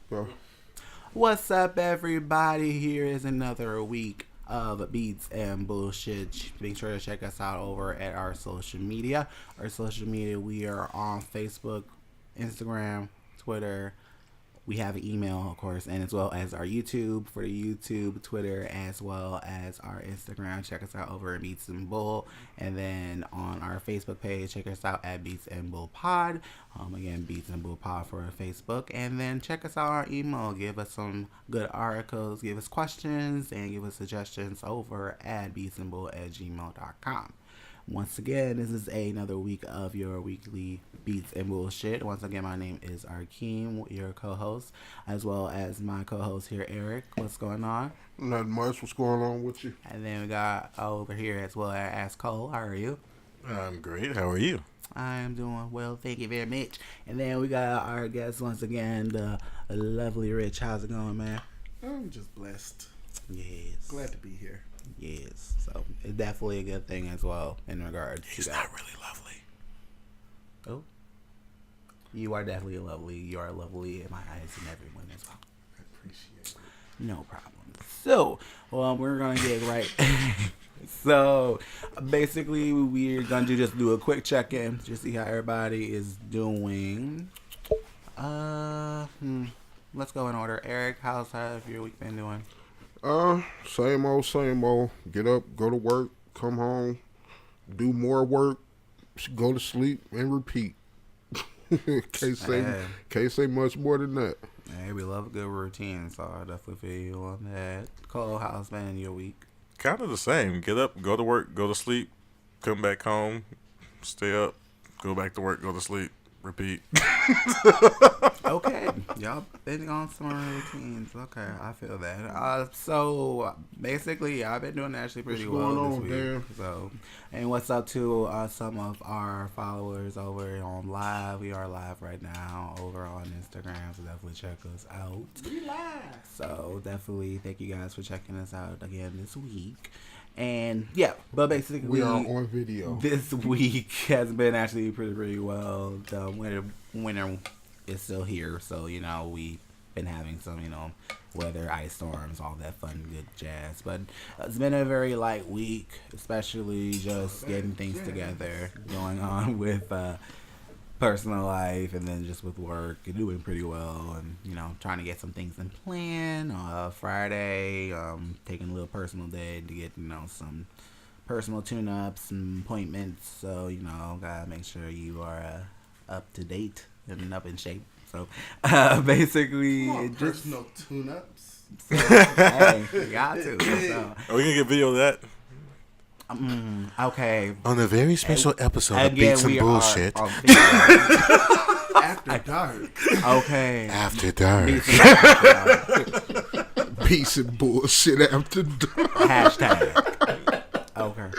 Bro. What's up, everybody? Here is another week of Beats and Bullshit. Make sure to check us out over at our social media. We are on Facebook, Instagram, Twitter. We have an email, of course, and as well as our YouTube for the YouTube, Twitter, as well as our Instagram. Check us out over at Beats and Bull. And then on our Facebook page, check us out at Beats and Bull Pod. Again, Beats and Bull Pod for Facebook. And then check us out on our email. Give us some good articles, give us questions, and give us suggestions over at beatsandbull@gmail.com. Once again, this is another week of your weekly Beats and Bullshit. Once again, my name is Arkeem, your co-host, as well as my co-host here, Eric. What's going on? Nothing much. What's going on with you? And then we got over here as well as Cole. How are you? I'm great. How are you? I am doing well. Thank you very much. And then we got our guest once again, the lovely Rich. How's it going, man? I'm just blessed. Yes. Glad to be here. Yes. So it's definitely a good thing as well in regards to that. He's not really lovely. Oh. You are definitely lovely. You are lovely in my eyes and everyone as well. I appreciate it. No problem. So, we're going to get right. So, basically, we're going to just do a quick check-in to see how everybody is doing. Let's go in order. Eric, how's your week been doing? Same old. Get up, go to work, come home, do more work, go to sleep, and repeat. Can't say much more than that. Hey, we love a good routine, so I definitely feel you on that. Cole, how's been your week? Kind of the same. Get up, go to work, go to sleep, come back home, stay up, go back to work, go to sleep, repeat. Okay, y'all been on some routines. Okay, I feel that. So basically, I've been doing actually pretty well this week. Dan? So, and what's up to some of our followers over on live? We are live right now over on Instagram, so definitely check us out. We live. So definitely thank you guys for checking us out again this week. And yeah, but basically We are on video. This week has been actually pretty well. The winter is still here, so we've been having some weather, ice storms, all that fun good jazz. But it's been a very light week, especially just getting things together, going on with personal life, and then just with work, and doing pretty well, and trying to get some things in plan. Friday, taking a little personal day to get some personal tune-ups and appointments. So gotta make sure you are up to date and up in shape. So basically, just personal tune-ups. So, hey, you got to. So. Are we gonna get video of that? Okay. On a very special episode of Again, Beats and Bullshit. After dark. Okay. After dark. Beats and Bullshit after dark. Hashtag. Okay.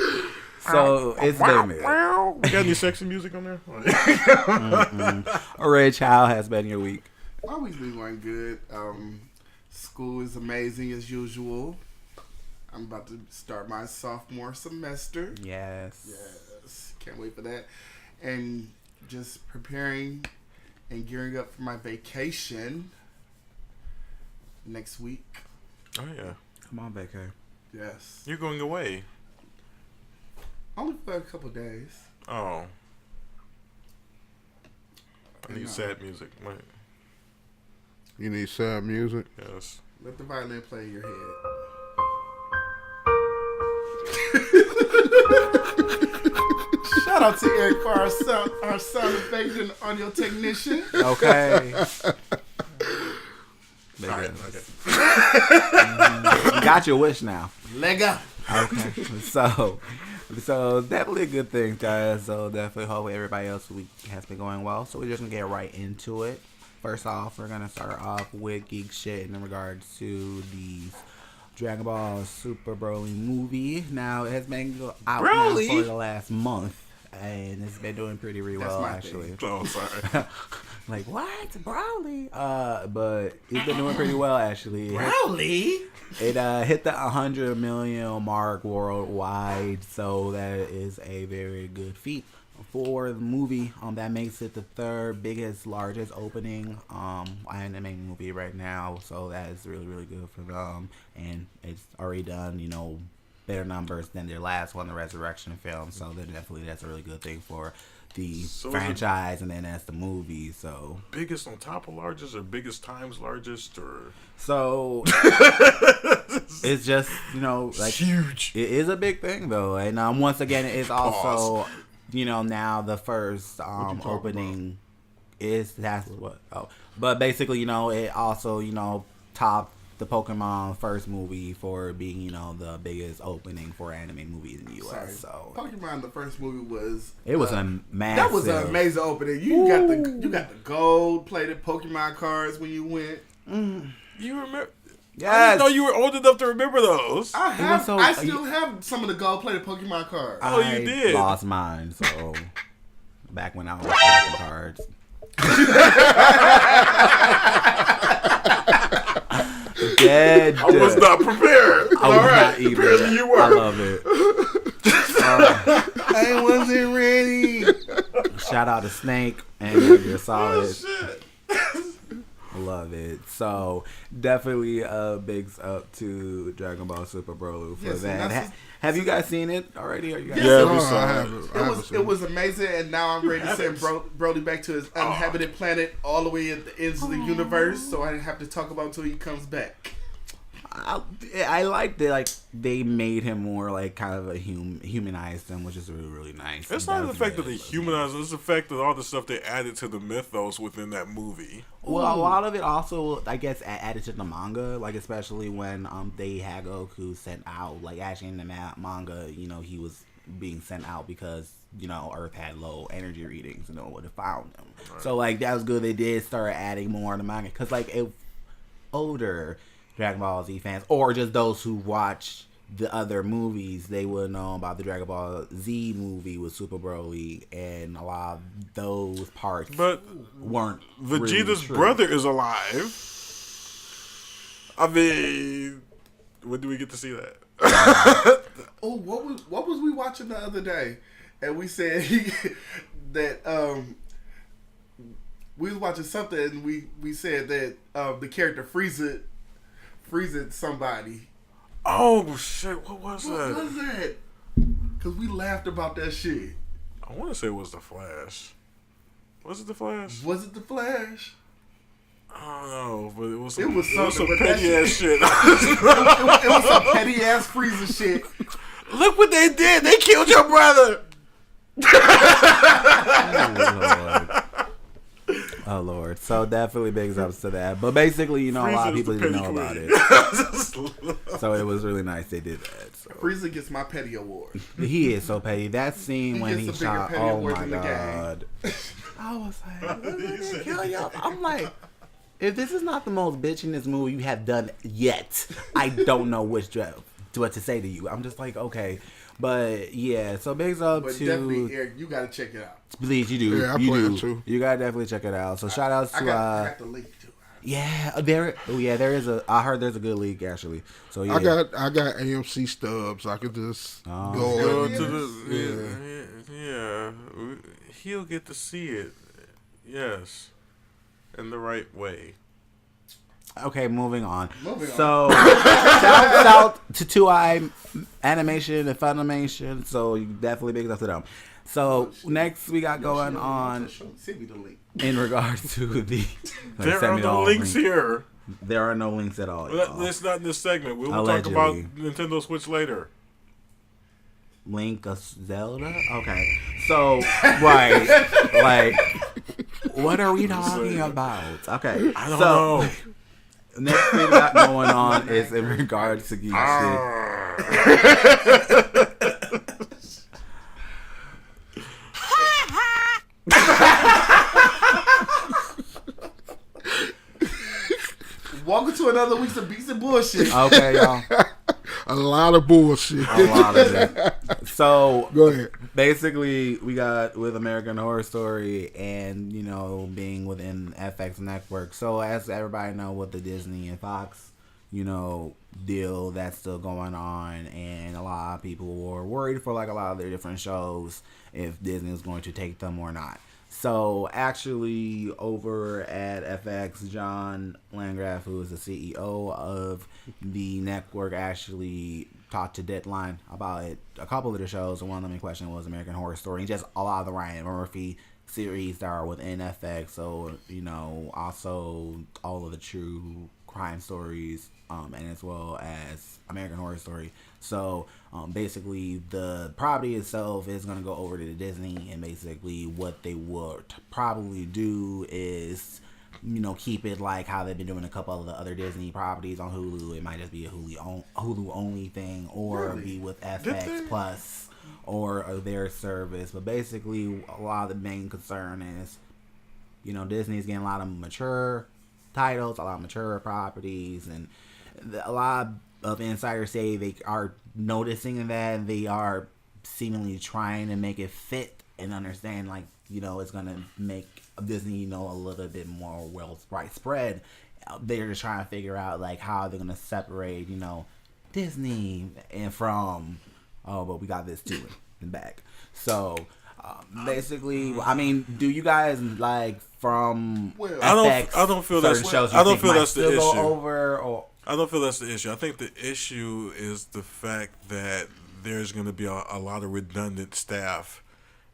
So it's been me. We got any sexy music on there? Rich, how has been your week? My week's been going good. School is amazing as usual. I'm about to start my sophomore semester. Yes. Can't wait for that. And just preparing and gearing up for my vacation next week. Oh yeah. Come on, Baker. Yes. You're going away. Only for a couple days. Oh. I need sad music. Wait. You need sad music? Yes. Let the violin play in your head. Shout out to Eric for our sound effect and audio technician. Okay. Okay. You got your wish now. Lega. Okay. So definitely a good thing, guys. So definitely hopefully everybody else's week has been going well. So we're just gonna get right into it. First off, we're gonna start off with geek shit in regards to the Dragon Ball Super Bropodlly movie. Now it has been out now for the last month, and it's been doing pretty well actually. Oh, sorry. Like what, Broly? But it's been doing pretty well actually. Broly. It hit the 100 million mark worldwide, so that is a very good feat for the movie, that makes it the third biggest, largest opening anime movie right now. So that is really, really good for them, and it's already done, better numbers than their last one, the Resurrection film. So that's a really good thing for the franchise, and then that's the movie. So biggest on top of largest, or biggest times largest, or so it's just like huge. It is a big thing though, and once again, it's also now the first opening but basically it also topped the Pokemon first movie for being the biggest opening for anime movies in the U.S. Sorry. So Pokemon, the first movie was a massive. That was an amazing opening. You got the gold plated Pokemon cards when you went. You remember? Yes. I didn't know you were old enough to remember those. I still have some of the gold plated Pokemon cards. Oh, you did? Lost mine. So back when I was collecting cards. Dead. I was not prepared. I was not either. Apparently you were. I love it. I wasn't ready. Shout out to Snake and you're solid. Shit. Love it. So definitely bigs up to Dragon Ball Super Bropodlly for that. Have you guys seen it already? Are you guys? Yeah, we saw it. It was amazing, and now I'm ready to send Brody back to his uninhabited planet, all the way at the ends of the universe, so I didn't have to talk about until he comes back. I liked it. Like they made him more like kind of a humanized him, which is really, really nice. It's not the fact that they humanized him, it's the fact that all the stuff they added to the mythos within that movie. Well, a lot of it also, I guess, added to the manga, like especially when they had Goku sent out. Like actually in the manga, he was being sent out because Earth had low energy readings and no one would have found him. Right. So like that was good. They did start adding more in the manga because like if older Dragon Ball Z fans, or just those who watch the other movies, they would know about the Dragon Ball Z movie with Super Broly, and a lot of those parts weren't Vegeta's really brother is alive. I mean, when do we get to see that? What was we watching the other day? And we said that we was watching something, and we said that the character Frieza somebody. Oh shit! What was that? What was that? Because we laughed about that shit. I want to say it was the Flash. Was it the Flash? Was it the Flash? I don't know, but it was some petty ass shit. It was some petty ass Frieza shit. Look what they did! They killed your brother. Oh Lord! So definitely bigs ups to that. But basically, a lot of people didn't know about it. So it was really nice they did that. So. Frieza gets my petty award. He is so petty. That scene when he shot. Oh my God! I was like, they kill y'all. I'm like, if this is not the most bitchiness movie you have done yet, I don't know what to say to you. I'm just like, okay. But yeah, so bigs up to definitely, Eric, you gotta check it out. Please, you do. Yeah, I plan to. You gotta definitely check it out. So shout outs to I got the link too. Yeah, there is a. I heard there's a good leak actually. So yeah, I got AMC stubs. I could just go to the yeah. He'll get to see it. Yes, in the right way. Okay, moving on. So, shout out to 2i Animation and Funimation. So, you definitely big up to them. So, next we got going on Send me the link. in regards to the. There are no links here. There are no links at all. That's not in this segment. We will talk about Nintendo Switch later. Link of Zelda? Okay. So, right. Like, what are we talking about? Okay. I don't know. Next thing we got going on is in regards to geek shit. Welcome to another week of Beats and Bullshit. Okay, y'all. a lot of bullshit. A lot of it. So, go ahead. Basically, we got with American Horror Story and, being within FX Network. So, as everybody know with the Disney and Fox, deal that's still going on, and a lot of people were worried for like a lot of their different shows if Disney was going to take them or not. So actually, over at FX, John Landgraf, who is the CEO of the network, actually talked to Deadline about it. A couple of the shows, and one of them in question was American Horror Story, and just a lot of the Ryan Murphy series that are within FX. So also all of the true crime stories, and as well as American Horror Story. So basically, the property itself is going to go over to Disney, and basically what they would probably do is, keep it like how they've been doing a couple of the other Disney properties on Hulu. It might just be a Hulu only thing, or be with FX Plus or their service. But basically, a lot of the main concern is, Disney's getting a lot of mature titles, a lot of mature properties, and a lot of insiders say they are noticing that they are seemingly trying to make it fit and understand, like, it's going to make Disney, a little bit more widespread. They're just trying to figure out, like, how they're going to separate, Disney and from, but we got this too in the back. So, basically, I mean, do you guys like from FX, I don't feel that's shows I don't feel that's the issue. I don't feel that's the issue. I think the issue is the fact that there's going to be a lot of redundant staff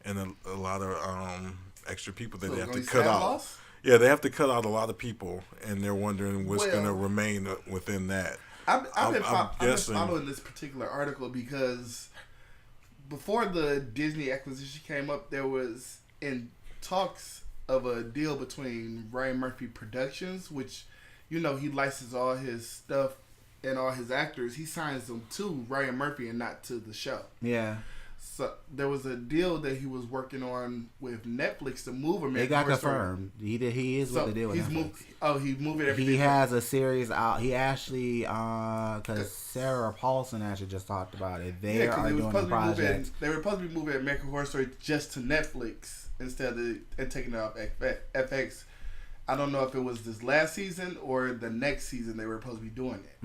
and a lot of extra people that they have to cut out. Loss? Yeah, they have to cut out a lot of people, and they're wondering what's going to remain within that. I've been following this particular article because before the Disney acquisition came up, there was in talks of a deal between Ryan Murphy Productions, which, he licenses all his stuff and all his actors. He signs them to Ryan Murphy and not to the show. Yeah. So there was a deal that he was working on with Netflix to move American It got Horror confirmed. Story. He is with the deal with Netflix. He's moving everything. He has a series out. He actually, because Sarah Paulson actually just talked about it. They are doing a project. They were supposed to be moving American Horror Story just to Netflix instead of taking it off FX. I don't know if it was this last season or the next season they were supposed to be doing it.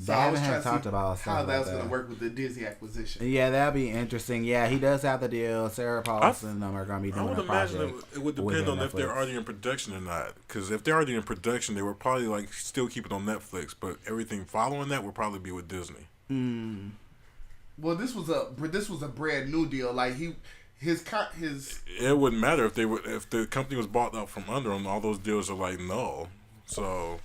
So I was trying to see how that was going to work with the Disney acquisition. Yeah, that'd be interesting. Yeah, he does have the deal. Sarah Paulson and them are going to be doing a project. I would imagine it would depend on if they're already in production or not. Because if they're already in production, they would probably like still keep it on Netflix. But everything following that would probably be with Disney. Well, this was a brand new deal. Like his it wouldn't matter if the company was bought out from under them. All those deals are like null. So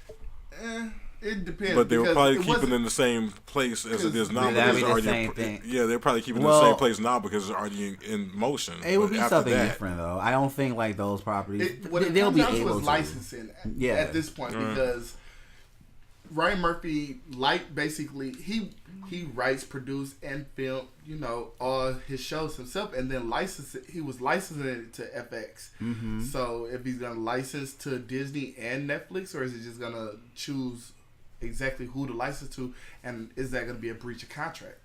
it depends. But they were probably keeping in the same place as it is now. That'd be the same thing. Yeah, they're probably keeping it in the same place now because it's already in motion. It would be something different though. I don't think like those properties. They'll be able to licensing at this point because Ryan Murphy, basically, he writes, produce, and film, all his shows himself, and then he was licensing it to FX. Mm-hmm. So if he's gonna license to Disney and Netflix, or is he just gonna choose exactly who to license to, and is that gonna be a breach of contract?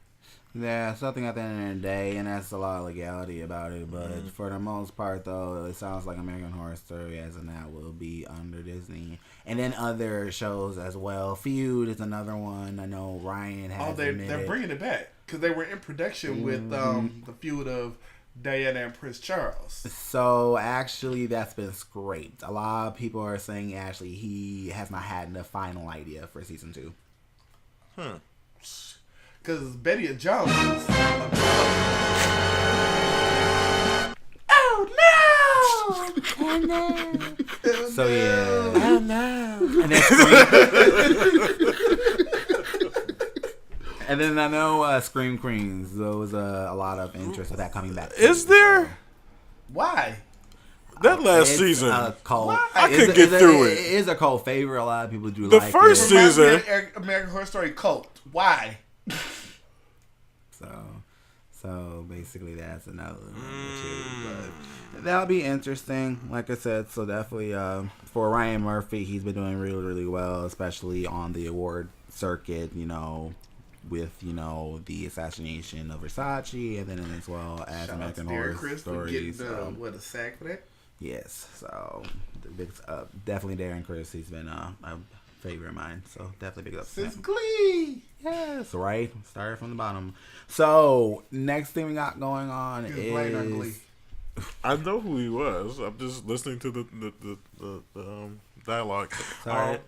Yeah, something at the end of the day, and that's a lot of legality about it. But for the most part, though, it sounds like American Horror Story as of now will be under Disney. And then other shows as well. Feud is another one. I know Ryan has they're bringing it back because they were in production with the feud of Diana and Prince Charles. So actually, that's been scraped. A lot of people are saying actually he has not had the final idea for season 2. Because Betty and Jones. Oh no! Oh no! So yeah. Oh no! And then and then I know Scream Queens. There was a lot of interest with that coming back. Is there? Why? That last season, cult. I couldn't get through it. It is a cult favorite. A lot of people do the like it. The first season, American Horror Story cult. Why? So basically that's another one too. But that'll be interesting. Like I said, so definitely for Ryan Murphy, he's been doing really, really well, especially on the award circuit, with, the assassination of Versace, and then as well as American Horror Story. What a sack for that? Yes, so definitely Darren Criss. He's been favorite of mine. So definitely big up. Since Glee. Yes, right. Started from the bottom. So next thing we got going on is. I know who he was. I'm just listening to the dialogue. Sorry.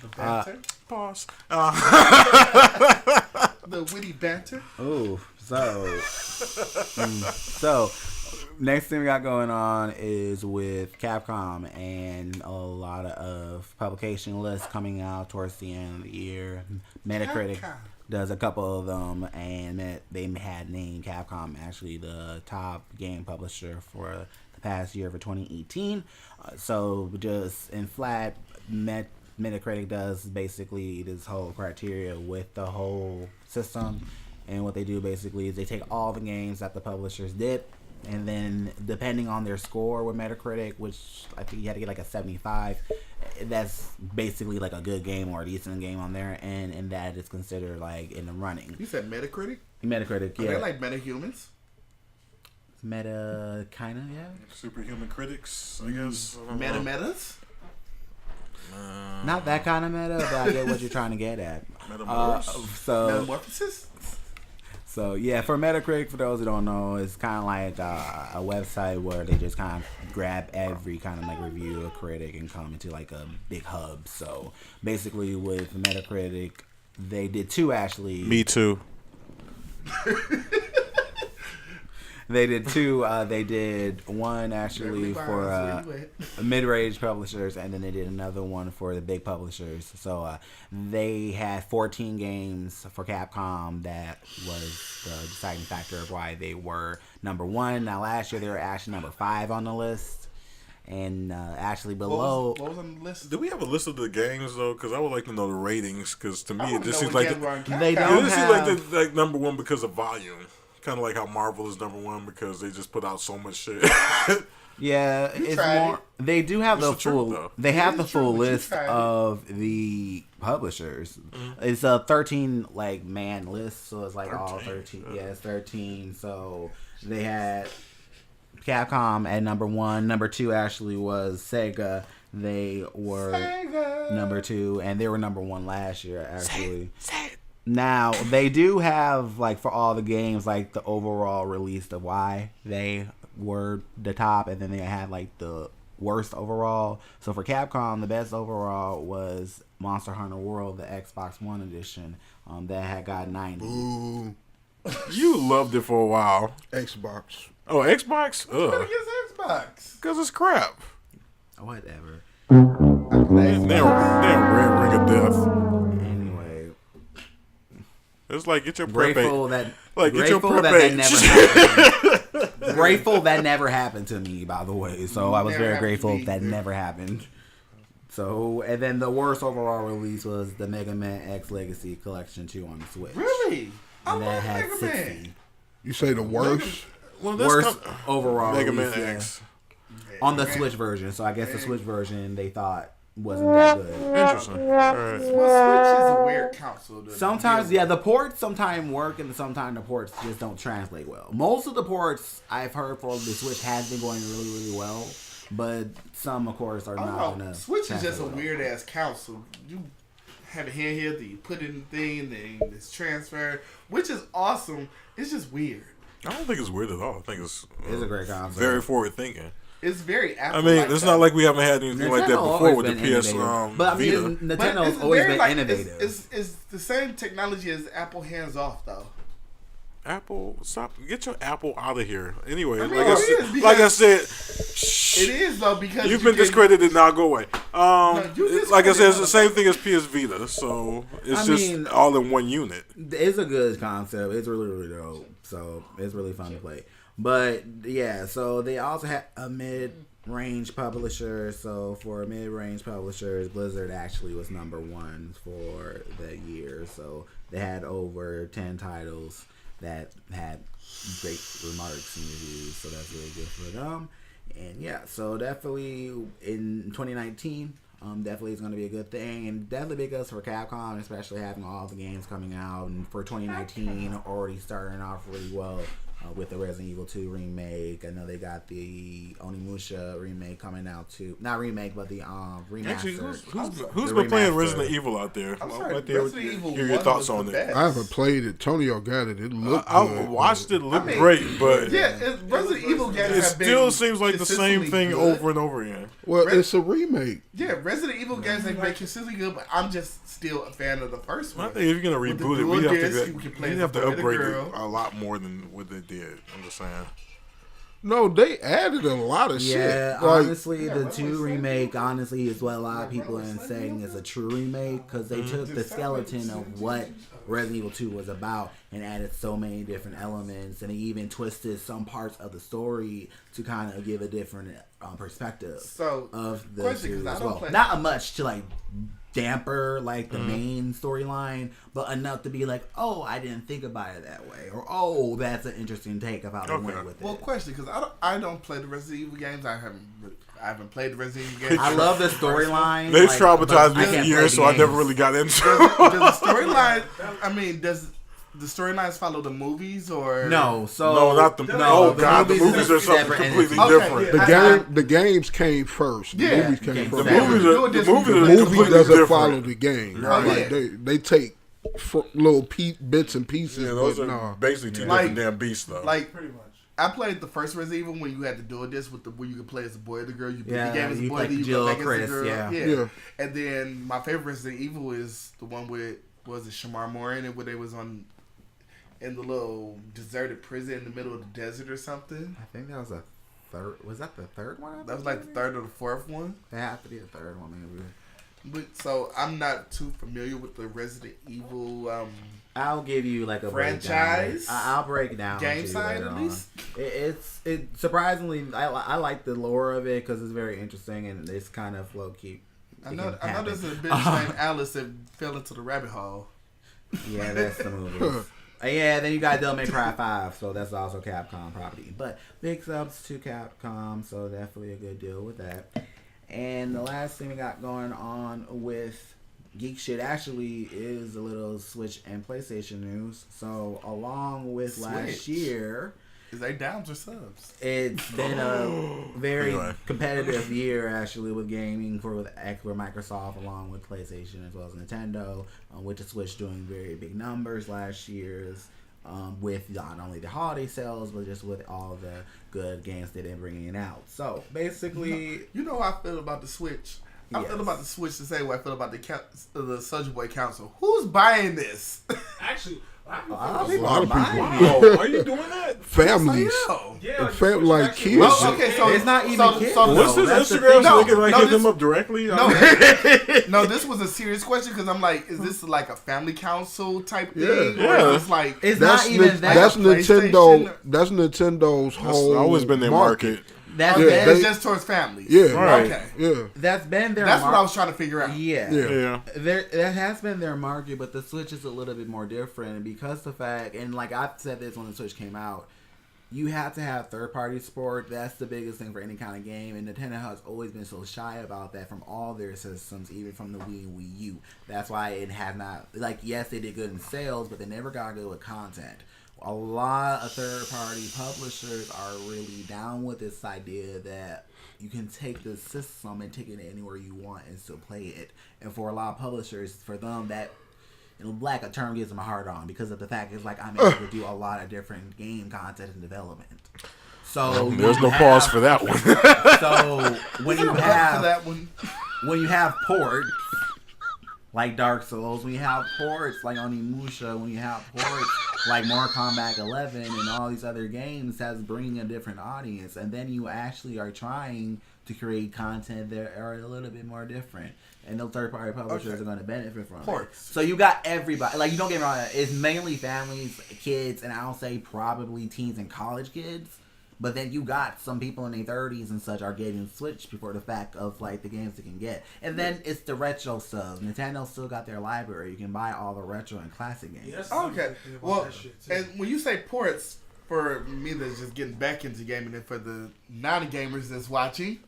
The banter. Pause. The witty banter. Oh, so next thing we got going on is with Capcom and a lot of publication lists coming out towards the end of the year. Metacritic does a couple of them, and they had named Capcom actually the top game publisher for the past year for 2018. So just in flat, Metacritic does basically this whole criteria with the whole system, and what they do basically is they take all the games that the publishers did, and then depending on their score with Metacritic, which I think you had to get like a 75, that's basically like a good game or a decent game on there, and that is considered like in the running. You said Metacritic? Metacritic, yeah. Are they like metahumans? Meta, kind of, yeah. Superhuman critics, I guess. Metas? Not that kind of meta, but I get what you're trying to get at. Metamorphosis? So yeah, for Metacritic, for those who don't know, it's kind of like a website where they just kind of grab every kind of like review, a critic, and come into like a big hub. So basically, with Metacritic, they did two actually. Me too. They did two. They did one actually for mid-range publishers, and then they did another one for the big publishers. So they had 14 games for Capcom. That was the deciding factor of why they were number one. Now last year they were actually number 5 on the list, and actually below. What was on the list? Do we have a list of the games though? Because I would like to know the ratings. Because to me, it just seems like they don't have. Seems like number one because of volume. Kind of like how Marvel is number one because they just put out so much shit. Yeah, it's more. They do have the full. They have the full list of the publishers. Mm-hmm. It's a 13 like man list, so it's like 13. All 13. Yeah, it's 13. So they had Capcom at number 1. Number 2 actually was Sega. They were number 2, and they were number 1 last year actually. Say it. Now, they do have, like, for all the games, like, the overall release of why they were the top, and then they had, like, the worst overall. So, for Capcom, the best overall was Monster Hunter World, the Xbox One edition, that had got 90. Ooh. You loved it for a while. Xbox. Oh, Xbox? What's against Xbox? Because it's crap. Whatever. Damn red ring of death. It's like get your grateful that never happened to me, by the way. So I was very grateful that never happened. So, and then the worst overall release was the Mega Man X Legacy Collection 2 on the Switch. Really? And that had 60. You say the worst? Worst overall Mega release, Man X on the Switch version. So I guess the Switch version they thought wasn't that good. Interesting. All right. Well, Switch is a weird console. Sometimes, yeah, the ports sometimes work, and sometimes the ports just don't translate well. Most of the ports I've heard for the Switch has been going really, really well, but some, of course, are not enough. Switch is just a weird ass console. You have a handheld that you put in the thing, then it's transferred, which is awesome. It's just weird. I don't think it's weird at all. I think it's a great console. Very forward thinking. It's very Apple. I mean, it's not like we haven't had anything like that before with the PS but I mean, Vita. Nintendo's always been innovative. It's the same technology as Apple hands off, though. Apple, stop! Get your Apple out of here. Anyway, I mean, like I said, it is though because you've been discredited. Now go away. Like I said, it's the same thing as PS Vita, so it's all in one unit. It's a good concept. It's really, really dope. So it's really fun to play. But yeah, so they also had a mid-range publisher. So for mid-range publishers, Blizzard actually was number 1 for the year. So they had over 10 titles that had great remarks and reviews. So that's really good for them. And yeah, so definitely in 2019, definitely is going to be a good thing, and definitely big ups for Capcom, especially having all the games coming out, and for 2019 already starting off really well. with the Resident Evil 2 remake. I know they got the Onimusha remake coming out too. Not remake, but the remaster. Actually, who's been playing Resident Evil out there? I'm sorry, right there. Resident Evil Hear your thoughts on it. I haven't played it. Tonio got it. It looked good. I watched it. It looked great, but Resident Evil games it have been still seems like the same thing good. over and over again. Well, it's a remake. Yeah, Resident Evil games have been consistently good, but I'm just still a fan of the first one. I think if you're gonna reboot it, we have to upgrade it a lot more than what they did. I'm just saying. No, they added a lot of shit. Yeah, honestly, the 2 remake, is what a lot of people are saying is a true remake, because they took the skeleton of what Resident Evil 2 was about and added so many different elements, and they even twisted some parts of the story to kind of give a different perspective of the 2 as well. Not much to like damper like the main storyline, but enough to be like, oh, I didn't think about it that way, or oh, that's an interesting take of how they went with it. Well, question, because I don't play the Resident Evil games. I haven't played the Resident Evil games. I love the storyline. They traumatized me for years, so I never really got into it. Does the storyline? I mean, does the storylines follow the movies or no? So no, not the. Oh God, the movies are something completely different. The games came first. The movies came first. The movie doesn't different. follow the game. Right. Like they take little bits and pieces. Yeah, those are basically two different damn beasts, though. Like pretty much. I played the first Resident Evil when you had to do this where you could play as a boy or the girl. You beat the game as a boy, then you go back as a girl. Yeah. And then my favorite Resident Evil is the one with Shamar Moore in it, where they was in the little deserted prison in the middle of the desert or something. I think that was a third. Was that the third one? That was like the third or the fourth one. That had to be the third one, maybe. But so I'm not too familiar with the Resident Evil. I'll give you like a franchise. I'll break it down. Game side at least. It's surprisingly I like the lore of it because it's very interesting and it's kind of low key. I know there's a bitch named Alice that fell into the rabbit hole. Yeah, that's the movie. Yeah, then you got Devil May Cry 5, so that's also Capcom property. But big subs to Capcom, so definitely a good deal with that. And the last thing we got going on with Geek Shit actually is a little Switch and PlayStation news. So along with last year, is they downs or subs? It's been a very competitive year actually with gaming for Microsoft along with PlayStation as well as Nintendo, with the Switch doing very big numbers last year's. With not only the holiday sales, but just with all the good games that they're bringing out. So basically, you know how I feel about the Switch. I feel about the Switch the same way I feel about the Soulja Boy Council. Who's buying this? Actually, a lot of people. Wow, are you doing that? Families. Like kids. Well, okay, so it's not even kids. What's his Instagram so they can hit them up directly? No, this was a serious question because I'm like, is this like a family council type thing? Yeah. Or it's like it's not even that. That's Nintendo. That's Nintendo's whole. That's always been their market. It's just towards families. Yeah. Right. Okay. Yeah. That's been their That's what I was trying to figure out. Yeah. That has been their market, but the Switch is a little bit more different because the fact, and like I said this when the Switch came out, you have to have third-party support. That's the biggest thing for any kind of game, and Nintendo has always been so shy about that from all their systems, even from the Wii and Wii U. That's why it has not, like, yes, they did good in sales, but they never got good with content. A lot of third-party publishers are really down with this idea that you can take the system and take it anywhere you want and still play it. And for a lot of publishers, for them, that in black, a term gives them a hard on because of the fact it's like I'm able to do a lot of different game content and development. So there's no pause for that one. So when you have ports like Dark Souls, when you have ports like Onimusha, when you have ports like Mortal Kombat 11 and all these other games, that's bringing a different audience, and then you actually are trying to create content that are a little bit more different. And those third-party publishers are going to benefit from it. So you got everybody. Like, you don't get me wrong. It's mainly families, kids, and I'll say probably teens and college kids. But then you got some people in their 30s and such are getting switched before the fact of, like, the games they can get. And then it's the retro stuff. Nintendo still got their library. You can buy all the retro and classic games. Yes, okay. Well, and when you say ports, for me that's just getting back into gaming and for the non-gamers that's watching,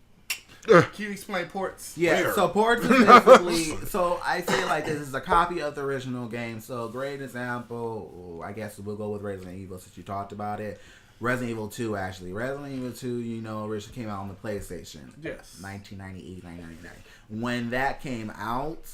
can you explain ports? Yeah, so ports is basically, so I say like this is a copy of the original game. So great example, I guess we'll go with Resident Evil since you talked about it. Resident Evil 2, actually. Resident Evil 2, originally came out on the PlayStation. Yes. 1998, 1999. When that came out,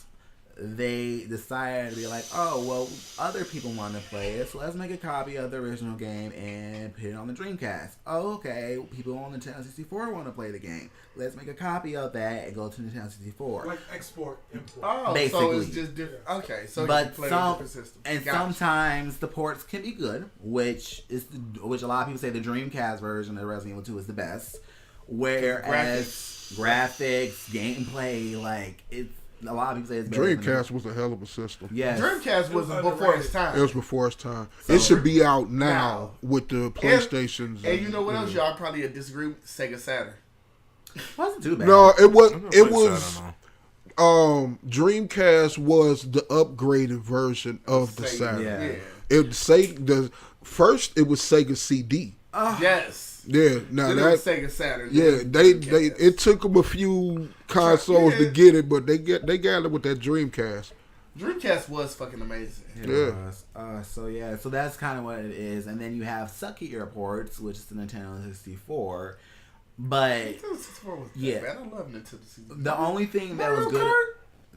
they decided to be like, oh, well, other people want to play it, so let's make a copy of the original game and put it on the Dreamcast. Oh, okay, people on the Nintendo 64 want to play the game. Let's make a copy of that and go to Nintendo 64. Like export, import. Oh, basically. so it's just different. Okay, so but you can play different systems. And Gotcha. sometimes the ports can be good, which a lot of people say the Dreamcast version of Resident Evil 2 is the best. Whereas graphics, gameplay, like a lot of people say it's better. Dreamcast was a hell of a system. Yes. Dreamcast was before its time. It was before its time. So, it should be out now with the PlayStations. And you know what else? Y'all probably disagree with Sega Saturn. Wasn't too bad. No, it was. Dreamcast was the upgraded version of the Saturn. Yeah. It was Sega CD. Yes. Yeah, now then that it was Sega Saturn. yeah, it took them a few consoles to get it, but they got it with that Dreamcast. Dreamcast was fucking amazing. It was. So that's kind of what it is, and then you have Sucky Airports, which is the Nintendo 64. But Nintendo 64 was good, yeah, man. I love Nintendo 64. the only thing that was good.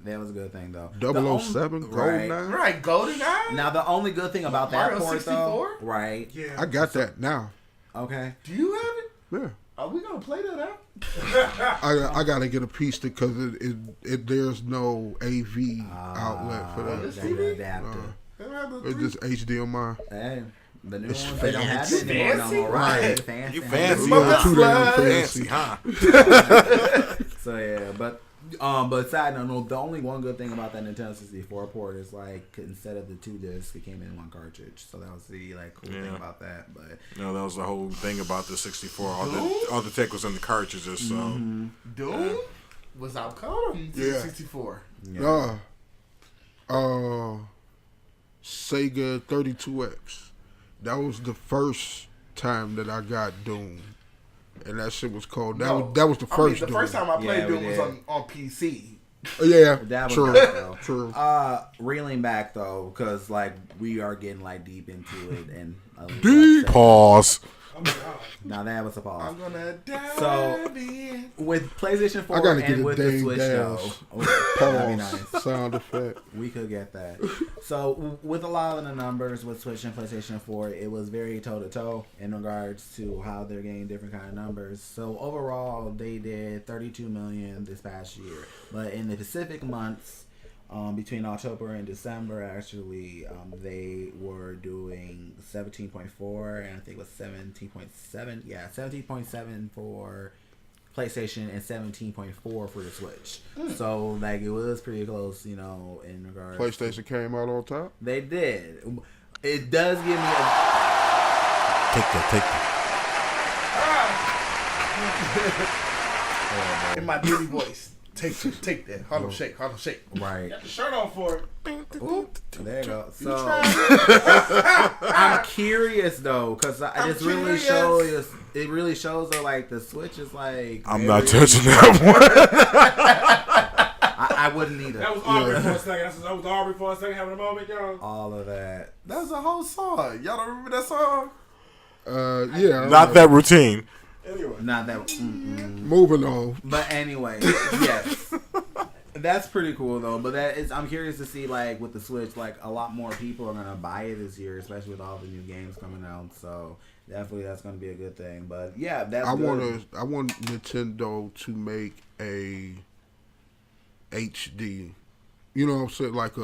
That was a good thing, though. 007, GoldenEye. Right, GoldenEye. Now, the only good thing about that Mario port, 64? though, right? Yeah. I got that now. Okay. Do you have it? Yeah. Are we gonna play that out? I gotta get a piece because there's no AV outlet for that. It's the adapter. It's just HDMI. Hey, the new It's ones, they don't have it fancy. anymore no more. Right. Right. Fancy. You fancy. Yeah, too damn Fancy, fancy. huh? So, yeah, but side note, no, the only one good thing about that Nintendo 64 port is, like, instead of the 2 discs, it came in 1 cartridge. So that was the, like, cool thing about that. But No, that was the whole thing about the 64. All the tech was in the cartridges, so. Doom was out cold on Yeah. 64. Sega 32X. That was the first time that I got Doom. And that shit was cold. That was the first the Doom. first time I played Yeah, Doom we was did. on PC. Yeah, that was true. good, though. True. Reeling back, though, because, like, we are getting, like, deep into it. And Deep. Pause. Oh my god. Now that was a pause. I'm gonna die. So, with PlayStation 4 I gotta get and a with the dang Switch, dash. though, that'd be nice. Pause. Sound effect. We could get that. So, with a lot of the numbers with Switch and PlayStation 4, it was very toe-to-toe in regards to how they're getting different kind of numbers. So, overall, they did 32 million this past year. But in the Pacific months, between October and December, actually, they were doing 17.4, and I think it was 17.7. Yeah, 17.7 for PlayStation and 17.4 for the Switch. So, like, it was pretty close, in regards. PlayStation came out on top. They did. It does give me a. Take that. In my beauty voice. Take that. Harlem Shake. Right. Got the shirt on for it. Ooh, there you go. So I'm curious though, because it really shows that like the Switch is like. I'm not touching that one. I wouldn't either. That was Aubrey for a second. That was Aubrey for a second, having a moment, y'all. All of that. That was a whole song. Y'all don't remember that song? Yeah. Not that routine. Anyway. Not that. Moving on. But anyway, yes. That's pretty cool though. But I'm curious to see like with the Switch, like a lot more people are gonna buy it this year, especially with all the new games coming out. So definitely that's gonna be a good thing. But yeah, that's I good. want Nintendo to make a HD. You know what I'm saying? Like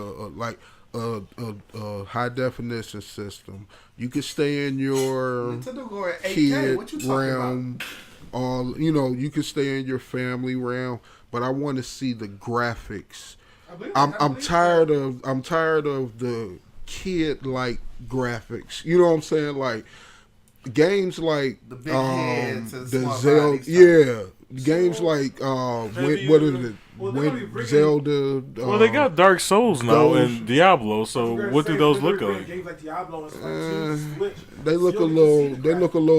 a high definition system. You can stay in your Nintendo going 8K. kid What you talking realm. You can stay in your family realm, but I want to see the graphics. I'm tired of the kid like graphics. You know what I'm saying? Like games like The big heads and the small Zelda, bodies stuff. games like what is it? Zelda. Well, they got Dark Souls now those- and Diablo, so what do those look like? Games like Diablo and Switch. They look a little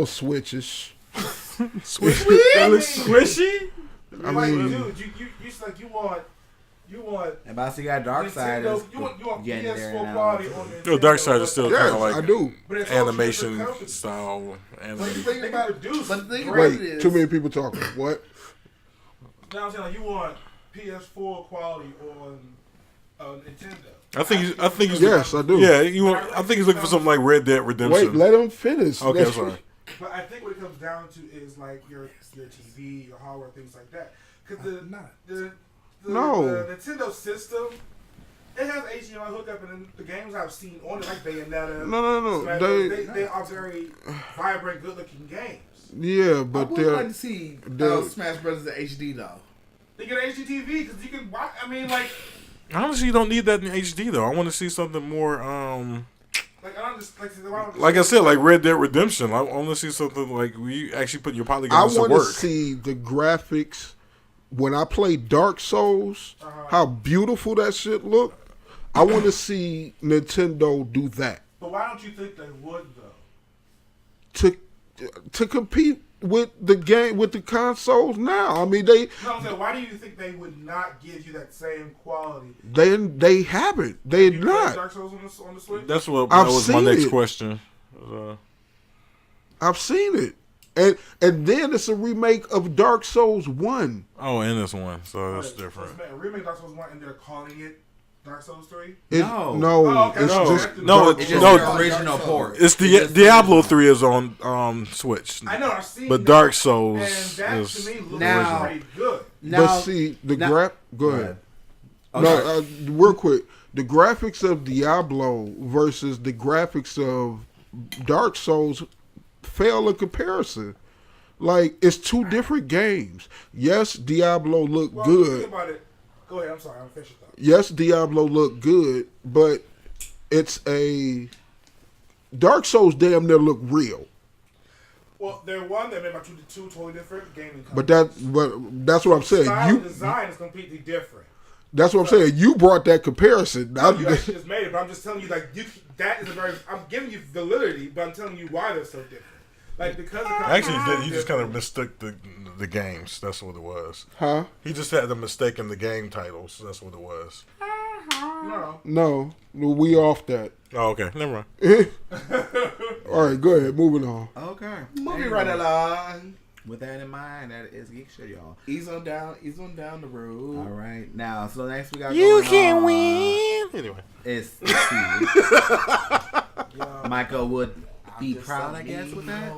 switchish. Squishy? Squishy? I mean, dude, you like you want You want And Bossy got Darkseid. You want getting there PS4 now. quality on Nintendo. Yo, Darkseid is still kind Yes, of like I do. But it's animation also different style. But the Animation. thing about reduce but the thing the about it Wait, is, too many people talking. What? Now I'm saying like you want PS4 quality on Nintendo. I think he's Yes, I do. Yeah, I think he's looking for something like Red Dead Redemption. Wait, let him finish. Okay, I'm sorry. But I think what it comes down to is like your TV, your hardware, things like that. Because the Nintendo system, it has HDMI hookup, and the games I've seen on it, like Bayonetta, No. they are very vibrant, good-looking games. Yeah, I but would like to see Smash Brothers in HD though. They get an HDTV because you can watch. I mean, like. Honestly, you don't need that in HD though. I want to see something more. Like I said, like Red Dead Redemption. I want to see something like we actually put your polygons to work. I want to see the graphics when I play Dark Souls. How beautiful that shit look. I want to see Nintendo do that. But why don't you think they would though? To compete with the game with the consoles now. I mean they. No, I'm saying, why do you think they would not give you that same quality? They haven't. They're You not. Dark Souls on the Switch? That I've was my seen next it. question. I've seen it, and then it's a remake of Dark Souls 1. Oh, and this one, so that's So different. it's a remake Dark Souls 1 and they're calling it Dark Souls 3? No. okay. It's No. just No, It's just the original port. It's the Diablo 3 is on Switch. I know, I've seen But that. Dark Souls And that is to me looks Now- pretty good. but see the Go ahead. Oh, No, real quick. The graphics of Diablo versus the graphics of Dark Souls fail in comparison. Like it's two different games. Yes, Diablo looked Well, good. think about it. Go ahead, I'm sorry, I'm finished though. Yes, Diablo looked good, but it's a Dark Souls damn near look real. Well, they're made by two totally different gaming companies. But that's what I'm saying. Style and design is completely different. That's what I'm saying. You brought that comparison. No, you actually just made it, but I'm just telling you, like, that is a very. I'm giving you validity, but I'm telling you why they're so different. Like because Actually, he just kind of mistook the games. That's what it was. Huh? He just had a mistake in the game titles. That's what it was. No. No, we off that. Oh, okay. Never mind. All right, go ahead. Moving on. Okay. Moving right along. With that in mind, that is Geek Shit, y'all. Ease on down the road. All right. Now, so next we got You going can on win. Anyway. It's Michael would be proud, I guess, with that.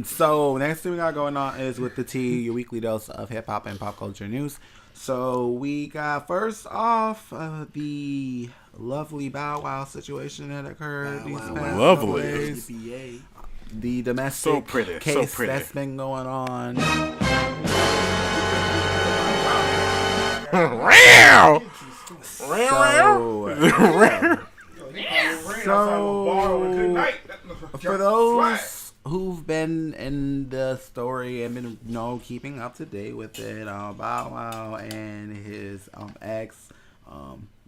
So next thing we got going on is with the T, your weekly dose of hip hop and pop culture news. So we got first off the lovely Bow Wow situation that occurred these past couple Lovely. days. The domestic So pretty, case so pretty. that's been going on. For those who've been in the story and been keeping up to date with it, Bow Wow and his ex,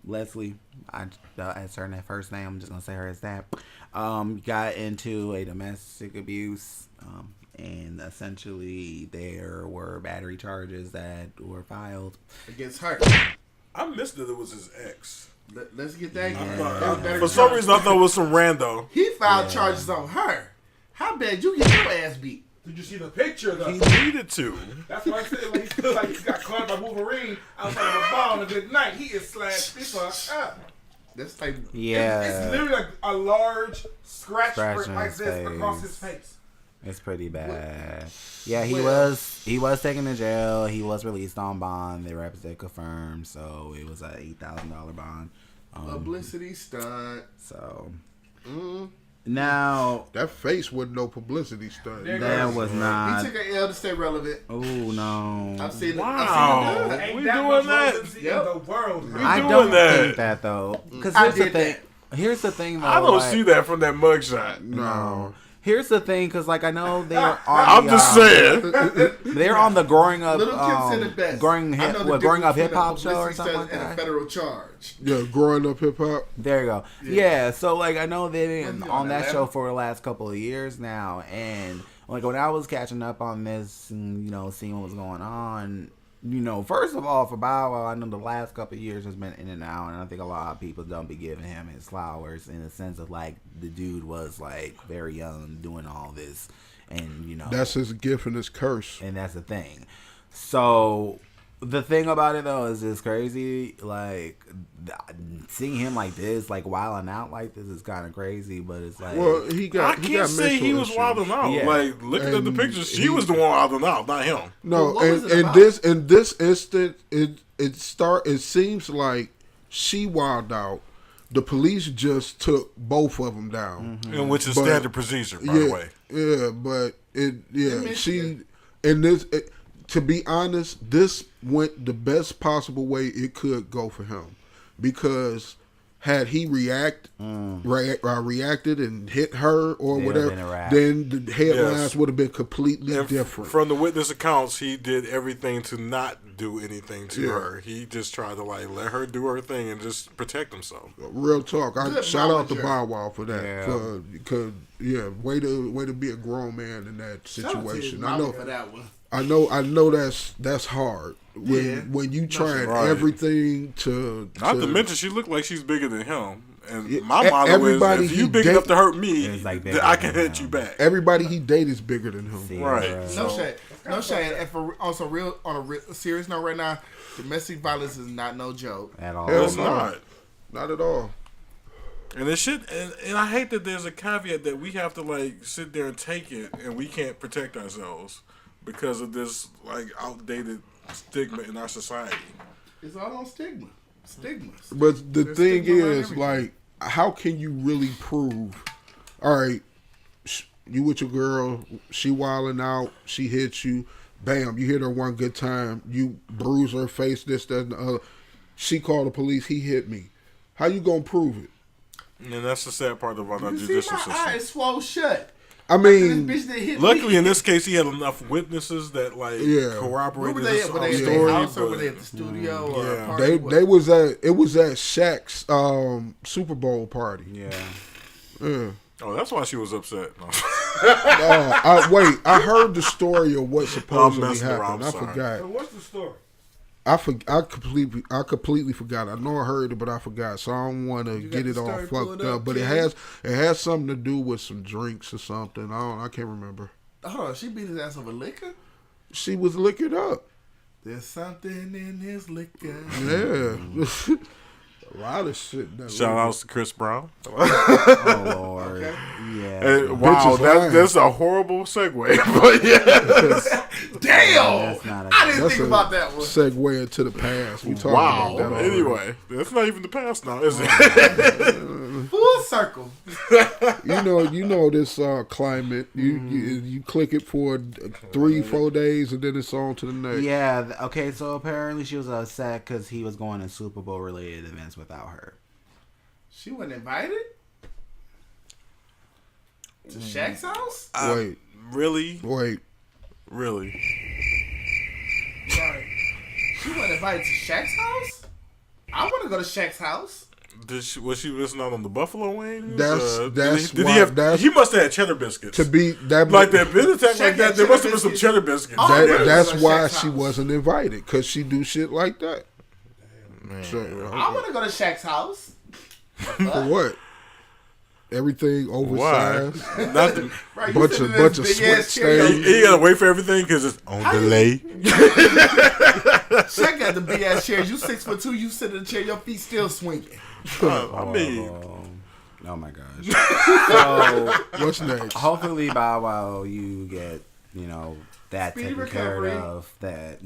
Leslie, as her first name, I'm just gonna say her as that, got into a domestic abuse, and essentially there were battery charges that were filed Against her. I missed that it was his ex. Let's get that. Yeah. For some reason, I thought it was some rando. He filed charges on her. How bad you get your ass beat? Did you see the picture though? He needed to. That's why I said when he feels like he got caught by Wolverine outside of a bar on a good night. He is slashed the fuck up. That's like It's literally like a large scratch Scratch print on like his this across face. his face. It's pretty bad. Yeah, he was taken to jail. He was released on bond. The representative confirmed, so it was a $8,000 bond. publicity stunt. So now That face wasn't no publicity stunt. that was not. He took an L to stay relevant. Oh no! I've seen it. Wow. I've seen it done. Ain't We that doing much that? relevancy Yep. in the world. I doing don't that. think that though, because I here's the did thing. Here's the thing though. I don't like- see that from that mugshot. No. Here's the thing, because like I know they're on. I'm just saying. They're on the growing up, Little Kim said it best. growing I know the growing up difference hip hop between a show or publicity something like stunt and a that. federal charge. Yeah, growing up hip hop. There you go. Yeah. So like I know they've been Wasn't he on on that that show level? for the last couple of years now, and like when I was catching up on this and seeing what was going on, first of all, for Bow Wow, I know the last couple of years has been in and out, and I think a lot of people don't be giving him his flowers in the sense of like the dude was like very young doing all this, and that's his gift and his curse, and that's the thing. So the thing about it though is it's crazy. Like seeing him like this, like wilding out like this, is kind of crazy. But it's like, well, I can't say he was wilding out. Yeah. Like looking at the pictures, she was the one wilding out, not him. No, in this instant, it seems like she wilded out. The police just took both of them down, and which is standard procedure, by the way. Yeah, but to be honest, this went the best possible way it could go for him, because had he reacted and hit her or whatever, then the headlines would have been completely different. From the witness accounts, he did everything to not do anything to her. He just tried to like let her do her thing and just protect himself. Real talk. Shout out to Bow Wow for that. Because way to be a grown man in that situation. I know for that one. I know that's hard when you trying everything to. Not to mention, she looked like she's bigger than him. And my motto is, if you big enough to hurt me, like I can hit you back. Everybody he date is bigger than him. See, right. No shade. And on a serious note right now, domestic violence is not no joke. At all. It's not. Not at all. And it should, and I hate that there's a caveat that we have to like sit there and take it, and we can't protect ourselves because of this like outdated stigma in our society. It's all on stigmas. But the thing is, like, how can you really prove? All right, you with your girl, she wilding out, she hits you, bam, you hit her one good time, you bruise her face, this, that, and the other. She called the police, he hit me. How you gonna prove it? And that's the sad part about our judicial system. My eyes swole shut. I mean, luckily in this case he had enough witnesses that like corroborated his story. Were they at the house or were they at the studio? Or a party? They was at Shaq's Super Bowl party. Yeah. Oh, that's why she was upset. No. I heard the story of what supposedly happened. I forgot. So what's the story? I completely forgot. I know I heard it, but I forgot. So I don't want to get it all fucked up. But it has something to do with some drinks or something. I can't remember. Hold on, she beat his ass over liquor? She was liquored up. There's something in his liquor. Yeah. A lot of shit. Shout outs to Chris Brown. Oh Lord. Okay. Yeah. And, wow, that's a horrible segue. But yeah. Damn. I didn't think about that one. Segue into the past. We talking about that already. Anyway, that's not even the past now, is it? Full circle. You know this climate. You click it for 3-4 days and then it's on to the next. Yeah. Okay. So apparently she was upset because he was going to Super Bowl related events without her. She wasn't invited to Shaq's house. Wait. Really? Wait. Really? Right. She wasn't invited to Shaq's house. I want to go to Shaq's house. Was she listening out on the buffalo wings? He must have had cheddar biscuits. To be that like that bit attack like that, there must have been some cheddar biscuits. That's why she wasn't invited, because she do shit like that. Man. So, I want to go to Shaq's house. For what? Everything oversized. Nothing. Right, bunch of sweat stains. You gotta wait for everything because it's on delay. Shaq got the big ass chairs. You 6'2", you sit in the chair, your feet still swinging. I mean, oh my gosh. So what's next? Hopefully, Bow Wow, you get that speedy taken recovery. care of. That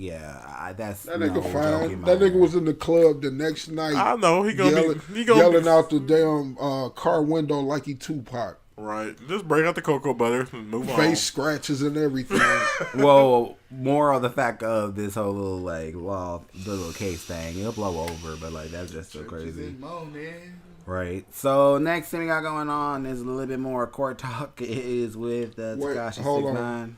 that's that nigga fine. That nigga was in the club the next night. I know he gonna yelling out the damn car window like he Tupac. Right, just break out the cocoa butter and move on. Face scratches and everything. Well, more of the fact of this whole little the little case thing, it'll blow over, but that's just so crazy. Right. So next thing we got going on is a little bit more court talk. Is with Tekashi 6ix9ine.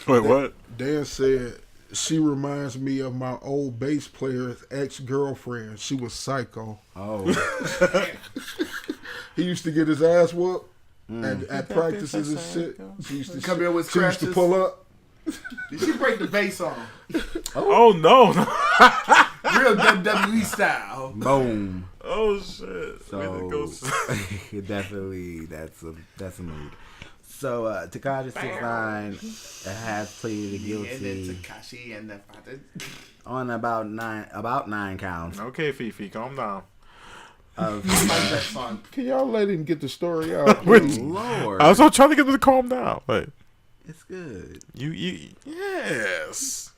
Wait, what? Dan said she reminds me of my old bass player's ex-girlfriend. She was psycho. Oh. He used to get his ass whooped at practices and shit. She used to come in with scratches. She used to pull up. Did she break the bass on him? Oh no! Real WWE style. Boom. Oh shit! So definitely that's a mood. So Tekashi 6ix9ine has pleaded guilty Tekashi and the father. on about nine counts. Okay, Fifi, calm down. Can y'all let him get the story out? Lord, I was trying to get them to calm down. Wait, it's good. Yes.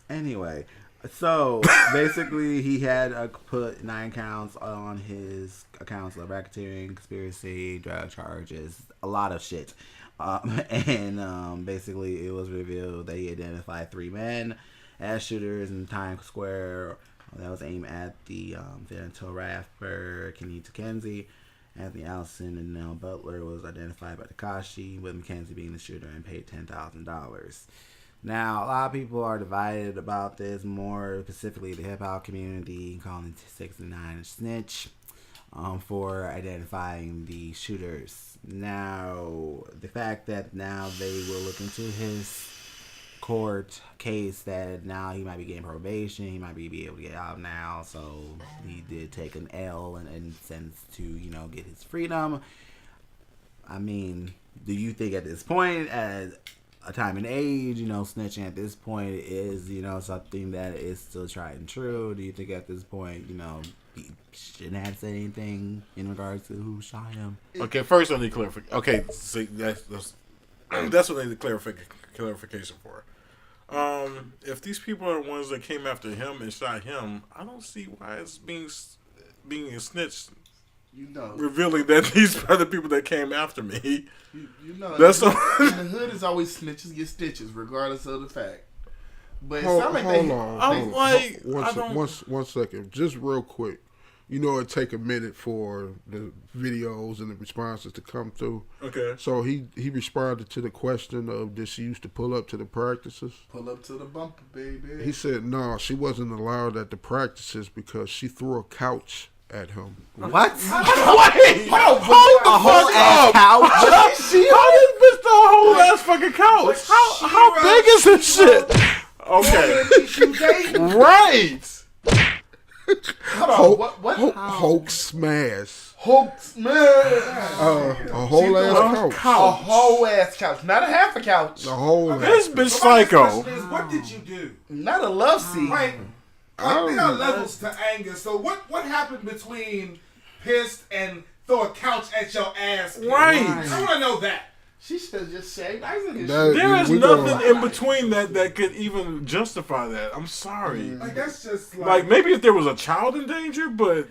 Anyway, so basically he had put 9 counts on his accounts of racketeering, conspiracy, drug charges, a lot of shit. And basically it was revealed that he identified 3 men as shooters in Times Square. That was aimed at the Valentin rapper Kenita Kenzie. Anthony Allison and Nell Butler was identified by Tekashi, with McKenzie being the shooter and paid $10,000. Now, a lot of people are divided about this, more specifically the hip-hop community, calling 6ix9ine a snitch for identifying the shooters. Now, the fact that now they will look into his court case, that now he might be getting probation, he might be able to get out now, so he did take an L in sense to, get his freedom. I mean, do you think at this point, as a time and age, snitching at this point is, something that is still tried and true? Do you think at this point, he shouldn't have said anything in regards to who shot him? Okay, first I need clarification. Okay, see, that's what I need clarification for. If these people are the ones that came after him and shot him, I don't see why it's being a snitch. Revealing that these are the people that came after me. That's in the hood is always snitches get stitches, regardless of the fact. But hold on. One second, just real quick. It take a minute for the videos and the responses to come through. Okay. So he responded to the question of, did she used to pull up to the practices? Pull up to the bumper, baby. He said, no, she wasn't allowed at the practices because she threw a couch at him. What? Wait! A whole ass couch? How did this the whole ass fucking couch? How big is this shit? Okay. Right. Hulk smash. Hulk smash. A whole ass couch. A whole ass couch. Not a half a couch. A whole ass. This bitch psycho. What did you do? Not a love scene. Right. There are levels to anger. So what happened between pissed and throw a couch at your ass? Right. I want to know that. She should have just shaved ice in his shit. There is nothing in between that could even justify that. I'm sorry. Like, that's just like maybe if there was a child in danger, but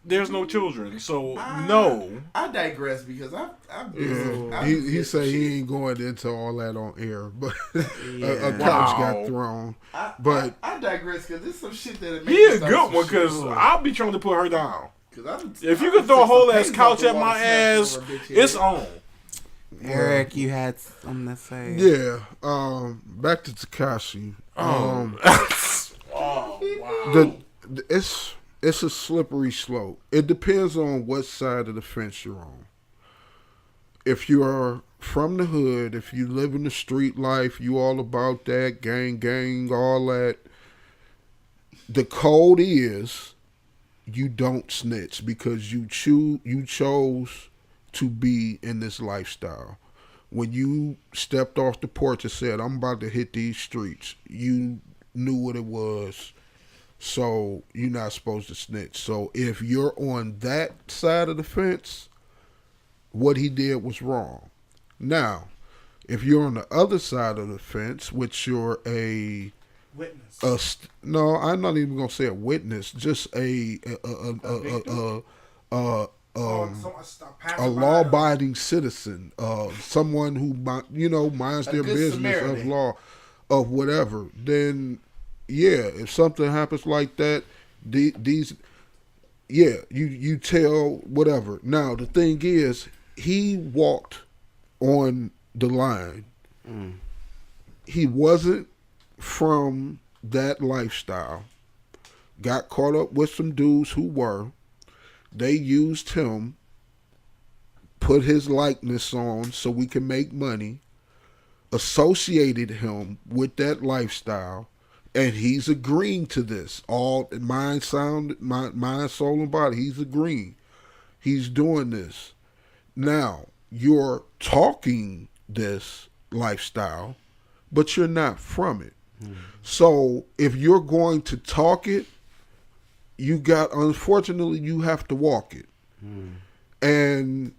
there's no children, so no. I digress because he said he ain't going into all that on air, but a couch got thrown. But I digress because there's some shit that he a good one because I'll be trying to put her down. If you could throw a whole ass couch at my ass, it's on. Eric, you had something to say. Yeah. Back to Tekashi. Wow. It's a slippery slope. It depends on what side of the fence you're on. If you are from the hood, if you live in the street life, you all about that, gang, all that. The code is you don't snitch because you chose to be in this lifestyle. When you stepped off the porch and said, I'm about to hit these streets, you knew what it was. So you're not supposed to snitch. So if you're on that side of the fence, what he did was wrong. Now, if you're on the other side of the fence, which you're a witness. No, I'm not even gonna say a witness. Just a law-abiding citizen, someone who minds their business of law, of whatever. Then, yeah, if something happens like that, you tell whatever. Now the thing is, he walked on the line. He wasn't from that lifestyle. Got caught up with some dudes who were. They used him, put his likeness on so we can make money. associated him with that lifestyle, and he's agreeing to this. All mind, soul, and body. He's agreeing. He's doing this. Now, you're talking this lifestyle, but you're not from it. So if you're going to talk it, unfortunately, you have to walk it. And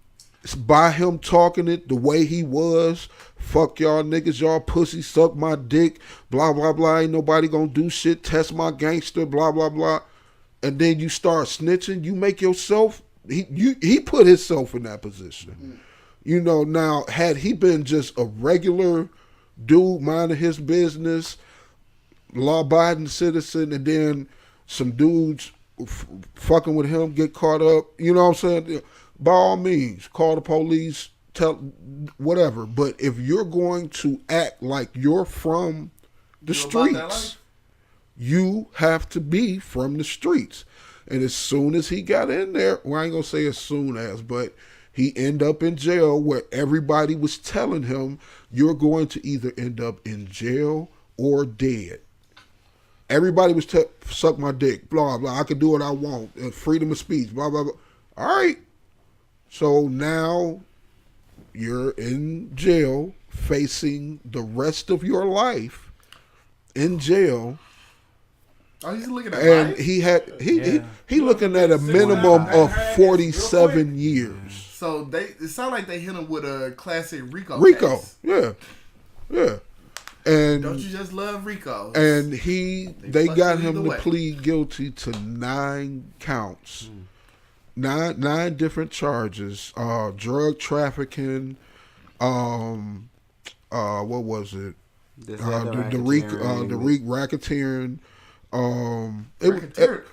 by him talking it the way he was, fuck y'all niggas, y'all pussy, suck my dick, blah, blah, blah, ain't nobody gonna do shit, test my gangster, blah, blah, blah. And then you start snitching, you make yourself, he put himself in that position. Now, had he been just a regular dude minding his business, law-abiding citizen, and then some dudes fucking with him get caught up, you know what I'm saying? By all means, call the police, tell whatever. But if you're going to act like you're from the streets, you have to be from the streets. And as soon as he got in there, well, I ain't gonna say as soon as, but he ended up in jail where everybody was telling him, you're going to either end up in jail or dead. Everybody was suck my dick, blah, blah, I can do what I want, freedom of speech, blah, blah, blah. All right. So now you're in jail facing the rest of your life in jail. Oh, he's looking at and he looking at a minimum of 47 years. So it sounds like they hit him with a classic Rico case. Yeah. And don't you just love Rico? And they got him to plead guilty to 9 counts. 9 different charges. Drug trafficking, what was it? The racketeering.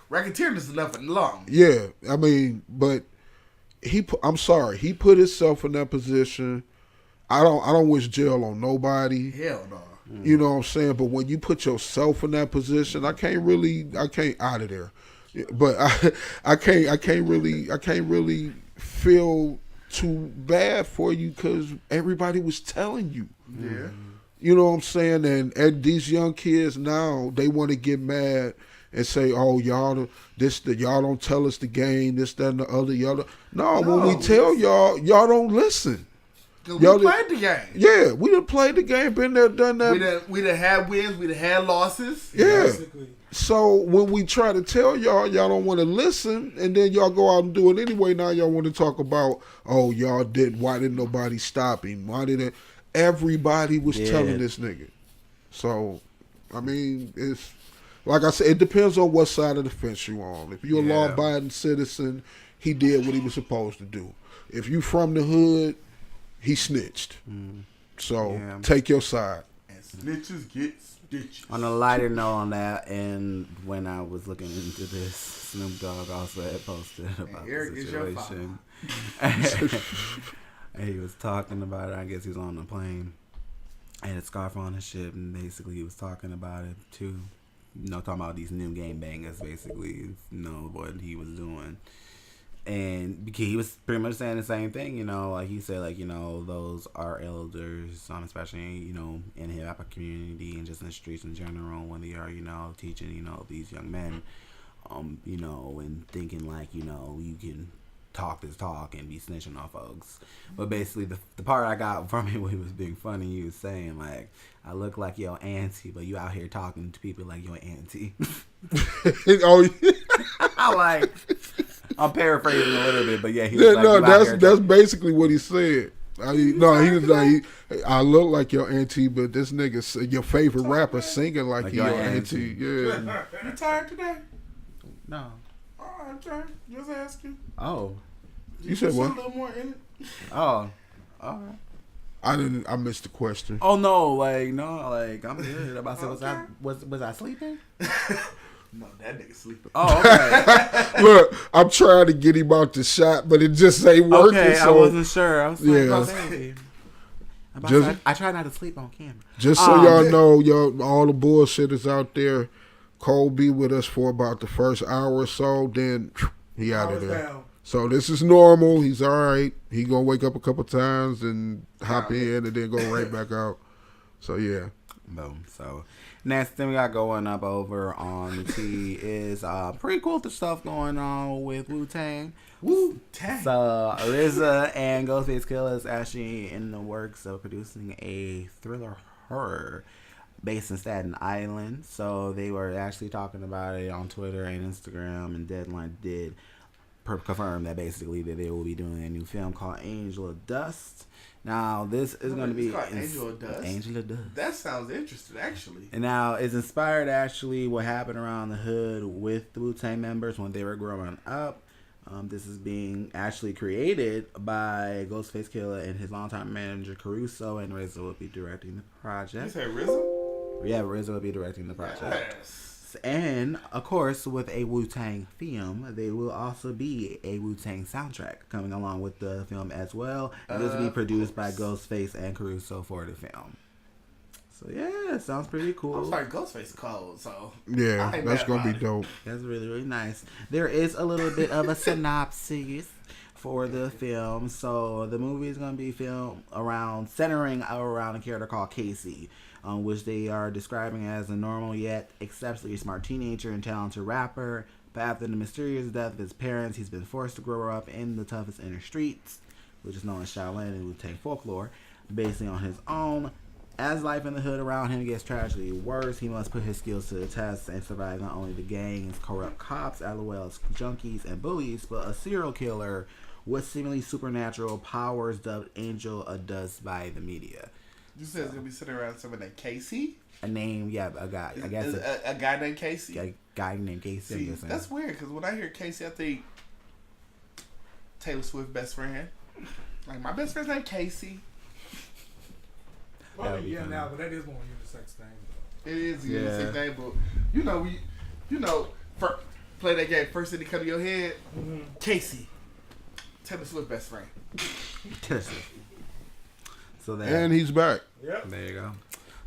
Racketeering is enough and long. Yeah, I mean, but I'm sorry, he put himself in that position. I don't wish jail on nobody. Hell no. You know what I'm saying? But when you put yourself in that position, I can't out of there. But I can't really feel too bad for you because everybody was telling you. Yeah. You know what I'm saying? And these young kids now, they want to get mad and say, "Oh, y'all don't tell us the game, this, that, and the other." No, when we tell y'all don't listen. We played the game. Yeah, we done played the game, been there, done that. We done had wins, we done had losses. Yeah. Basically. So when we try to tell y'all don't want to listen, and then y'all go out and do it anyway, now y'all want to talk about, oh, y'all didn't, why didn't nobody stop him? Why didn't everybody was telling this nigga? So, I mean, it's, like I said, it depends on what side of the fence you on. If you're a law-abiding citizen, he did what he was supposed to do. If you from the hood, he snitched. So take your side. And snitches get stitches. On a lighter note on that, and when I was looking into this, Snoop Dogg also had posted about the situation. And he was talking about it. I guess he was on the plane. And a scarf on his ship, and basically he was talking about it too. Talking about these new game bangers, basically, what he was doing. And because he was pretty much saying the same thing, like he said, those are elders, especially, in the hip-hop community and just in the streets in general, when they are, teaching, these young men, and thinking you can talk this talk and be snitching on folks. But basically, the part I got from it when he was being funny, he was saying, I look like your auntie, but you out here talking to people like your auntie. I'm paraphrasing a little bit, but yeah, he was that's basically what he said. He was like, I look like your auntie, but this nigga, your favorite rapper, singing like your auntie. Yeah. You tired today? No. Oh, okay. Just asking. Oh. You said what? A little more in it. Oh. All right. I missed the question. Oh no, I'm good. About to say, was I sleeping? No, that nigga sleeping. Oh, okay. Look, I'm trying to get him out the shot, but it just ain't working. Okay, so. I wasn't sure. I was I try not to sleep on camera. Just so y'all know, all the bullshitters out there, Cole be with us for about the first hour or so, then he out of there. Down. So this is normal. He's all right. He gonna wake up a couple times and hop in and then go right back out. So yeah. Boom. So next thing we got going up over on the T is pretty cool stuff going on with Wu-Tang. Wu-Tang. So RZA and Ghostface Killah is actually in the works of producing a thriller horror based in Staten Island. So they were actually talking about it on Twitter and Instagram, and Deadline did confirm that basically that they will be doing a new film called Angel of Dust. Now this is going to be Angel of Dust. Angel of Dust. That sounds interesting, actually. And now it's inspired actually what happened around the hood with the Wu-Tang members when they were growing up. This is being actually created by Ghostface Killah and his longtime manager Caruso, and RZA will be directing the project. You say RZA? Yeah, RZA will be directing the project. Yes. And, of course, with a Wu-Tang film, there will also be a Wu-Tang soundtrack coming along with the film as well. And this will be produced by Ghostface and Caruso for the film. So, yeah, it sounds pretty cool. I'm sorry, Ghostface cold, so... Yeah, that's going to be dope. That's really, really nice. There is a little bit of a synopsis for the film. So, the movie is going to be filmed centering around a character called Casey, which they are describing as a normal yet exceptionally smart teenager and talented rapper. But after the mysterious death of his parents, he's been forced to grow up in the toughest inner streets, which is known as Shaolin and Wu-Tang folklore, basically on his own. As life in the hood around him gets tragically worse, he must put his skills to the test and survive not only the gangs, corrupt cops, as well as junkies and bullies, but a serial killer with seemingly supernatural powers dubbed Angel of Dust by the media. You said it's going to be sitting around someone named Casey? A name, yeah, a guy. I guess a guy named Casey? A guy named Casey. See, that's weird, because when I hear Casey, I think Taylor Swift's best friend. Like, my best friend's named Casey. Well, yeah, now, but that is more unisex thing, though. It is a unisex thing, but play that game. First thing that come to your head, Casey, Taylor Swift's best friend. So that, and he's back. Yep. There you go.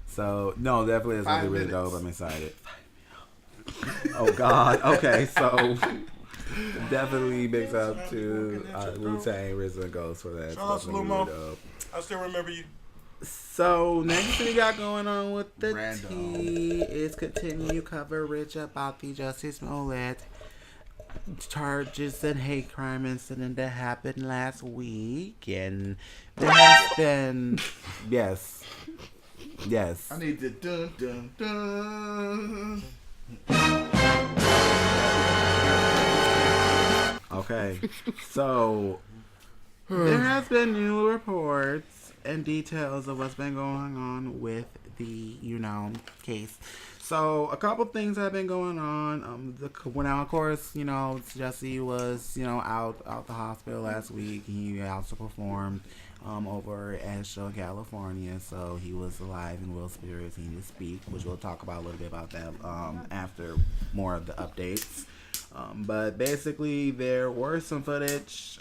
So no, definitely is gonna be really dope. I'm excited. Oh God. Okay, so definitely bigs up to Wu-Tang, RZA, and Ghost for that. Shout out to Lil Mo. I still remember you. So next thing we got going on with the T is continued coverage about the Jussie Smoliet charges and hate crime incident that happened last week, and there has been yes. I need the dun dun dun. Okay, so there has been new reports and details of what's been going on with the case. So a couple things have been going on. Now, of course, Jussie was out the hospital last week. He also performed over at a show in California, so he was alive and well spirits. He did speak, which we'll talk about a little bit about that after more of the updates. But basically, there were some footage,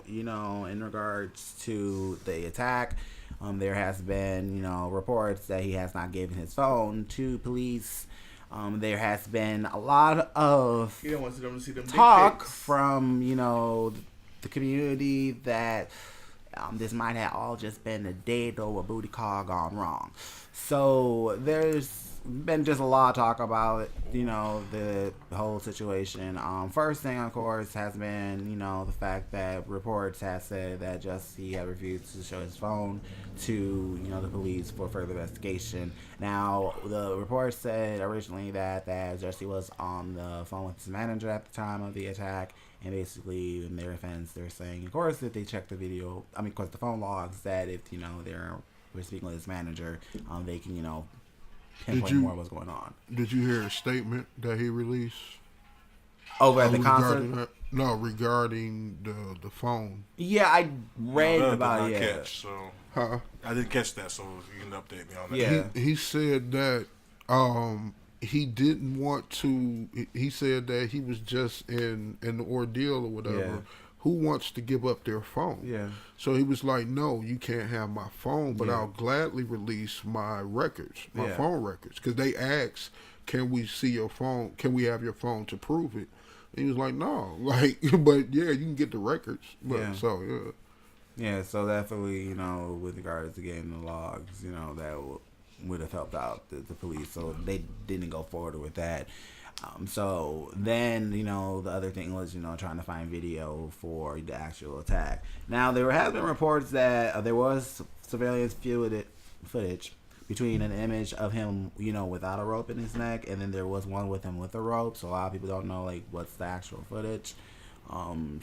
in regards to the attack. There has been, reports that he has not given his phone to police. There has been a lot of talk from, the community that this might have all just been a date or a booty call gone wrong. So there's been just a lot of talk about the whole situation. First thing, of course, has been the fact that reports have said that Jussie had refused to show his phone to the police for further investigation. Now the report said originally that Jussie was on the phone with his manager at the time of the attack, and basically in their defense they're saying, of course, if they check the video, of course the phone logs, that if we're speaking with his manager, they can pinpoint more of what's going on. Did you hear a statement that he released over at the concert? No, regarding the phone. Yeah, I read about it. I didn't catch that, so you can update me on that. Yeah, he said that he didn't want to. He said that he was just in an ordeal or whatever. Yeah. Who wants to give up their phone? Yeah. So he was like, no, you can't have my phone, but I'll gladly release my records, my phone records. Because they asked, can we see your phone? Can we have your phone to prove it? And he was like, no. But yeah, you can get the records. But, so, Yeah, so definitely, with regards to getting the logs, that would have helped out the police, so they didn't go forward with that. So then, the other thing was, trying to find video for the actual attack. Now, there has been reports that there was surveillance footage between an image of him, without a rope in his neck, and then there was one with him with a rope. So a lot of people don't know, what's the actual footage.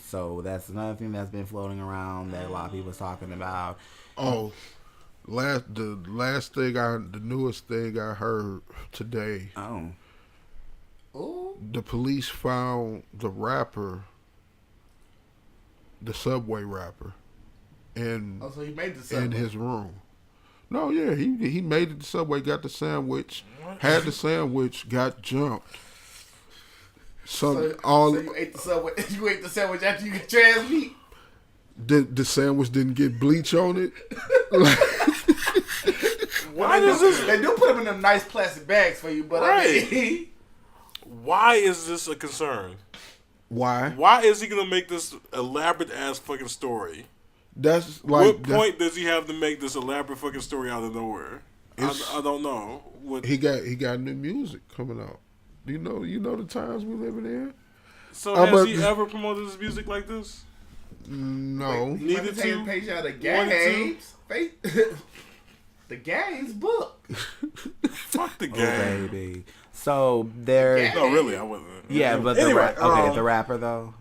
So that's another thing that's been floating around that a lot of people is talking about. Oh, the newest thing I heard today. Oh. The police found the rapper, the Subway rapper, so he made the Subway in his room. No, yeah, he made it to Subway, got the sandwich, had the sandwich, got jumped. So you ate the Subway. You ate the sandwich after you get your ass beat. The sandwich didn't get bleach on it. Why is this? They do put them in them nice plastic bags for you, but right. Why is this a concern? Why? Why is he gonna make this elaborate ass fucking story? That's like. What point does he have to make this elaborate fucking story out of nowhere? I don't know. He got new music coming out. You know the times we living in. So has he ever promoted his music like this? No. Neither to page out of games. The game's book. Fuck the game, oh, baby. So there. No, really, I wasn't. Yeah, but anyway, the rapper though.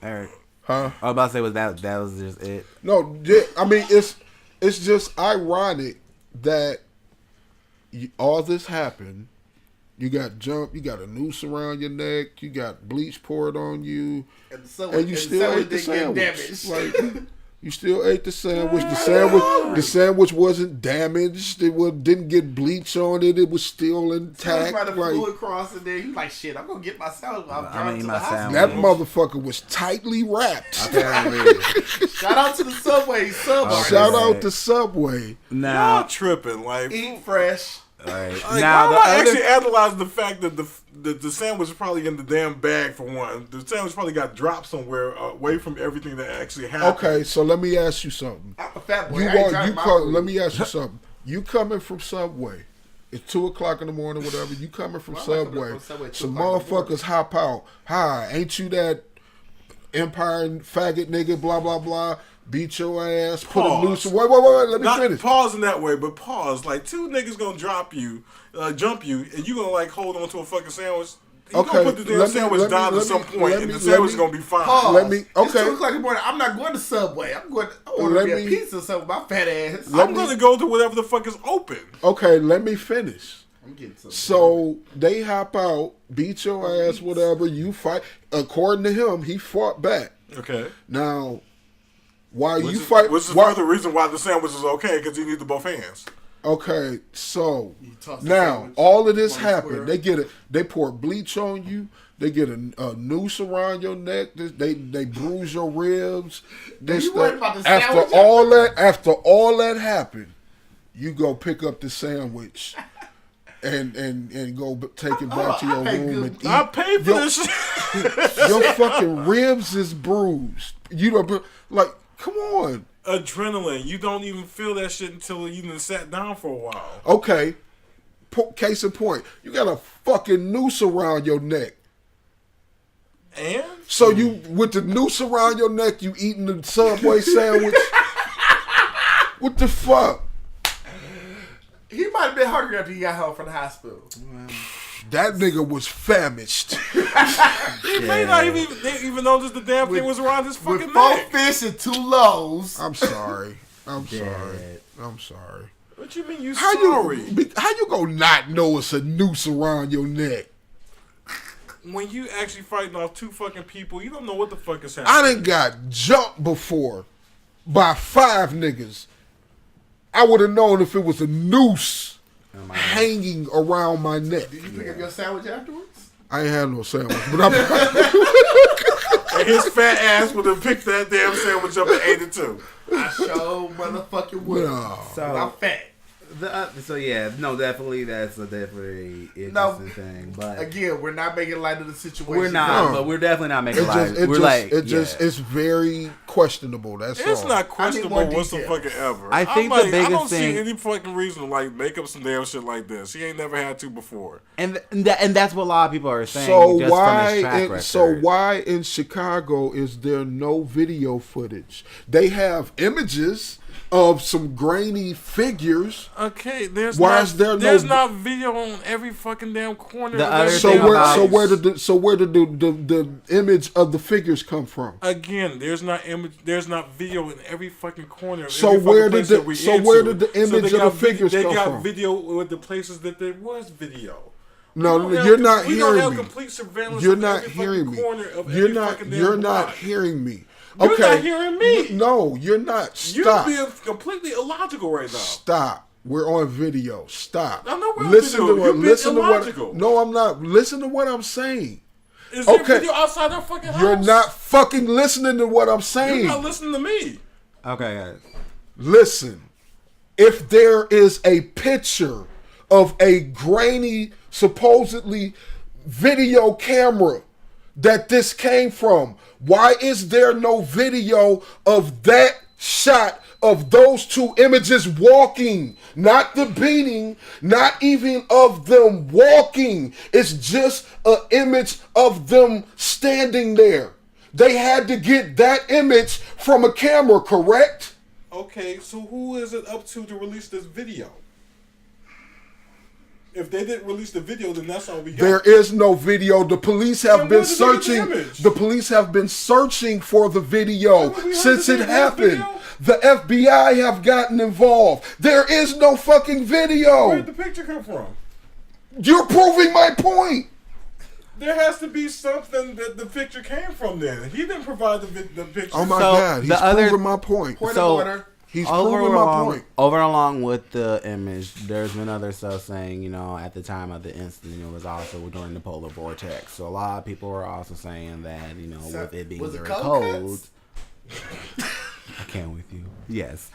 Eric. Huh? I was about to say that was just it. No, I mean it's just ironic that all this happened. You got jumped. You got a noose around your neck. You got bleach poured on you, and you still ate the sandwich. Like you still ate the sandwich. The sandwich wasn't damaged. Didn't get bleach on it. It was still intact. Like flew across in there. He like, shit, I'm gonna get my sandwich. I'm driving to the hospital. That motherfucker was tightly wrapped. Shout out to the Subway. Shout out to Subway. Now y'all tripping. Like eat fresh. Right. Now, I actually analyzed the fact that the sandwich was probably in the damn bag for one. The sandwich probably got dropped somewhere away from everything that actually happened. Okay, so let me ask you something. I'm a fat boy. Let me ask you something. You coming from Subway? It's 2:00 in the morning, whatever. You coming from Subway? Some motherfuckers hop out. Hi, ain't you that Empire faggot nigga? Blah blah blah. Beat your ass, put a noose. Wait, let me finish. Pause in that way, but pause. Like, two niggas gonna jump you, and you gonna like hold on to a fucking sandwich. You gonna put the damn sandwich down at some point, and the sandwich is gonna be fine. Pause. It's 2:00 in the morning. I'm not going to Subway. I'm going to order me a pizza or something. My fat ass. I'm gonna go to whatever the fuck is open. Okay, let me finish. I'm getting something. So they hop out, beat your ass, whatever. You fight. According to him, he fought back. Okay. Now. Which is further reason why the sandwich is okay, because you need the both hands. Okay, so now all of this happened. They pour bleach on you. They get a noose around your neck. They bruise your ribs. After all that happened, you go pick up the sandwich and go take it back to your room and eat. I paid for this shit. Your fucking ribs is bruised. You don't like. Come on. Adrenaline. You don't even feel that shit until you done sat down for a while. Okay. Case in point. You got a fucking noose around your neck. And? So you, with the noose around your neck, you eating the Subway sandwich? What the fuck? He might have been hungry after he got home from the hospital. That nigga was famished. He may not even notice the damn thing was around his fucking with neck. 4 fish and 2 loaves. I'm sorry. I'm sorry. What you mean you sorry? How you gonna not know it's a noose around your neck? When you actually fighting off 2 fucking people, you don't know what the fuck is happening. I done got jumped before by 5 niggas. I would have known if it was a noose hanging around my neck. Did you pick up your sandwich afterwards? I ain't had no sandwich, but I'm. And his fat ass would have picked that damn sandwich up and ate it too. I sure motherfucking would. No. So I'm fat. Definitely that's a definitely interesting thing. But again, we're not making light of the situation. We're not, but we're definitely not making light. It's very questionable. It's not questionable whatsoever. I think the biggest I don't thing, see any fucking reason to like make up some damn shit like this. He ain't never had to before, and that's what a lot of people are saying. So why in Chicago is there no video footage? They have images of some grainy figures. Okay, there's not video on every fucking damn corner. So where did the image of the figures come from? Again, there's not video in every fucking corner. So where did the image of the figures come from? They got video with the places that there was video. No, you're not hearing me. We don't have complete surveillance. You're not hearing me. You're not hearing me. You're not hearing me. No, you're not. Stop. You're being completely illogical right now. Stop. We're on video. Stop. I know we're on video. Listen to what. No, I'm not. Listen to what I'm saying. Is there video outside our fucking house? You're not fucking listening to what I'm saying. You're not listening to me. Okay, guys. Listen. If there is a picture of a grainy, supposedly video camera that this came from, why is there no video of that shot of those two images walking? Not the beating, not even of them walking. It's just an image of them standing there. They had to get that image from a camera, correct? Okay, so who is it up to release this video? If they didn't release the video, then that's all we got. There is no video. The police have been searching. The police have been searching for the video since it happened. The FBI have gotten involved. There is no fucking video. Where did the picture come from? You're proving my point. There has to be something that the picture came from then. He didn't provide the picture. Oh my God, he's proving my point. Point of order. He's proving my point. Over along with the image, there's been other stuff saying, at the time of the incident, it was also during the polar vortex. So a lot of people were also saying that, with it being very cold. I can't with you. Yes.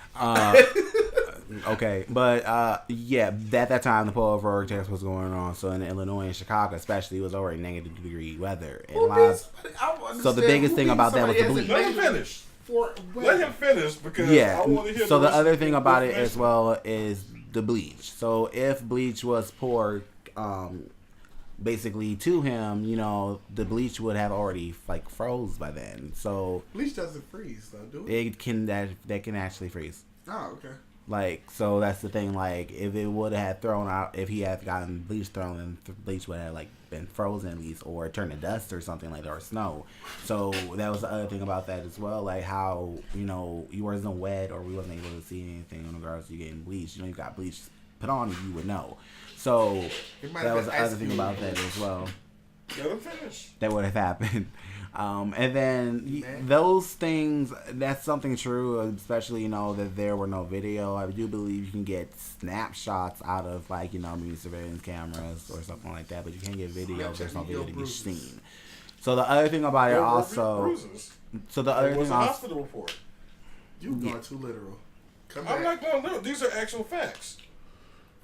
Okay, but at that time the polar vortex was going on. So in Illinois and Chicago, especially, it was already -degree weather. And so the biggest thing about that was the bleach. Let him finish. Let him finish because I want to hear. So the other thing about it as well is the bleach. So if bleach was poured, basically to him, the bleach would have already froze by then. So bleach doesn't freeze though, do it? That can actually freeze. Oh, okay. So that's the thing. If it would have thrown out, if he had gotten bleach thrown, and bleach would have been frozen at least, or turned to dust or something like that, or snow. So that was the other thing about that as well. How you wasn't wet, or we wasn't able to see anything in regards to you getting bleach. You got bleach put on, you would know. So that was the other thing about that as well. Let him finish. That would have happened. And then those things, that's something true, especially, that there were no video. I do believe you can get snapshots out of, maybe surveillance cameras or something like that, but you can't get video if there's no video to be seen. So the other thing about it also... So the other thing also... hospital report. You're going too literal. I'm not going literal. These are actual facts.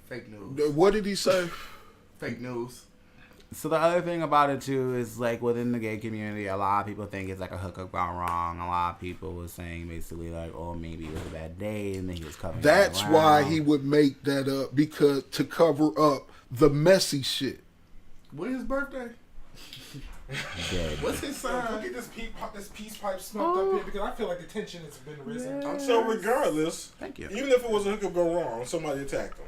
Fake news. What did he say? Fake news. So the other thing about it too is within the gay community, a lot of people think it's a hookup gone wrong. A lot of people were saying basically maybe it was a bad day and then he was covering. That's why he would make that up, because to cover up the messy shit. When's his birthday? Dead. What's his sign? Look at this peace pipe smoked up here, because I feel like the tension has been risen. Yes. So regardless, thank you. Even if it was a hookup gone wrong, somebody attacked him.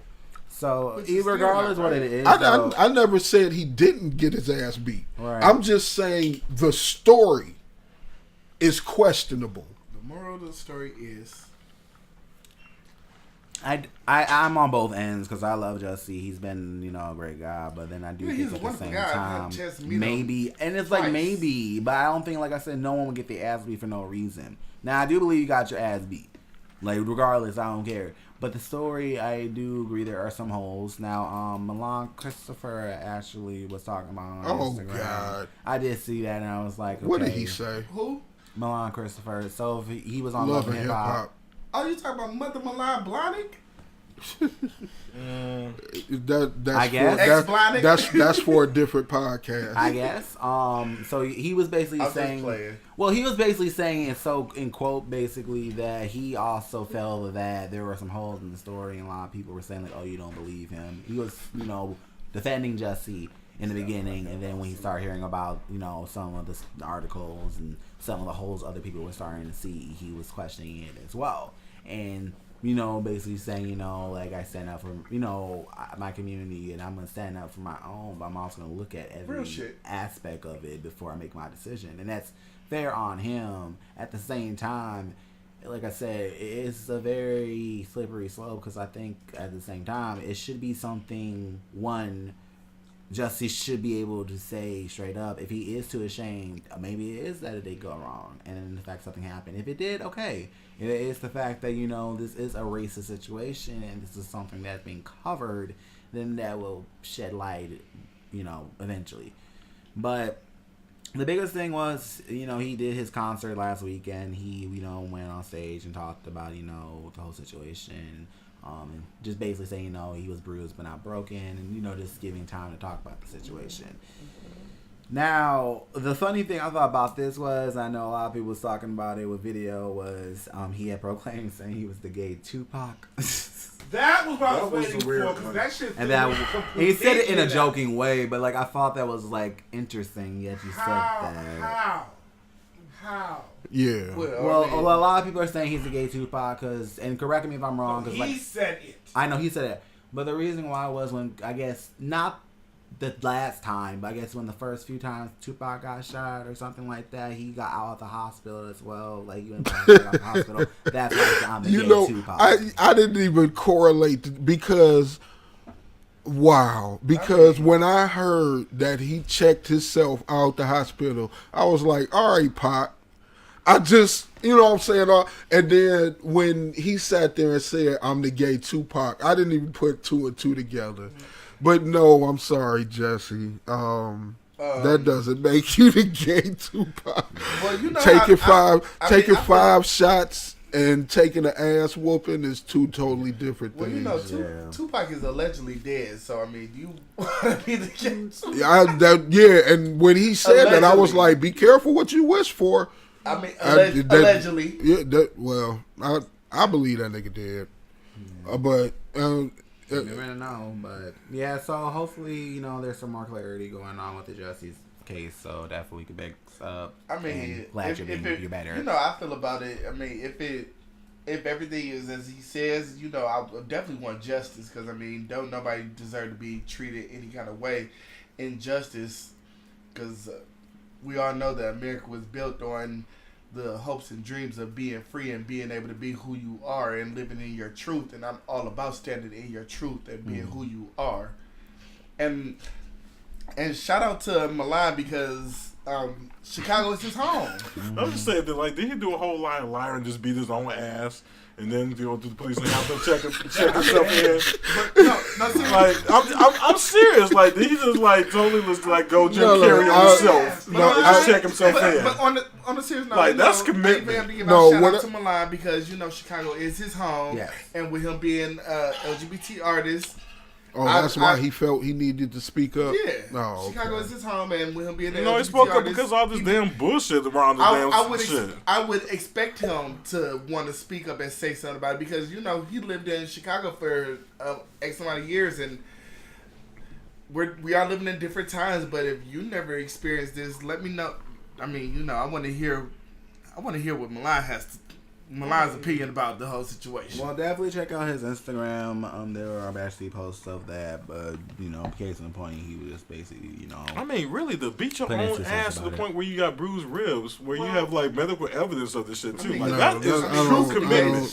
So, regardless what it is, I never said he didn't get his ass beat. Right. I'm just saying the story is questionable. The moral of the story is... I'm on both ends because I love Jussie. He's been, a great guy, but then I do think at the same time, maybe, and it's maybe, but I don't think, like I said, no one would get their ass beat for no reason. Now, I do believe you got your ass beat. Regardless, I don't care. But the story, I do agree there are some holes. Now, Milan Christopher actually was talking about on Instagram. God. I did see that, and I was like, okay. What did he say? Who? Milan Christopher. So, he was on Love and Hip Hop. Oh, you talking about Mother Milan Blahnik? I guess that's for a different podcast. I guess. So he was basically saying. Well, he was basically saying, in quote, basically that he also felt that there were some holes in the story, and a lot of people were saying like, "Oh, you don't believe him." He was, defending Jussie in the beginning, and then when he started hearing about, some of the articles and some of the holes other people were starting to see, he was questioning it as well. And basically saying, like I stand up for, my community, and I'm going to stand up for my own, but I'm also going to look at every aspect of it before I make my decision. And that's fair on him. At the same time, like I said, it's a very slippery slope, because I think at the same time, it should be something, Jussie should be able to say straight up, if he is too ashamed, maybe it is that it did go wrong, and in fact something happened. If it did, okay. It is the fact that, this is a racist situation, and this is something that's being covered, then that will shed light, eventually. But the biggest thing was, he did his concert last weekend. He, went on stage and talked about, the whole situation. And just basically saying, he was bruised but not broken, and just giving time to talk about the situation. Now, the funny thing I thought about this was, I know a lot of people was talking about it with video, was he had proclaimed saying he was the gay Tupac. That was what I was waiting for, because that shit. And he said it in a joking way, but I thought that was interesting. Yet you said that. How? Yeah. Well, a lot of people are saying he's a gay Tupac, and correct me if I'm wrong. Cause he said it. I know he said it, but the reason why was when, I guess, not the last time, but I guess when the first few times Tupac got shot or something like that, he got out of the hospital as well. He went out of the hospital. That's why I'm the gay Tupac. I didn't even correlate because. Wow. Because when I heard that he checked himself out the hospital, I was like, all right, Pac. I just, what I'm saying? And then when he sat there and said, I'm the gay Tupac, I didn't even put two and two together. But no, I'm sorry, Jussie. That doesn't make you the gay Tupac. Well, taking five shots and taking an ass whooping is two totally different things. Well, Tupac is allegedly dead, so you want to be the gay Yeah, and when he said that, I was like, be careful what you wish for. Allegedly. Yeah, I believe that nigga dead. But you never know, but yeah. So hopefully, there's some more clarity going on with the Jussie's case. So definitely could back up. Glad you're better. I feel about it. If everything is as he says, I definitely want justice, because don't nobody deserve to be treated any kind of way. Injustice, because we all know that America was built on the hopes and dreams of being free and being able to be who you are and living in your truth. And I'm all about standing in your truth and being who you are. And shout out to Milan, because Chicago is his home. I'm just saying that, did he do a whole line of liar and just beat his own ass? And then go to the police and have them check himself in. I'm serious. Did he just totally just go Jim Carrey on himself? Just check himself in. But on the serious note, that's commitment. Shout out to Milan, because Chicago is his home, and with him being LGBT artist. Oh, that's why he felt he needed to speak up? Yeah. Oh, okay. Chicago is his home, and with him being an he spoke up because all this damn bullshit around the shit. I would expect him to want to speak up and say something about it, because, he lived in Chicago for X amount of years, and we are living in different times, but if you never experienced this, let me know. I want to hear what Milan's opinion about the whole situation. Well, definitely check out his Instagram. There are actually posts of that, but case in point, he was just basically, really, to beat your own ass to the point where you got bruised ribs, where you have medical evidence of this shit too. That is true commitment.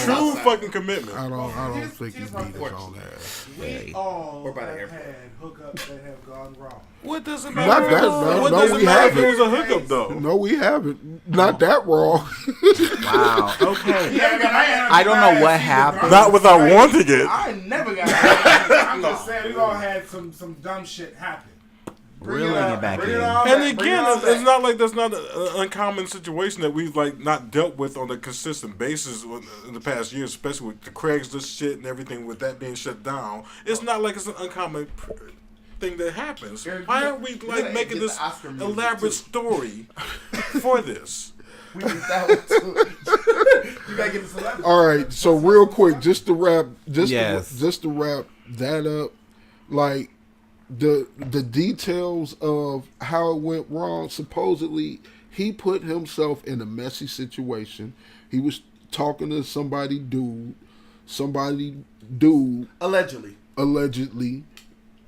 True fucking commitment. I don't think he beat his own ass. We all have had hookups that have gone wrong. What does it matter? No, we haven't. It was a hookup though. No, we haven't. Not that wrong. Wow. Okay. I don't know what happened. Not without wanting it. I never got. I'm just saying, we all had some dumb shit happen. Reeling it back in. And again, it's not like that's not an uncommon situation that we've like not dealt with on a consistent basis in the past years, especially with the Craigslist shit and everything with that being shut down. It's not like it's an uncommon thing that happens. Why aren't we like making this elaborate story for this? We need that one too. You gotta get the celebrity. All right, so real quick, just to wrap that up, like the details of how it went wrong. Supposedly, he put himself in a messy situation. He was talking to somebody dude allegedly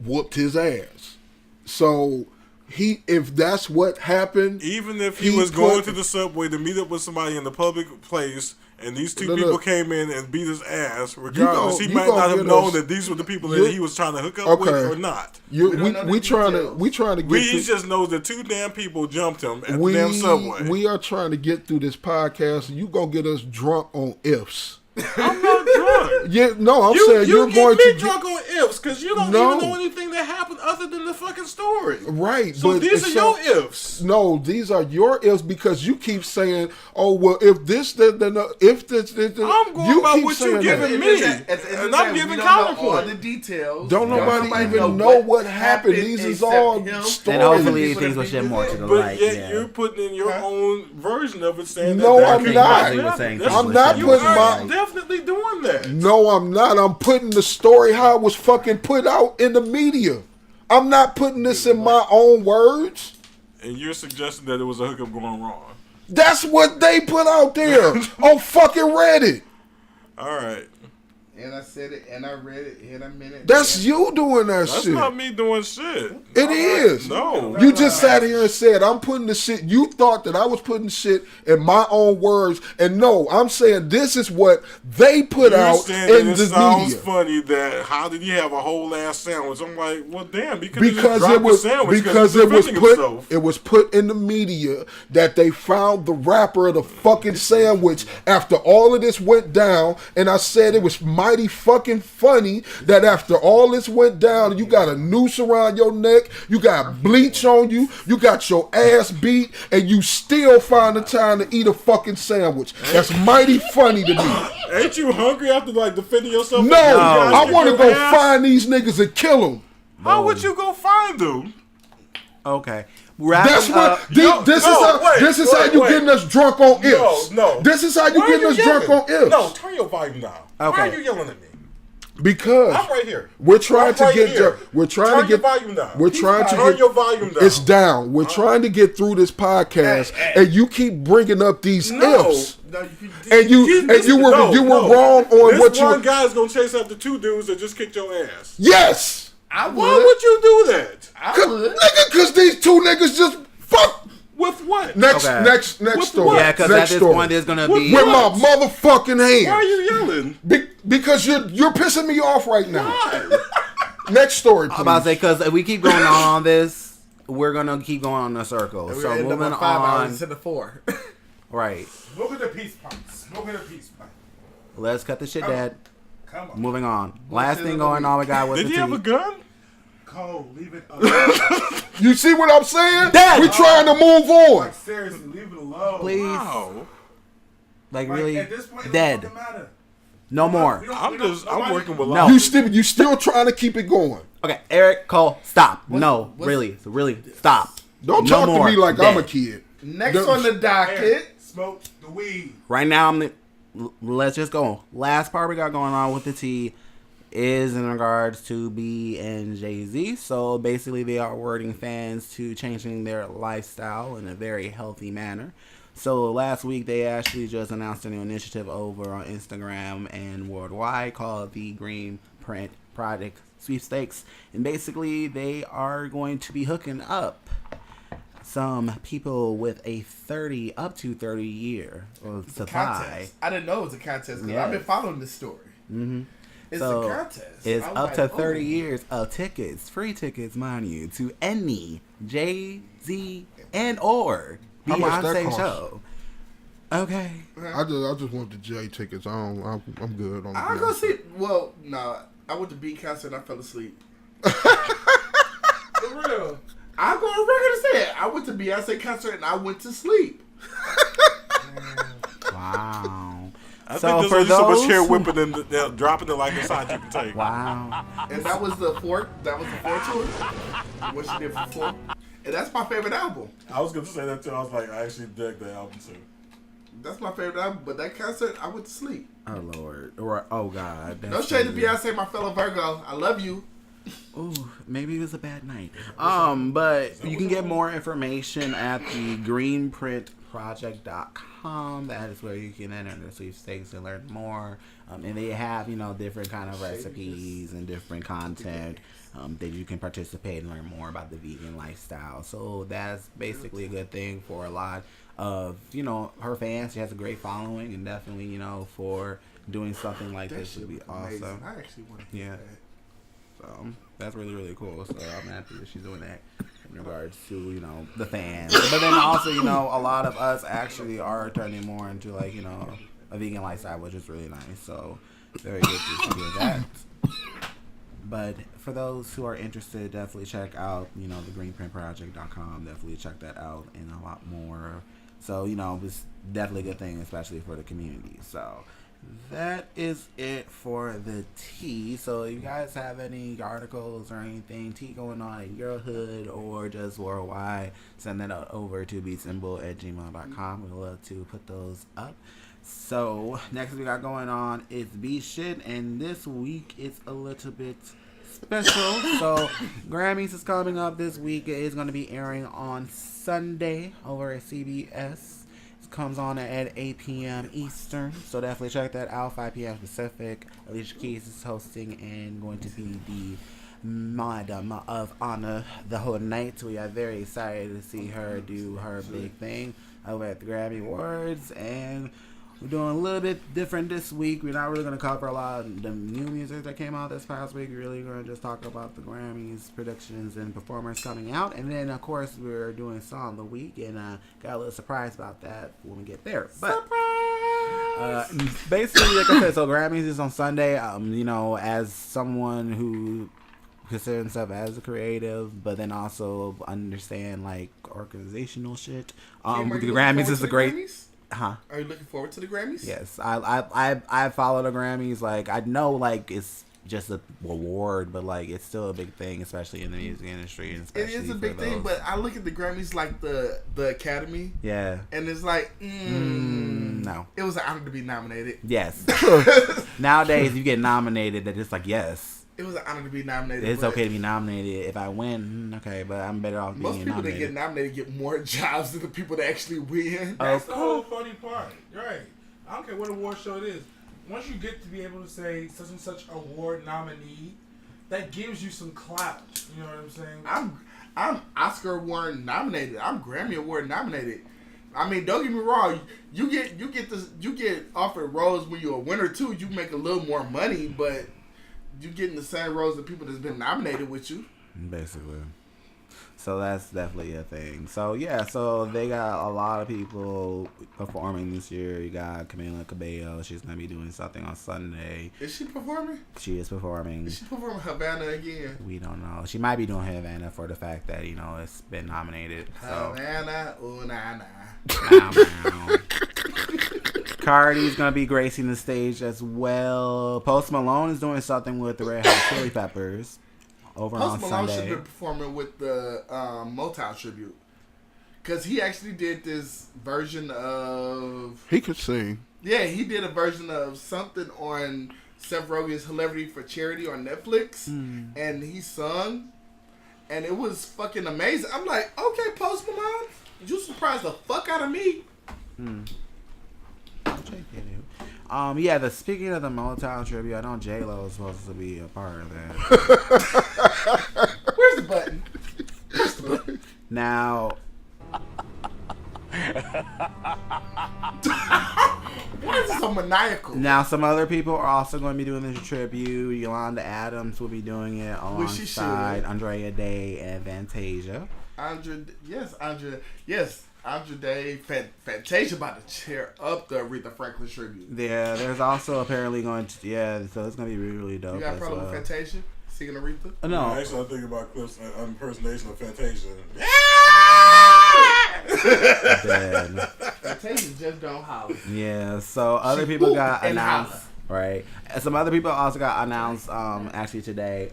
whooped his ass. So if that's what happened, even if he was going to the subway to meet up with somebody in the public place, and these two people came in and beat his ass, regardless, he might not have known that these were the people that he was trying to hook up with or not. We trying to get. He just knows that two damn people jumped him at the damn subway. We are trying to get through this podcast. You gonna get us drunk on ifs. I'm not drunk. Yeah, no, I'm saying you're going to get drunk on ifs because you don't even know anything that happened other than the fucking story. Right. So these are your ifs. No, these are your ifs because you keep saying, "Oh well, if this, then if this." I'm going by what you're giving me, and I'm giving counterpoint. All the details. Don't nobody even know what happened. These is all stories. And hopefully things will shed more to the light. But yet you're putting in your own version of it, saying no, that I'm not. I'm not putting my. Definitely doing that. No, I'm not. I'm putting the story how it was fucking put out in the media. I'm not putting this in my own words. And you're suggesting that it was a hookup going wrong. That's what they put out there on fucking Reddit. All right. And I said it, and I read it in a minute. That's you doing that shit. That's not me doing shit. It is. No. You just sat here and said, I'm putting the shit. You thought that I was putting shit in my own words. And no, I'm saying this is what they put out in the media. It sounds funny that how did he have a whole ass sandwich? I'm like, well, damn, because it was put in the media that they found the wrapper of the fucking sandwich after all of this went down. And I said it was mighty fucking funny that after all this went down, you got a noose around your neck, you got bleach on you, you got your ass beat, and you still find the time to eat a fucking sandwich. That's mighty funny to me. Ain't you hungry after like defending yourself? No, I want to go find these niggas and kill them. How would you go find them? Okay. That's what this is how you getting us drunk on ifs. No. This is how you getting us drunk on ifs. No, turn your volume down. Okay. Why are you yelling at me? Because I'm right here. We're trying to get your volume down. We're trying to turn your volume down. It's down. We're trying to get through this podcast, and you keep bringing up these ifs. And you were wrong on what you. One guy's gonna chase after two dudes that just kicked your ass. Yes. Why would you do that? Because these two niggas just fuck. With what? Next story. Yeah, because at this point there's gonna be with my motherfucking hands. Why are you yelling? Because you're pissing me off right now. Why? Next story, please. I'm about to say, because if we keep going on this, we're gonna keep going on a circle. So moving on 5 hours instead of 4. Right. Smoking the peace pipe. Let's cut the shit, Dad. Come on. Moving on. Last thing going on, we got with Did he have a gun? Cole, leave it alone. You see what I'm saying? Dad! We're trying to move on. Like, seriously, leave it alone. Please. Wow. Like really? At this point, dead. It doesn't matter. No more. I'm working with No. You still trying to keep it going. Okay, Eric, Cole, stop. Really, stop. Don't talk to me like I'm a kid. Next on the docket. Smoke the weed. Right now, let's just go. Last part we got going on with the T is in regards to B and Jay-Z. So basically they are wording fans to changing their lifestyle in a very healthy manner. So last week they actually just announced a new initiative over on Instagram and worldwide called the Green Print Project Sweepstakes. And basically they are going to be hooking up some people with a 30 up to 30 year of supply. I didn't know it was a contest because I've been following this story. Mm-hmm. It's a contest. It's up to 30 years of tickets, free tickets, mind you, to any Jay-Z and or Beyonce show. Okay. I just want the J tickets. I'm good on. I'm gonna see. Well, nah. I went to B concert and I fell asleep. For real. I'm going to record to say it. I went to Beyonce concert and I went to sleep. Wow. I think there's only so much hair whipping and dropping it like inside you can take. Wow. And that was the fourth tour. What she did for 4. And that's my favorite album. I was going to say that too. I was like, I actually dig the album too. That's my favorite album. But that concert, I went to sleep. Oh, Lord. Or, oh, God. No shade to Beyonce, my fellow Virgo. I love you. Ooh, maybe it was a bad night. But you can get more information at the greenprintproject.com. That is where you can enter the sweepstakes and learn more. And they have, different kind of recipes and different content that you can participate and learn more about the vegan lifestyle. So that's basically a good thing for a lot of, her fans. She has a great following, and definitely, for doing something like this would be awesome. I actually want to do that. So that's really, really cool. So I'm happy that she's doing that in regards to, the fans. But then also, a lot of us actually are turning more into like, a vegan lifestyle, which is really nice. So very good to hear that. But for those who are interested, definitely check out, the greenprintproject.com. Definitely check that out and a lot more. So, it's definitely a good thing, especially for the community. So that is it for the tea. So if you guys have any articles or anything tea going on in your hood or just worldwide, send that out over to BeatsAndBull@gmail.com. We'd love to put those up. So next we got going on is Bullshyt, and this week it's a little bit special. So Grammys is coming up this week. It is going to be airing on Sunday over at CBS. Comes on at 8 p.m. Eastern, so definitely check that out. 5 p.m. Pacific. Alicia Keys is hosting and going to be the Madam of Honor the whole night. We are very excited to see her do her big thing over at the Grammy Awards, and we're doing a little bit different this week. We're not really going to cover a lot of the new music that came out this past week. We're really going to just talk about the Grammys, predictions, and performers coming out. And then, of course, we're doing Song of the Week, and got a little surprise about that when we get there. But basically, like I said, so Grammys is on Sunday. As someone who considers himself as a creative, but then also understand, like, organizational shit. The Grammys is a great... Grammys? Huh? Are you looking forward to the Grammys? Yes, I follow the Grammys. Like, I know, like, it's just a award, but like it's still a big thing, especially in the music industry. And it is a big thing, but I look at the Grammys like the Academy. Yeah, and it's like, no, it was an honor to be nominated. Yes. Nowadays, you get nominated, that it's like yes. It was an honor to be nominated. It's okay to be nominated. If I win, okay, but I'm better off being nominated. Most people that get nominated get more jobs than the people that actually win. That's the whole funny part. Right. I don't care what award show it is. Once you get to be able to say such and such award nominee, that gives you some clout. You know what I'm saying? I'm Oscar Award nominated. I'm Grammy Award nominated. I mean, don't get me wrong. You get offered roles when you're a winner too. You make a little more money, but you getting the same roles that people that's been nominated with you. Basically. So that's definitely a thing. So yeah, so they got a lot of people performing this year. You got Camila Cabello. She's gonna be doing something on Sunday. Is she performing? She is performing. Is she performing Havana again? We don't know. She might be doing Havana for the fact that, you know, it's been nominated. So. Havana, ooh, nah, nah. Cardi's gonna be gracing the stage as well. Post Malone is doing something with the Red Hot Chili Peppers over on Sunday. Post Malone should be performing with the Motown tribute, because he actually did this version of. He could sing. Yeah, he did a version of something on Seth Rogen's Hilarity for Charity on Netflix, and he sung, and it was fucking amazing. I'm like, okay, Post Malone, you surprised the fuck out of me. Yeah, speaking of the Motown tribute, I know J-Lo is supposed to be a part of that. Where's the button? Where's the button? Now, why is this so maniacal? Now, some other people are also going to be doing this tribute. Yolanda Adams will be doing it alongside Andrea Day and Fantasia. Andrea Day, Fantasia about to cheer up the Aretha Franklin tribute. Yeah, there's also apparently going to, so it's going to be really, really dope. You got a problem with Fantasia? Singing Aretha? No. Actually, I'm thinking about Cliff's impersonation of Fantasia. Fantasia just don't holler. Yeah, so other people got and announced. holla. Right. And some other people also got announced actually today.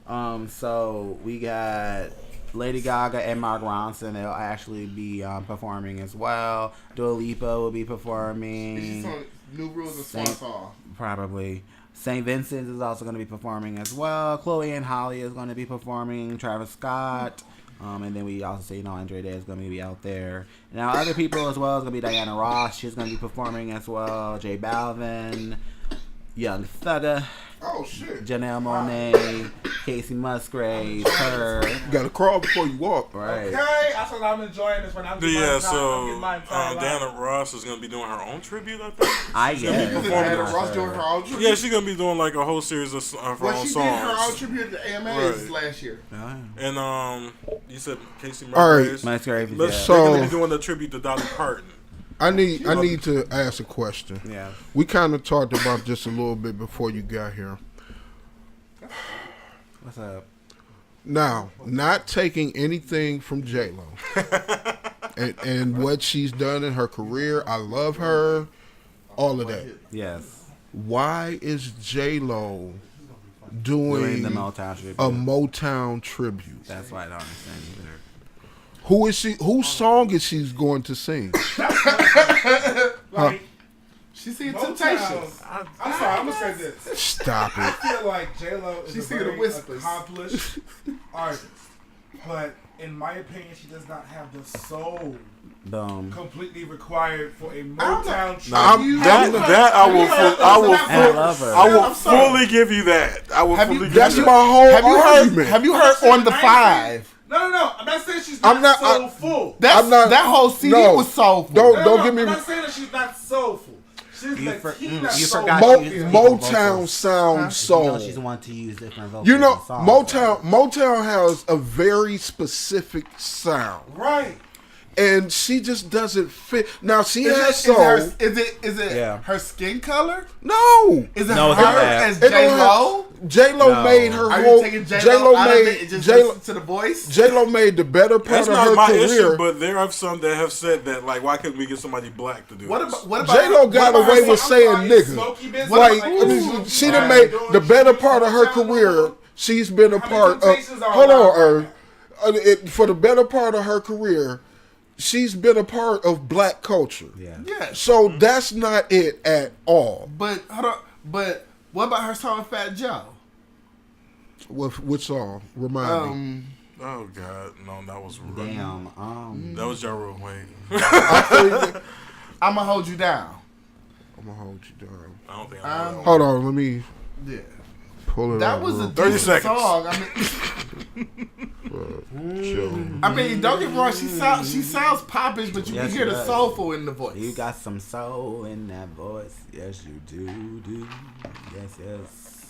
So we got Lady Gaga and Mark Ronson. They'll actually be performing as well. Dua Lipa will be performing. New Rules of Swan Song. Probably. St. Vincent is also going to be performing as well. Chloe and Holly is going to be performing. Travis Scott. And then we also say, Andre Day is going to be out there. Now, other people as well is going to be Diana Ross. She's going to be performing as well. J Balvin. Young Thugger. Oh, shit. Janelle Monáe. Casey Musgraves. Her. You gotta crawl before you walk. Right. Okay, I thought I'm enjoying this one. Diana Ross is gonna be doing her own tribute, I think. I guess. Diana Ross doing her own tribute? Yeah, she's gonna be doing like a whole series of her own she songs. did her own tribute to AMAs last year. And you said Casey Musgraves. Musgraves. Musgraves, They're gonna yeah. be doing the tribute to Dolly Parton. I need to ask a question. Yeah. We kind of talked about this a little bit before you got here. What's up? Now, not taking anything from J-Lo and what she's done in her career, I love her, all of that. Yes. Why is J-Lo doing the Motown tribute. a Motown tribute? That's why I don't understand either. Who is she? Whose song is she going to sing? Like, She's singing Motown. Temptations. I'm sorry, I'm gonna say this. Stop I it. feel like J-Lo is She's a singing very the Whispers. accomplished artist, but in my opinion, she does not have the soul completely required for a Motown tribute. I will fully give you that. I will fully give you that. That's my whole argument. Have you heard On the Five? No. I'm not saying she's not soulful. That whole CD was soulful. Don't give me. I'm not saying that she's not soulful. She's Latina soul. Motown sounds soul. You know she's the one to use different vocals. You know, Motown has a very specific sound. Right. And she just doesn't fit. Now she Is has it soul. is it her skin color? No. Is it No, it's her not that. as J-Lo? J-Lo made her Are whole. you taking J-Lo out of it and just listen to the voice? J-Lo made the better part That's of not her my career. issue, but there are some that have said that, like, why couldn't we get somebody black to do What this? about J-Lo got away with saying nigga. Like, she done made the better part of her career. She's been a part of. Hold on, for the better part of her career, she's been a part of black culture. Yeah. So that's not it at all. But hold on. But what about her song Fat Joe? Which song? Remind me. Oh God, no, that was Damn. that was Ja Rule. Wait, I'ma hold you down. I'm gonna hold you down. I don't think I know. Hold on, let me pull it That out. was a 30 decent seconds. song. I mean, don't get me wrong. She sounds popish, but you Yes, can hear she the does. soulful in the voice. You got some soul in that voice. Yes, you do. Yes.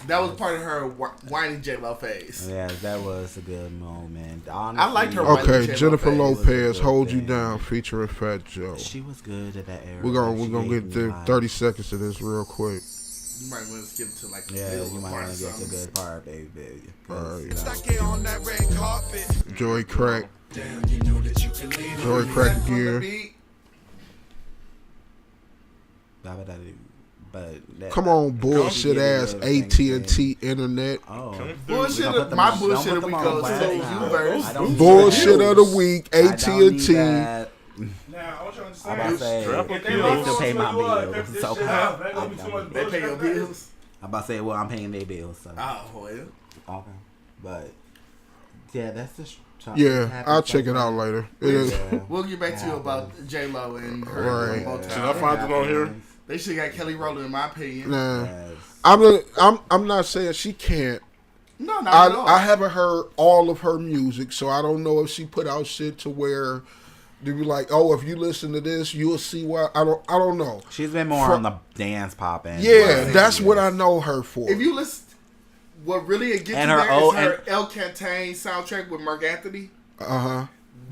That was part of her whiny J-Lo phase. Yeah, that was a good moment. Honestly, I liked her Okay, J-Lo Jennifer phase. Lopez, Hold You thing. Down, featuring Fat Joe. She was good at that era. We're gonna She get gave through me vibes. 30 seconds of this real quick. You might want to skip to like Yeah, middle you might part want or to get the something. good part, baby. Alright. Joey Crack. Joey Crack On the again. beat. But that, Come on, bullshit ass Don't AT&T internet. Oh, Bullshit. My bullshit of the week goes to you verse. Bullshit of the week, I don't need AT&T. that. Now, I want you to I'm about to understand. say, Strap they up If your they still pay my bills. this So shit out, they gonna be too much They pay your bullshit. bills. I'm about to say, well, I'm paying their bills. So. Oh, well. Okay. But, yeah, that's the Yeah, I'll check it out later. It is. Yeah. We'll get back to you about J-Lo and her. Right. Motown. Should I find it on here? They should got Kelly Rowland, in my opinion. Nah. Yes. I'm not saying she can't. No, not at all. I haven't heard all of her music, so I don't know if she put out shit to where they be like, oh, if you listen to this, you'll see why. I don't know. She's been more on the dance pop end. Yeah, that's what I know her for. If you listen, what really gets And you her there old- is her El Cantane soundtrack with Mark Anthony. Uh-huh.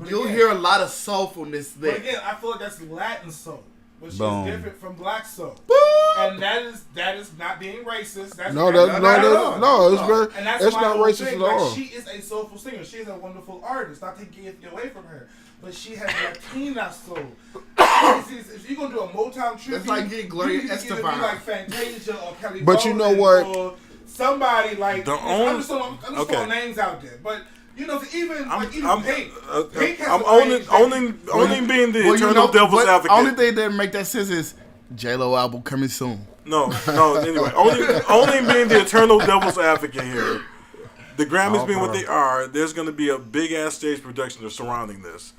You'll hear a lot of soulfulness But there. again, I feel like that's Latin soul. but she's Boom. different from Black Soul. And that is not being racist. That's No, very- it's very. And that's It's my not whole racist thing. at all. Like, she is a soulful singer. She is a wonderful artist. Not taking anything away from her, but she has Latina soul. If you're gonna do a Motown tribute, it's like getting Gloria you can either be Estefan. like Fantasia or Kelly. But you know what? Or somebody like I'm just okay. throwing names out there, but. You know, even Pink. Pink has I'm owning being the Well, eternal devil's advocate. Only thing that make that sense is J-Lo album coming soon. No. Anyway, only being the eternal devil's advocate here. The Grammys being what they are, there's going to be a big ass stage production surrounding this,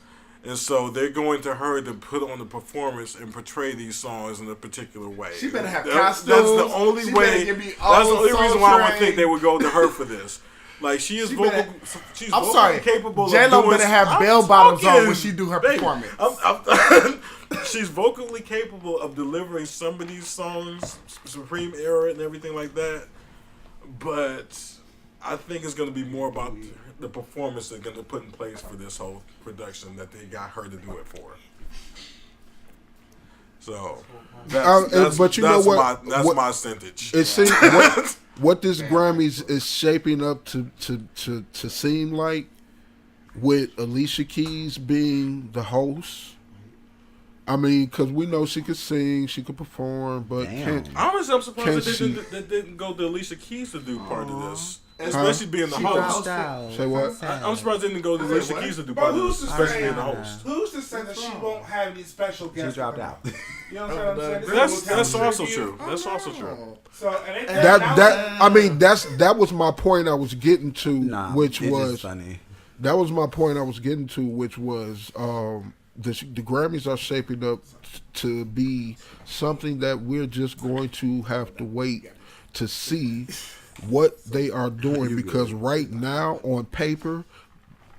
and so they're going to her to put on the performance and portray these songs in a particular way. She better have That's costumes. the only She way. better give me That's the only all reason why I would Soul think they Train. would go to her for this. Like she's vocally capable. J-Lo of doing, better have bell bottoms on when she do her baby. performance. She's vocally capable of delivering some of these songs, Supreme Era and everything like that. But I think it's going to be more about the performance they're going to put in place for this whole production that they got her to do it for. So, but you know what? That's my percentage. It seems what this Grammys is shaping up to seem like, with Alicia Keys being the host. I mean, because we know she could sing, she could perform, but I'm surprised that they didn't go to Alicia Keys to do part of this. Especially being the host. Say what? I'm surprised they didn't go to Alicia Keys to do part of this, especially being the host. Who's to say that she won't have any special guests? She dropped out. You know what I'm saying? That's also true. That's also true. So that was my point I was getting to, which was funny. That was my point I was getting to, which was the Grammys are shaping up to be something that we're just going to have to wait to see what they are doing, because right now on paper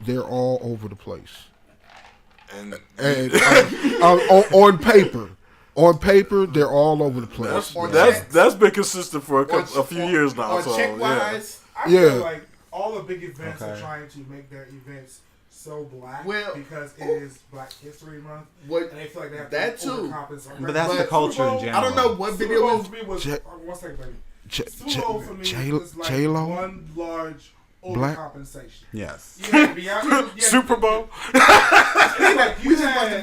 they're all over the place. And on paper they're all over the place. That's been consistent for a few years now. On so check-wise, I feel like all the big events are trying to make their events so black because it is Black History Month, and they feel like they have to overcompensate. But that's the culture in general. I don't know what video was. One second, baby. Super Bowl for me is like J-Lo? one large overcompensation. Yes. Super Bowl. You had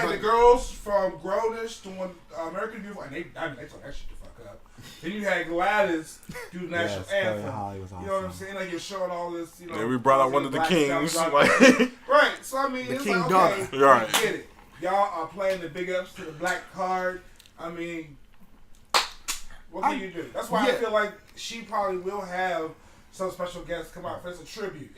the girls from Grownish doing American Beautiful, and they took that shit the fuck up. Then you had Gladys do the national anthem. Awesome. You know what I'm saying? Like, you're showing all this, you know. And we brought out one of the kings. Right. So, I mean, it's King like, okay, Right. we get it. Y'all are playing the big ups to the black card. I mean, what can you do? That's why I feel like she probably will have some special guests come out for a tribute.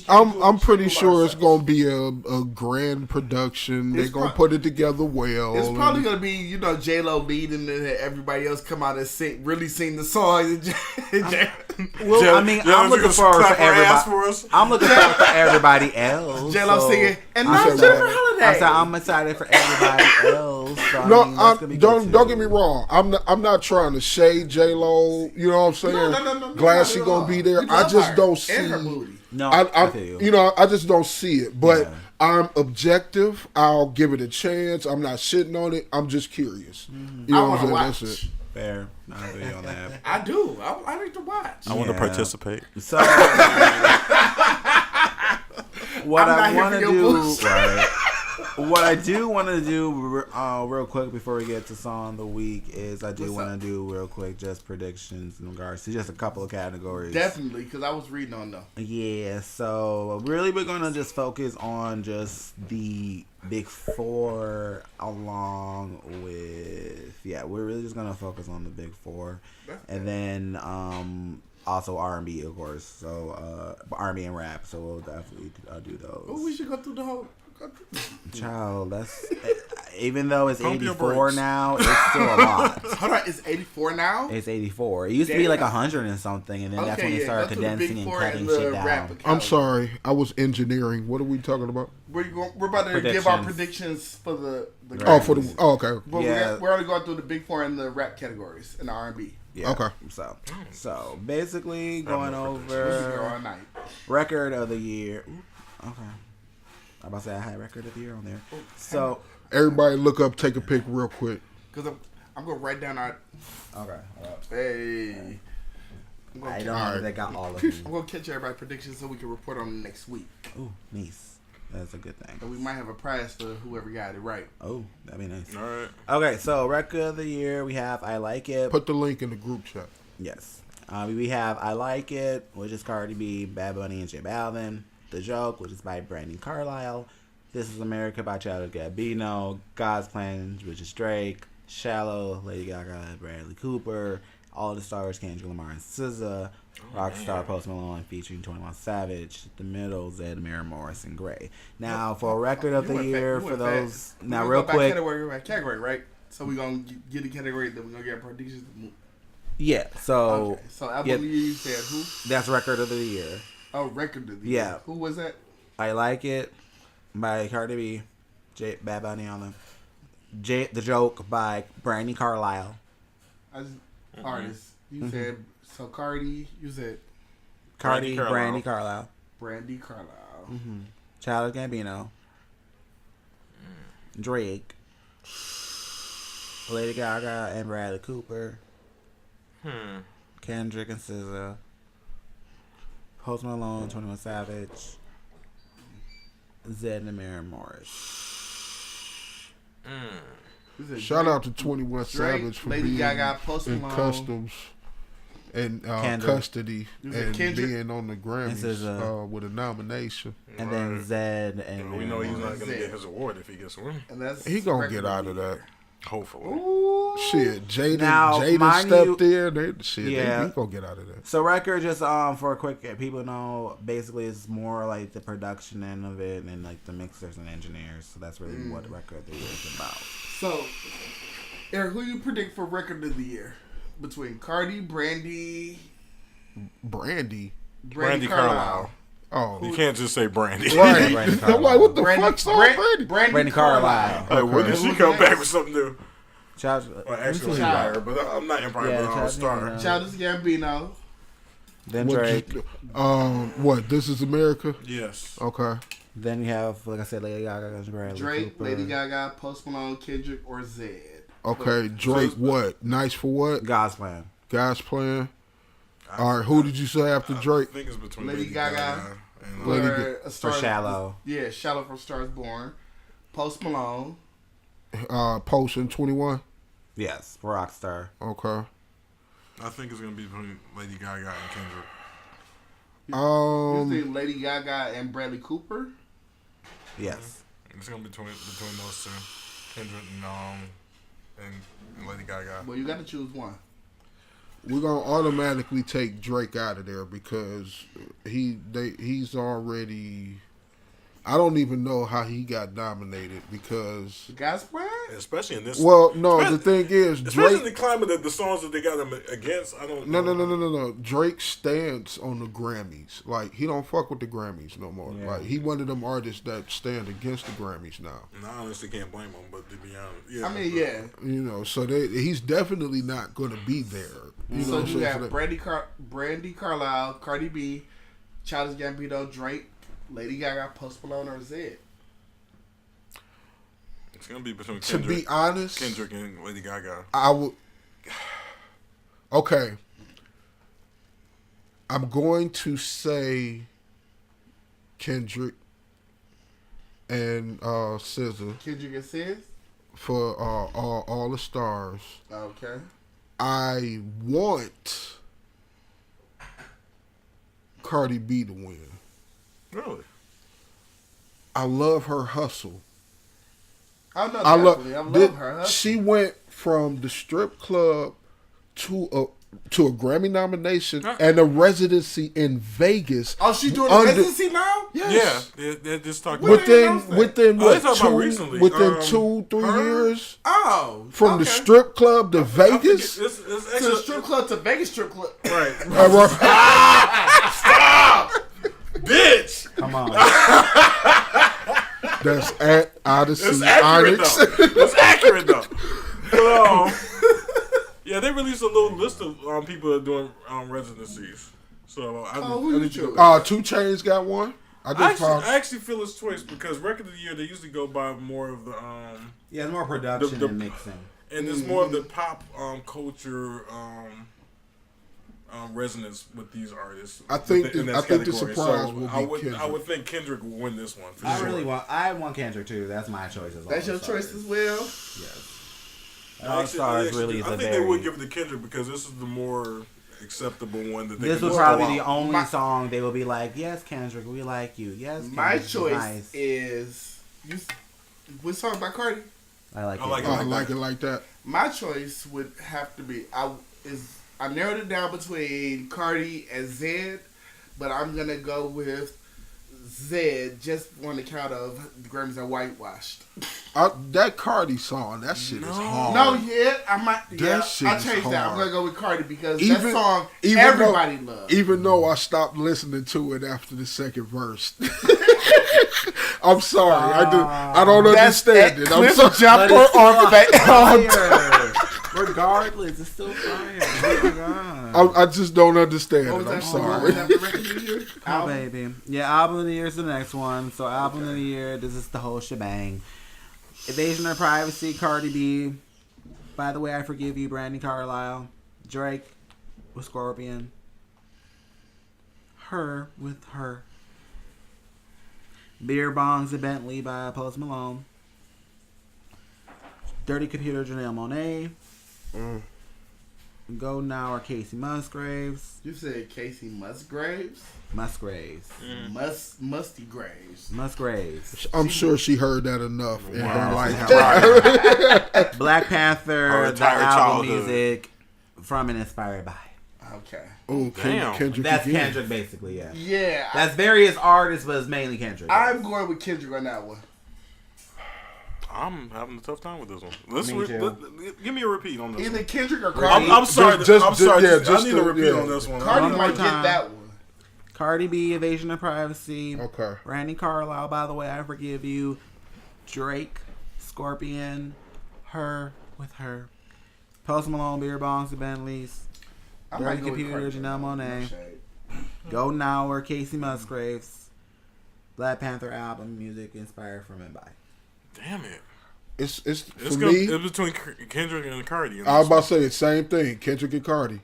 I'm pretty sure it's gonna be a grand production. They're gonna put it together well. It's probably gonna be J-Lo leading and everybody else come out and sing the song. Well, I mean, I'm looking forward for everybody. I'm looking forward for everybody else. J-Lo singing, and not Jennifer Holiday. I'm excited for everybody else. So, don't get me wrong. I'm not trying to shade J-Lo. You know what I'm saying? No, glad she gonna be there. I just don't see. No, I just don't see it. But I'm objective. I'll give it a chance. I'm not shitting on it. I'm just curious. You know what I'm saying? Watch. That's it. Fair. I agree on that. I do. I need to watch. I want to participate. So what I want to do, what I do want to do real quick before we get to song of the week is I do want to do real quick just predictions in regards to just a couple of categories. Definitely, because I was reading on them. Yeah, so really we're going to just focus on just the Big Four along with, we're really just going to focus on the Big Four. And then also R&B, of course. So R&B and rap, so we'll definitely do those. Oh, we should go through the whole... Child, that's even though it's 84 now, it's still a lot. Hold on, it's 84 now? It's 84. It used to be like 100 and something, and then that's when they started condensing and cutting shit down. I'm sorry, I was engineering. What are we talking about? We're about to give our predictions for the okay. But we're only going through the Big Four in the rap categories in the R&B. Yeah. Okay. So basically going over record of the year. Okay. I'm about to say I had record of the year on there. So Everybody look up, take a pic real quick. Because I'm going to write down our... Okay. Hey. I don't know if they got all of them. I'm going to catch everybody's predictions so we can report on them next week. Ooh, nice. That's a good thing. And we might have a prize for whoever got it right. Oh, that'd be nice. All right. Okay, so record of the year, we have I Like It. Put the link in the group chat. Yes. We have I Like It, which is Cardi B, Bad Bunny, and J Balvin. The Joke, which is by Brandon Carlisle. This Is America by Childish Gambino. God's Plan, which is Drake. Shallow, Lady Gaga, Bradley Cooper. All the Stars, Kendrick Lamar and SZA. Rockstar, Post Malone featuring 21 Savage. The Middle, Zed, Mary Morris, and Gray. Now, for record of the year, for those... Now, real quick... Category by category, right? So we're going to get the category, then we're going to get predictions. Yeah, so... Okay. So, album of the year, you said who? That's record of the year. Oh, record of the year. Yeah. Who was that? I Like It by Cardi B. Bad Bunny on them. The Joke by Brandon Carlisle. Artist. You said... So, Cardi, you said... Cardi, Brandy Carlisle. Brandy Carlisle. Mm-hmm. Childish Gambino. Drake. Lady Gaga and Bradley Cooper. Kendrick and SZA. Post Malone, 21 Savage. Zed and Mary Morris. Shout out to 21 Drake, Savage for Lady being Gaga, Post in Malone. customs and custody and being on the Grammys with a nomination. And then Zed and we know he's not going to get his award if he gets one. And that's he going to get out of that. Hopefully. Ooh. Shit, Jaden mind stepped you- in. He going to get out of that. So record, just for a quick, people know, basically it's more like the production end of it and like the mixers and engineers. So that's really what the record of the year is about. So, Eric, who you predict for record of the year? Between Cardi, Brandy Carlisle. Oh, You can't just say Brandy. right. Brandy I'm like, what the Brandy, fuck's Brandy? Brandy Carlisle. Hey, when did she come back with something new? Childish, Well, actually, Empire, but I'm not Empire, but I'm a star. Childish Gambino. then Drake. What? This Is America? Yes. Okay. Then you have, like I said, Lady Gaga and Bradley Drake, Cooper. Lady Gaga, Post Malone, Kendrick, or Zed. Okay, Drake. What? Nice for what? God's Plan. Guys playing. All right. Who did you say after Drake? I think it's between Lady Gaga and For Shallow. Yeah, Shallow from Stars Born. Post Malone. Post and 21. Yes, for Rockstar. Okay. I think it's gonna be between Lady Gaga and Kendrick. You think Lady Gaga and Bradley Cooper? Yes. It's gonna be between those two, Kendrick and Lady Gaga. Well, you got to choose one. We're gonna automatically take Drake out of there because he's already. I don't even know how he got nominated because. The God's Plan? Especially in this. Well, no, the thing is, especially in Drake. the climate of the songs that they got him against. I don't. No. Drake stands on the Grammys. Like he don't fuck with the Grammys no more. Yeah. Like he one of them artists that stand against the Grammys now. No, I honestly can't blame him. But to be honest, yeah. I mean, yeah. You know, so he's definitely not going to be there. You So know, you have that- Brandy Carlisle, Cardi B, Childish Gambino, Drake, Lady Gaga, Post Malone, or Zed. It's gonna be between to Kendrick, be honest, Kendrick and Lady Gaga. I would. Okay. I'm going to say Kendrick and SZA Kendrick and Sid? for all the stars. Okay. I want Cardi B to win. Really? I love her hustle. I know, I love her. Huh? She went from the strip club to a Grammy nomination and a residency in Vegas. Oh, she doing a residency now? Yes. Yeah, they're just talking within they what, talking about recently. within 2-3 years Oh, from the strip club to Vegas. It's to actually the strip club to Vegas strip club. right. Stop, Bitch. Come on. That's at Odyssey It's accurate Onyx. though. It's accurate though. But, yeah, they released a little list of people that are doing residencies. So who you choose? 2 Chainz got one. I actually feel his choice because record of the year they usually go by more of the it's more production and mixing, and it's more of the pop culture resonance with these artists. I think the surprise will be Kendrick. I would think Kendrick will win this one. I want Kendrick too. That's my choice as well. That's your choice as well. Yes. I think they would give it to Kendrick because this is the more acceptable one that they. This was probably the only song they will be like, yes, Kendrick, we like you. Yes, Kendrick, my choice is which song by Cardi? I like it like that. My choice would have to be I narrowed it down between Cardi and Zed, but I'm gonna go with Zed just on the count of the Grammys are whitewashed. That Cardi song, that shit is hard. No, I might. I changed that. I'm gonna go with Cardi because that song everybody loves. Even though I stopped listening to it after the second verse. I'm sorry. I don't understand it. I'm sorry. Jumper on the Regardless, it's still fire. I just don't understand it. I'm sorry. Oh, baby. Yeah, album of the year is the next one. So, album of the year, this is the whole shebang. Invasion of Privacy, Cardi B. By the Way, I Forgive You, Brandi Carlile. Drake with Scorpion. Her with Her. Beer Bongs and Bentley by Post Malone. Dirty Computer, Janelle Monáe. Golden Hour, Casey Musgraves. You said Casey Musgraves? Musgraves. Musty Graves. Musgraves. I'm sure she heard that enough in her life. Black Panther, the album music from and inspired by. Okay. Oh, Kendrick. That's again. Kendrick, basically, yeah. Yeah. That's various artists, but it's mainly Kendrick. I'm going with Kendrick on that one. I'm having a tough time with this one. Give me a repeat on this Either one. Kendrick or Cardi. I'm sorry. I need a repeat on this one. Cardi might get that one. Cardi B, Invasion of Privacy. Okay. Brandi Carlile, By the Way, I Forgive You. Drake, Scorpion, Her with Her. Post Malone, Beer Bongs and Bentleys. Dirty Computer, Janelle Monáe. Golden Hour, Casey Musgraves. Black Panther album music inspired from and by. Damn it. It's for me. It's between Kendrick and Cardi. I was about to say the same thing. Kendrick and Cardi.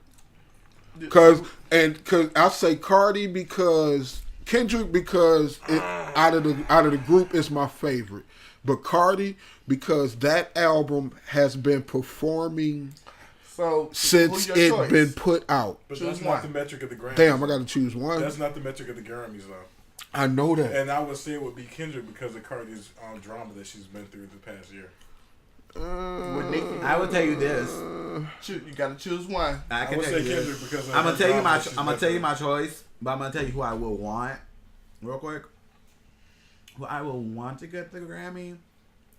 Cause I say Cardi because Kendrick because out of the group is my favorite, but Cardi because that album has been performing since it been put out. But that's not the metric of the Grammys. Damn, I got to choose one. That's not the metric of the Grammys though. I know that. And I would say it would be Kendrick because of Cardi's drama that she's been through the past year. I will tell you this. You gotta choose one. I would say Kendrick because I'm gonna tell you my choice, but I'm gonna tell you who I will want. Real quick. Who I will want to get the Grammy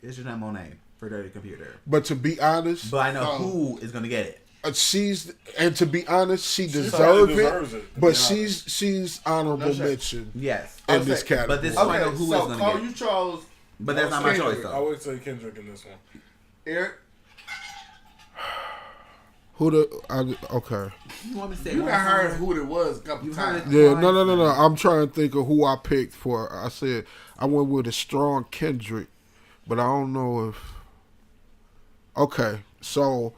is Janelle Monáe for Dirty Computer. But to be honest, I know who is gonna get it. To be honest, she deserves it. But she's honorable mention. Yes. In this category. But this is I know who is gonna get it. You chose. But that's not my choice though. I would say Kendrick in this one. Eric. Okay. You want me to say? You not heard who it was a couple times. Yeah, no. I'm trying to think of who I picked for. I said I went with a strong Kendrick, but I don't know if. Okay, so.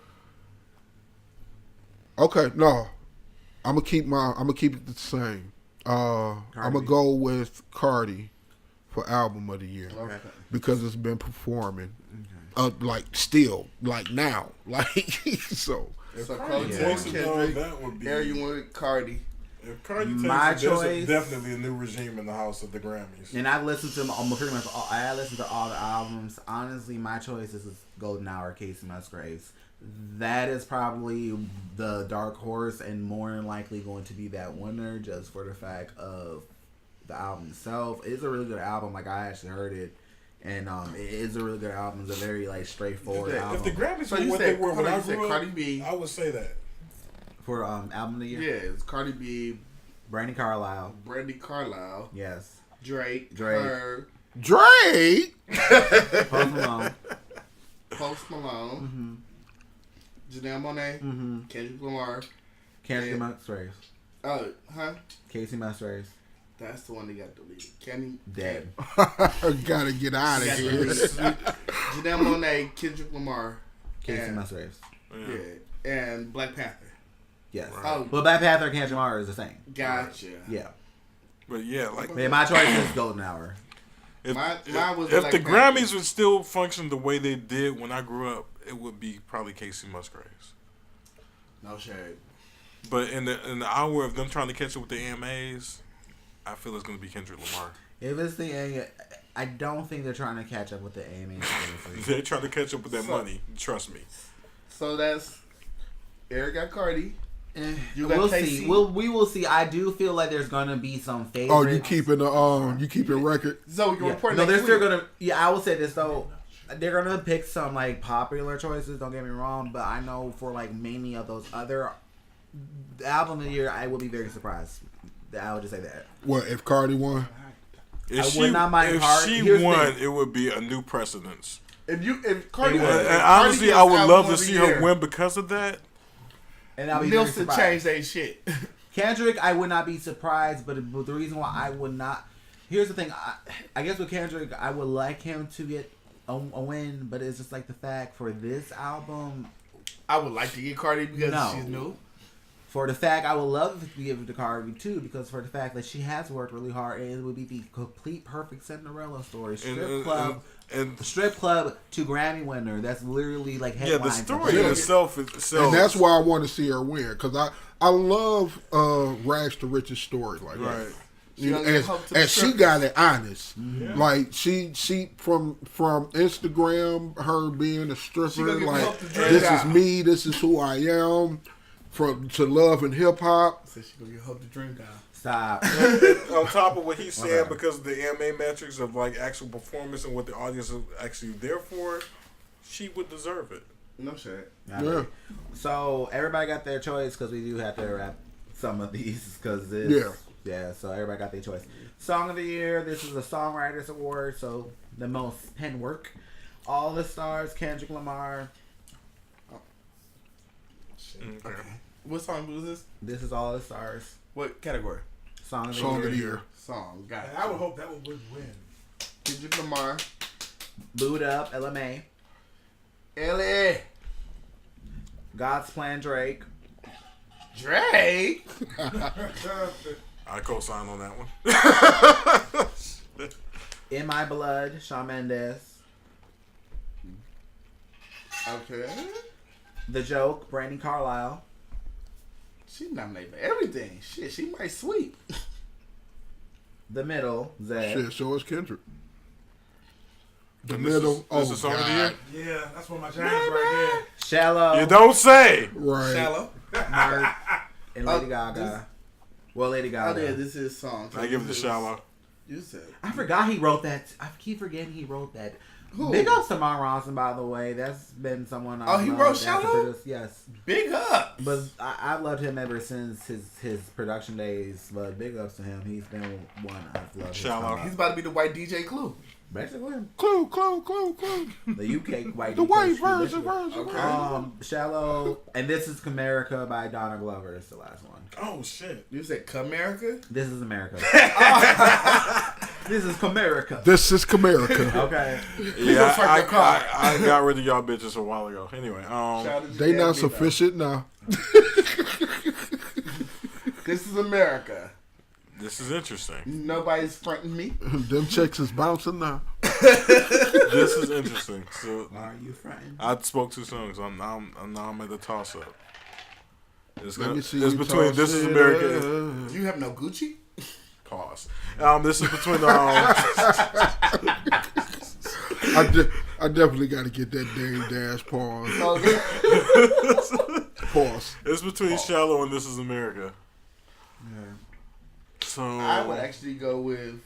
Okay, no, I'm gonna keep it the same. I'm gonna go with Cardi for album of the year because it's been performing. Like still, like now, like so. If Cardi takes it though, that would be. There you went Cardi. If Cardi takes my it, choice, there's definitely a new regime in the house of the Grammys. And I've listened to pretty much all. I listened to all the albums. Honestly, my choice is Golden Hour, Casey Musgraves. That is probably the dark horse and more than likely going to be that winner just for the fact of the album itself. It's a really good album. Like I actually heard it. And it is a really good album. It's a very straightforward album. If the Grammys were what they were when I grew up, Cardi B, I would say that. For album of the year? Yeah, it's Cardi B. Brandi Carlile. Yes. Drake. Drake. Post Malone. Mm-hmm. Janelle Monáe. Mm-hmm. Kendrick Lamar. Casey Musgraves. Oh, huh? Casey Musgraves. That's the one that got deleted. Kenny Dead. Gotta get out of here. Janelle Monáe, Kendrick Lamar, Casey Musgraves. Yeah, and Black Panther. Yes. Right. Oh, but Black Panther and Kendrick Lamar is the same. Gotcha. Yeah. But yeah, like Man, my choice is Golden Hour. if, mine was if Black the Panther. Grammys would still function the way they did when I grew up, it would be probably Casey Musgraves. No shade. But in the hour of them trying to catch up with the AMAs, I feel it's going to be Kendrick Lamar. If it's the I don't think they're trying to catch up with the AMAs. They're trying to catch up with that money. Trust me. So that's Eric got Cardi. You We'll got see. KC? We will see. I do feel like there's gonna be some favorites. Oh, you keeping record? So we can report No, next they're still week. gonna. Yeah, I will say this though. They're gonna pick some like popular choices. Don't get me wrong, but I know for like many of those other album of the year, I will be very surprised. I would just say that. What if Cardi won? If would not mind if Cardi. she Here's the won, thing. it would be a new precedence. If Cardi It won, would. And Cardi honestly, gets I would album love of to the see year, her win because of that. And I'll be very Nielsen surprised. changed that shit. Kendrick, I would not be surprised, but the reason why I would not. Here's the thing. I guess with Kendrick, I would like him to get a win, but it's just like the fact for this album. I would like to get Cardi because No. she's new. For the fact, I would love to give it to Cardi too, because for the fact that she has worked really hard, and it would be the complete perfect Cinderella story. Strip club to Grammy winner. That's literally like headline. Yeah, the story in itself is And that's why I want to see her win, because I love Rags to Riches story like right. that. You know, and she got it honest. Mm-hmm. Like she from Instagram, her being a stripper, like this is me, this is who I am. To love and hip hop. So she gonna get Hope to Dream down. Stop. On top of what he's saying, Okay. because of the AMA metrics of like actual performance and what the audience is actually there for, she would deserve it. No shit. Yeah. So everybody got their choice because we do have to wrap some of these because yeah. So everybody got their choice. Song of the year. This is a Songwriters Award, so the most pen work. All the stars. Kendrick Lamar. Okay. What song was this? This is All the Stars. What category? Song of the Song year. of the year. Song. Got it. And I would hope that would win. Kendrick Lamar. Boot Up. LMA. L.A. God's Plan. Drake. Drake. I co-sign on that one. In My Blood. Shawn Mendes. Okay. The Joke. Brandon Carlisle. She nominated for everything. Shit, she might sweep. The Middle. Zed. Shit, so is Kendrick. The And middle. This is song of the year. Yeah, that's one of my giants right Shallow. You don't say. Right. Shallow. Mark, and Lady Gaga. Lady Oh Gaga. yeah, this is song. I give it to Shallow. You said. I forgot he wrote that. I keep forgetting he wrote that. Who? Big ups to Mark Ronson, by the way. That's been someone. Oh, he wrote Shallow? Yes. Big up. But I've loved him ever since his production days. But big ups to him. He's been one I've loved. Shallow. He's about to be the white DJ Clue. Basically, Clue. the UK white. The DJ white basically. version. Shallow, and This Is America by Donna Glover is the last one. Oh shit. You said Comerica? This is America. This is Comerica. This is Comerica. Okay. Yeah, park your car. I got rid of y'all bitches a while ago. Anyway, Shout out to They Jazzy, not though. sufficient now. This is America. this is interesting. Nobody's fronting me. Them checks is bouncing now. This is interesting. So Are you frightened? I spoke too soon. So I'm at the toss up. It's Let me see. It's you between toss This Is it America. up. You have no Gucci? Pause. This is between I definitely got to get that Dame Dash pause. Pause. it's between Shallow and This Is America. Yeah. So I would actually go with.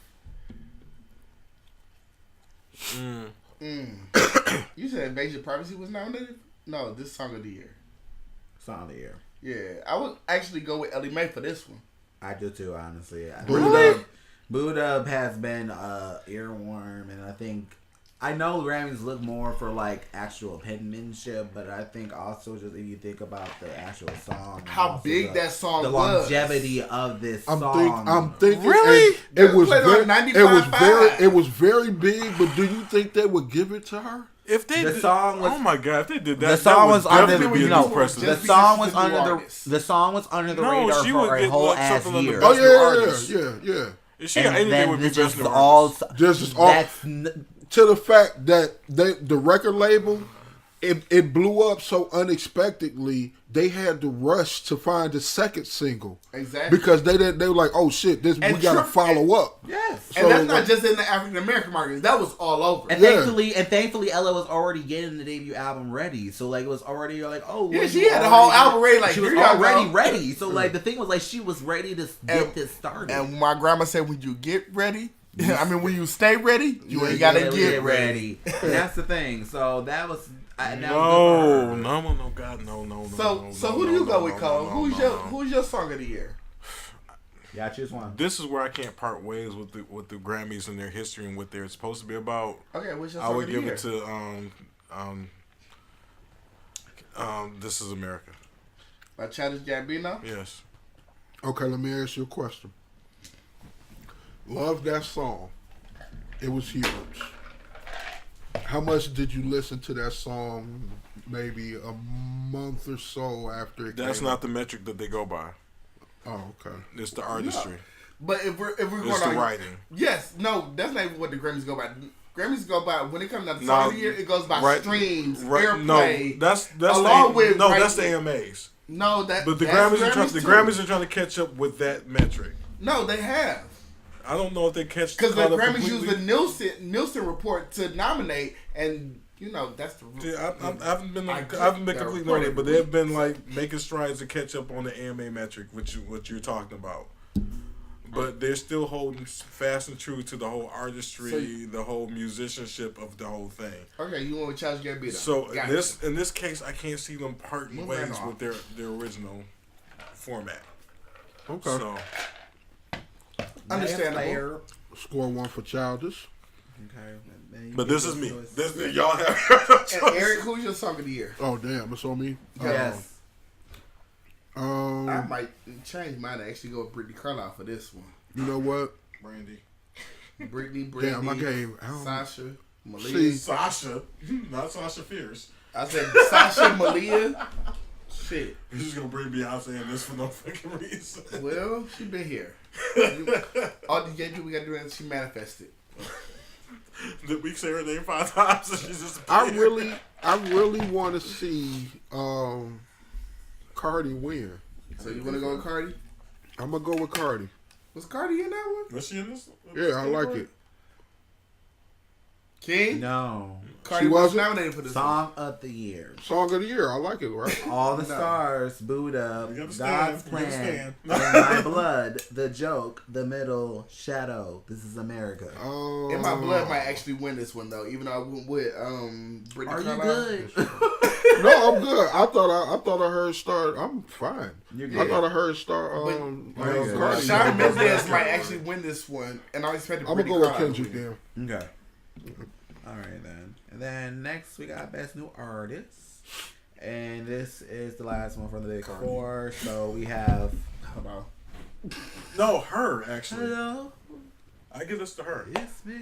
You said Invasion of Privacy was nominated? No, this Song of the Year. Song of the year. Yeah, I would actually go with Ellie Mae for this one. I do too, honestly. Really? Boot Up has been earworm, and I think I know Grammys look more for like actual penmanship, but I think also just if you think about the actual song, how big that song the was, longevity of this song. I'm thinking really it was very, very big. But do you think they would give it to her? If they the did, song was, oh my god, if they did that, the song was under the precedent. the song was under the radar for a whole ass year. Oh yeah. If she got anything, would be best new all. Just all to the fact that the record label it blew up so unexpectedly. They had to rush to find the second single. Exactly. Because they were like, oh shit, we gotta follow up. Yes. So, and that's not just in the African American market. That was all over. And thankfully Ella was already getting the debut album ready. So like it was already like, oh yeah, she had the whole album ready, like she was already ready. So like the thing was like she was ready to get this started. And my grandma said, when you get ready, I mean when you stay ready, you ain't gotta get ready. And that's the thing. So that was no, God, no. So who do you go with, Cole? Who's your song of the year? Yeah, choose one. This is where I can't part ways with the Grammys and their history and what they're supposed to be about. Okay, what's your song of the year? I would give it to This Is America. By Childish Gambino? Yes. Okay, let me ask you a question. Love that song. It was huge. How much did you listen to that song maybe a month or so after it That's came not out? the metric that they go by. Oh, okay. It's the artistry. No. But if we're going it's on the writing. Yes, no, that's not even what the Grammys go by. Grammys go by when it comes down to song of the year, it goes by streams, airplay. No, that's the AMAs. No, but the Grammys are trying to catch up with that metric. No, they have. I don't know if they catch because the Grammys use the Nielsen report to nominate, and you know that's the. See, I haven't been completely on it, but they've been like making strides to catch up on the AMA metric, what you're talking about. But they're still holding fast and true to the whole artistry, the whole musicianship of the whole thing. Okay, you want with Childish Gambino. So in this case, I can't see them parting ways with their original format. Okay. So understandable. Score one for Childish. Okay. But this is me. Y'all have. And Eric, who's your song of the year? Oh damn, it's on me. Yes. I might change mine and actually go with Brittany Carlisle for this one. You know what? Brittany. Damn, I gave Sasha, Malia. See, Sasha, not Sasha Fierce. I said Sasha, Malia. Shit. You're just gonna bring Beyonce in this for no fucking reason. Well, she been here. All the gay people we gotta do is she manifested. Did we say her name 5 times and she's just I really want to see Cardi win. So you want to go with Cardi? I'm gonna go with Cardi. Was Cardi in that one? Was she in this? Yeah, I like it. King? No. Cardi was nominated for this Song of the Year. Song of the Year. I like it, right? All the stars, Buddha, God's Plan, In My Blood, The Joke, The Middle, Shadow, This Is America. In My Blood might actually win this one, though, even though I went with Brittany Carlisle. Are you good? No, I'm good. I thought I heard start. I'm fine. You're good. I thought I heard start. Cardi. Shawn Mendes might actually win this one, and I expect I'm gonna go with Kendrick then. Okay. All right then. And then next we got Best New Artist, and this is the last one from the Big Four. So we have. No, her actually. Hello. I give this to her. It's me.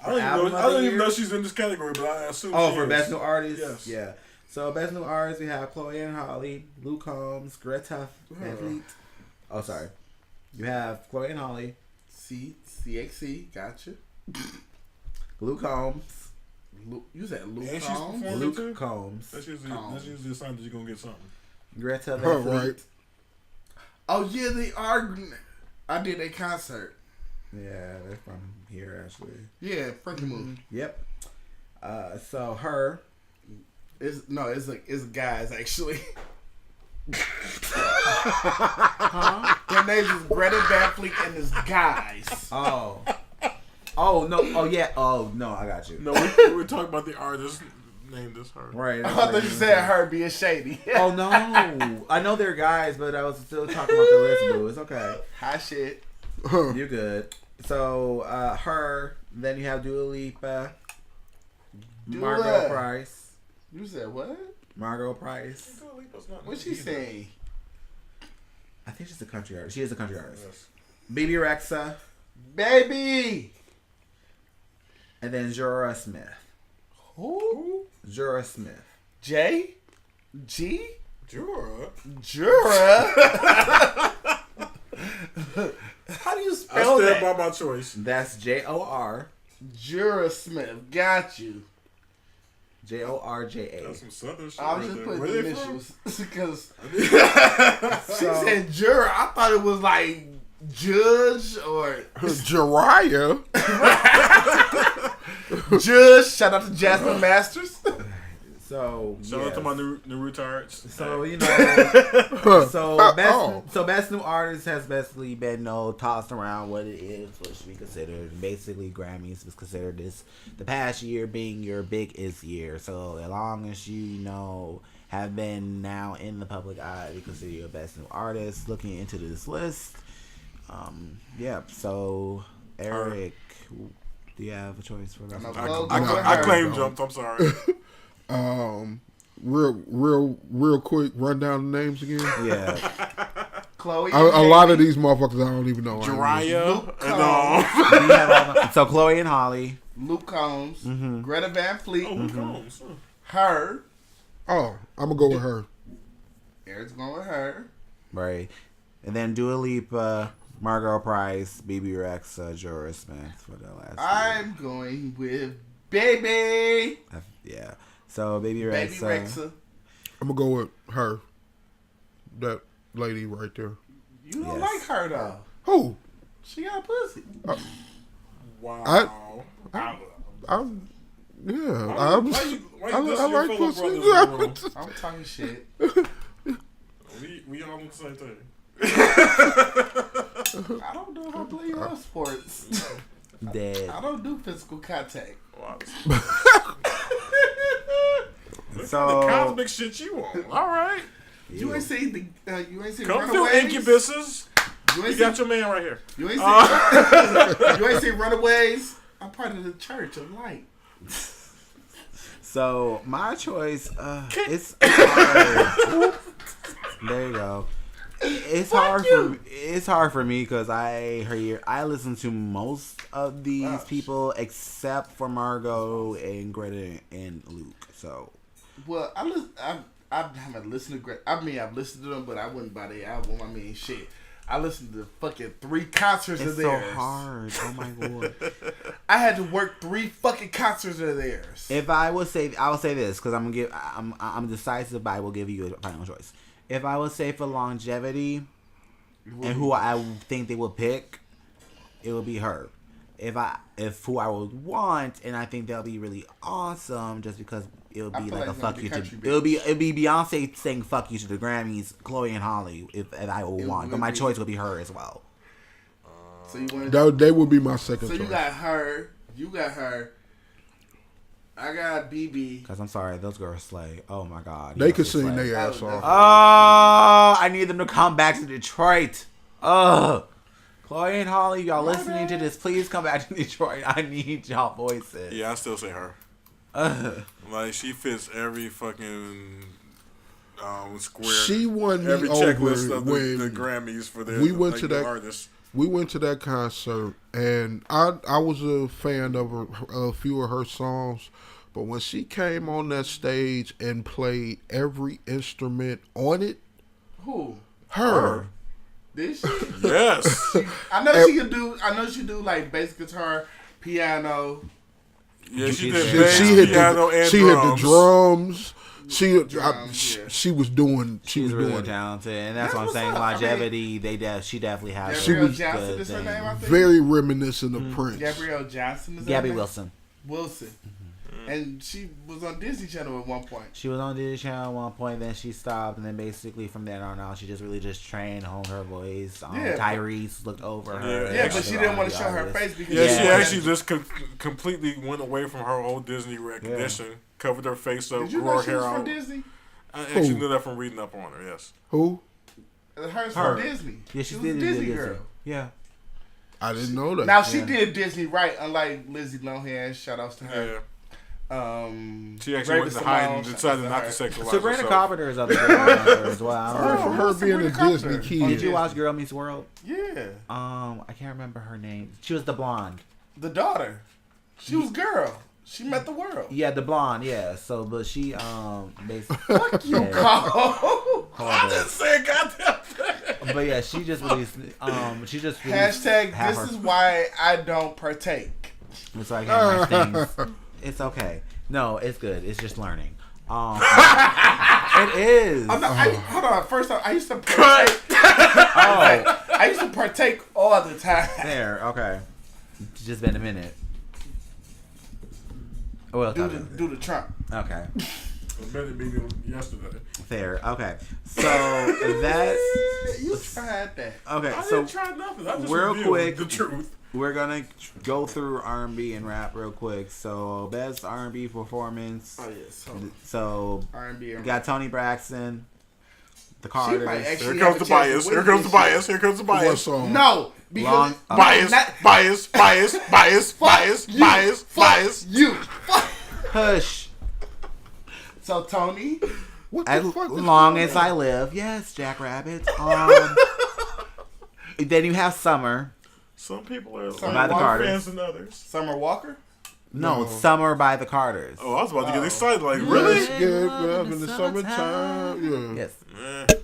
I don't even know she's in this category, but I assume. Oh, for Best New Artist. Yes. Yeah. So Best New Artist, we have Chloe and Holly, Luke Combs, Greta Van Fleet. Oh, sorry. You have Chloe and Holly. CXC, gotcha. Luke Combs. You said Luke and Combs? Luke Combs. That's usually a sign that you're going to get something. Greta Van Fleet. Right. Oh, yeah, they are. I did a concert. Yeah, they're from here, actually. Yeah, Frankie Moon. Yep. So her. It's guys, actually. Huh? Their names is Greta Van Fleet and it's guys. Oh. Oh, no. Oh, yeah. Oh, no, I got you. No, we were talking about the artist named this her. Right. I thought you said her being shady. Oh, no. I know they're guys, but I was still talking about the list, boo. It's okay. High shit. You're good. So, her. Then you have Dua Lipa. Margot Price. You said what? Margot Price. What's she saying? I think she's a country artist. She is a country artist. Yes. BB Rexa. Baby. And then Jorah Smith. Who? Jorah Smith. J? G? Jorah? How do you spell that? I stand by my choice. That's J-O-R. Jorah Smith. Got you. J-O-R-J-A. That's some southern shit. I was just putting the initials because she said Jorah. I thought it was like Judge or Jiraiya. Judge. Shout out to Jasmine Masters. So shout out to my new retards. So best new artist has basically been tossed around what it is, what should be considered. Basically, Grammys was considered the past year being your biggest year. So as long as you have been now in the public eye, we consider you a best new artist. Looking into this list, So Eric, do you have a choice for that? I claim jumped. I'm sorry. Real quick, run down the names again. Yeah. Chloe. A lot of these motherfuckers I don't even know. Jiraiya. So Chloe and Holly. Luke Combs. Mm-hmm. Greta Van Fleet. Oh, Luke Combs. Her. Oh, I'm going to go with her. Eric's going with her. Right. And then Dua Lipa, Margot Price, BB Rexa, Jorah Smith for the last I'm going with Baby. Yeah. So Baby Rexa. I'm going to go with her. That lady right there. You don't like her though. Who? She got pussy. Wow. I like pussy. I'm talking shit. We all on the same thing. I don't know how to play your sports. Dead. I don't do physical contact. Wow. So the cosmic shit you want. All right. You ain't seen the you ain't seen Come Runaways? through Incubuses. You got your man right here. You ain't seen you ain't seen Runaways? I'm part of the Church of Light. So my choice, it's hard. There you go. It's hard for me because I listen to most of these people except for Margot and Greta and Luke. So, well, I haven't listened to Greta. I mean, I've listened to them, but I wouldn't buy their album. I mean, shit. I listened to fucking 3 concerts of theirs. It's so hard. Oh my god. I had to work 3 fucking concerts of theirs. If I will say this because I'm decisive, but I will give you a final choice. If I would say for longevity and who I think they would pick, it would be her. If who I would want, and I think that'll be really awesome, just because it would be like a fuck you to. It'll be Beyonce saying fuck you to the Grammys, Chloe and Holly. If I would want, but my choice would be her as well. So you want they would be my second choice. So you got her. You got her. I got BB. Because I'm sorry, those girls slay. Oh my god. They could sing their ass off. Oh, I need them to come back to Detroit. Chloe and Holly, y'all listening to this, please come back to Detroit. I need y'all voices. Yeah, I still say her. Like, she fits every fucking square. She won me every over checklist of when the Grammys for their artists. We went to that concert, and I was a fan of a few of her songs, but when she came on that stage and played every instrument on it, who? Her. Did she? Yes. I know she do like bass guitar, piano. Yeah, she did bass, piano, and drums. She hit the drums. She was doing. She was really talented, and that's what I'm saying. Longevity, she definitely has. Gabrielle Johnson is her name, I think. Very reminiscent of Prince. Gabrielle Johnson is Gabby her name? Wilson. And she was on Disney Channel at one point. She was on Disney Channel at one point, then she stopped, and then basically from then on out, she just really trained, honed her voice. Tyrese looked over her. Yeah, but she didn't want to show her face because she actually just completely went away from her old Disney recognition, covered her face up, grew her hair out. From Disney? I actually knew that from reading up on her. Yes. Who? Hers from Disney. Yeah, she did a Disney girl. Yeah. I didn't know that. Now she did Disney right, unlike Lizzie Lohan. Shout outs to her. Yeah. She actually went to hide and decided not to sexualize Sabrina herself. Carpenter is up there as well. Sorry for her being a Disney kid. Did you watch Girl Meets World? Yeah. I can't remember her name. She was the blonde. The daughter. She was girl. She met the world. Yeah, the blonde. Yeah. So, but she basically. Fuck you, Carl. I just said goddamn thing. But yeah, she just released. Hashtag. This is why I don't partake. So I get my things. It's okay. No, it's good. It's just learning. It is. Hold on. First off, I used to partake. I used to partake all the time. There. Okay. It's just been a minute. Well, do the Trump. Okay. A minute meeting yesterday. Fair. Okay. So that you tried that. Okay. I So didn't try nothing. I just real revealed quick, the truth. we're gonna go through R&B and rap real quick. So best R&B performance. Oh yes. So R&B and we got Toni Braxton, the Carters. Here comes the bias. Here comes the bias. Here comes the bias. No, because Bias. you. Hush. So Tony, What the As fuck is long going as on? I live, yes, Jackrabbit. Then you have Summer. Some people are By the more Carters. fans than others. Summer Walker. No, No. Summer by the Carters. Oh, I was about to get excited. Like, really? Let's get up in the summertime. Yeah. Yes.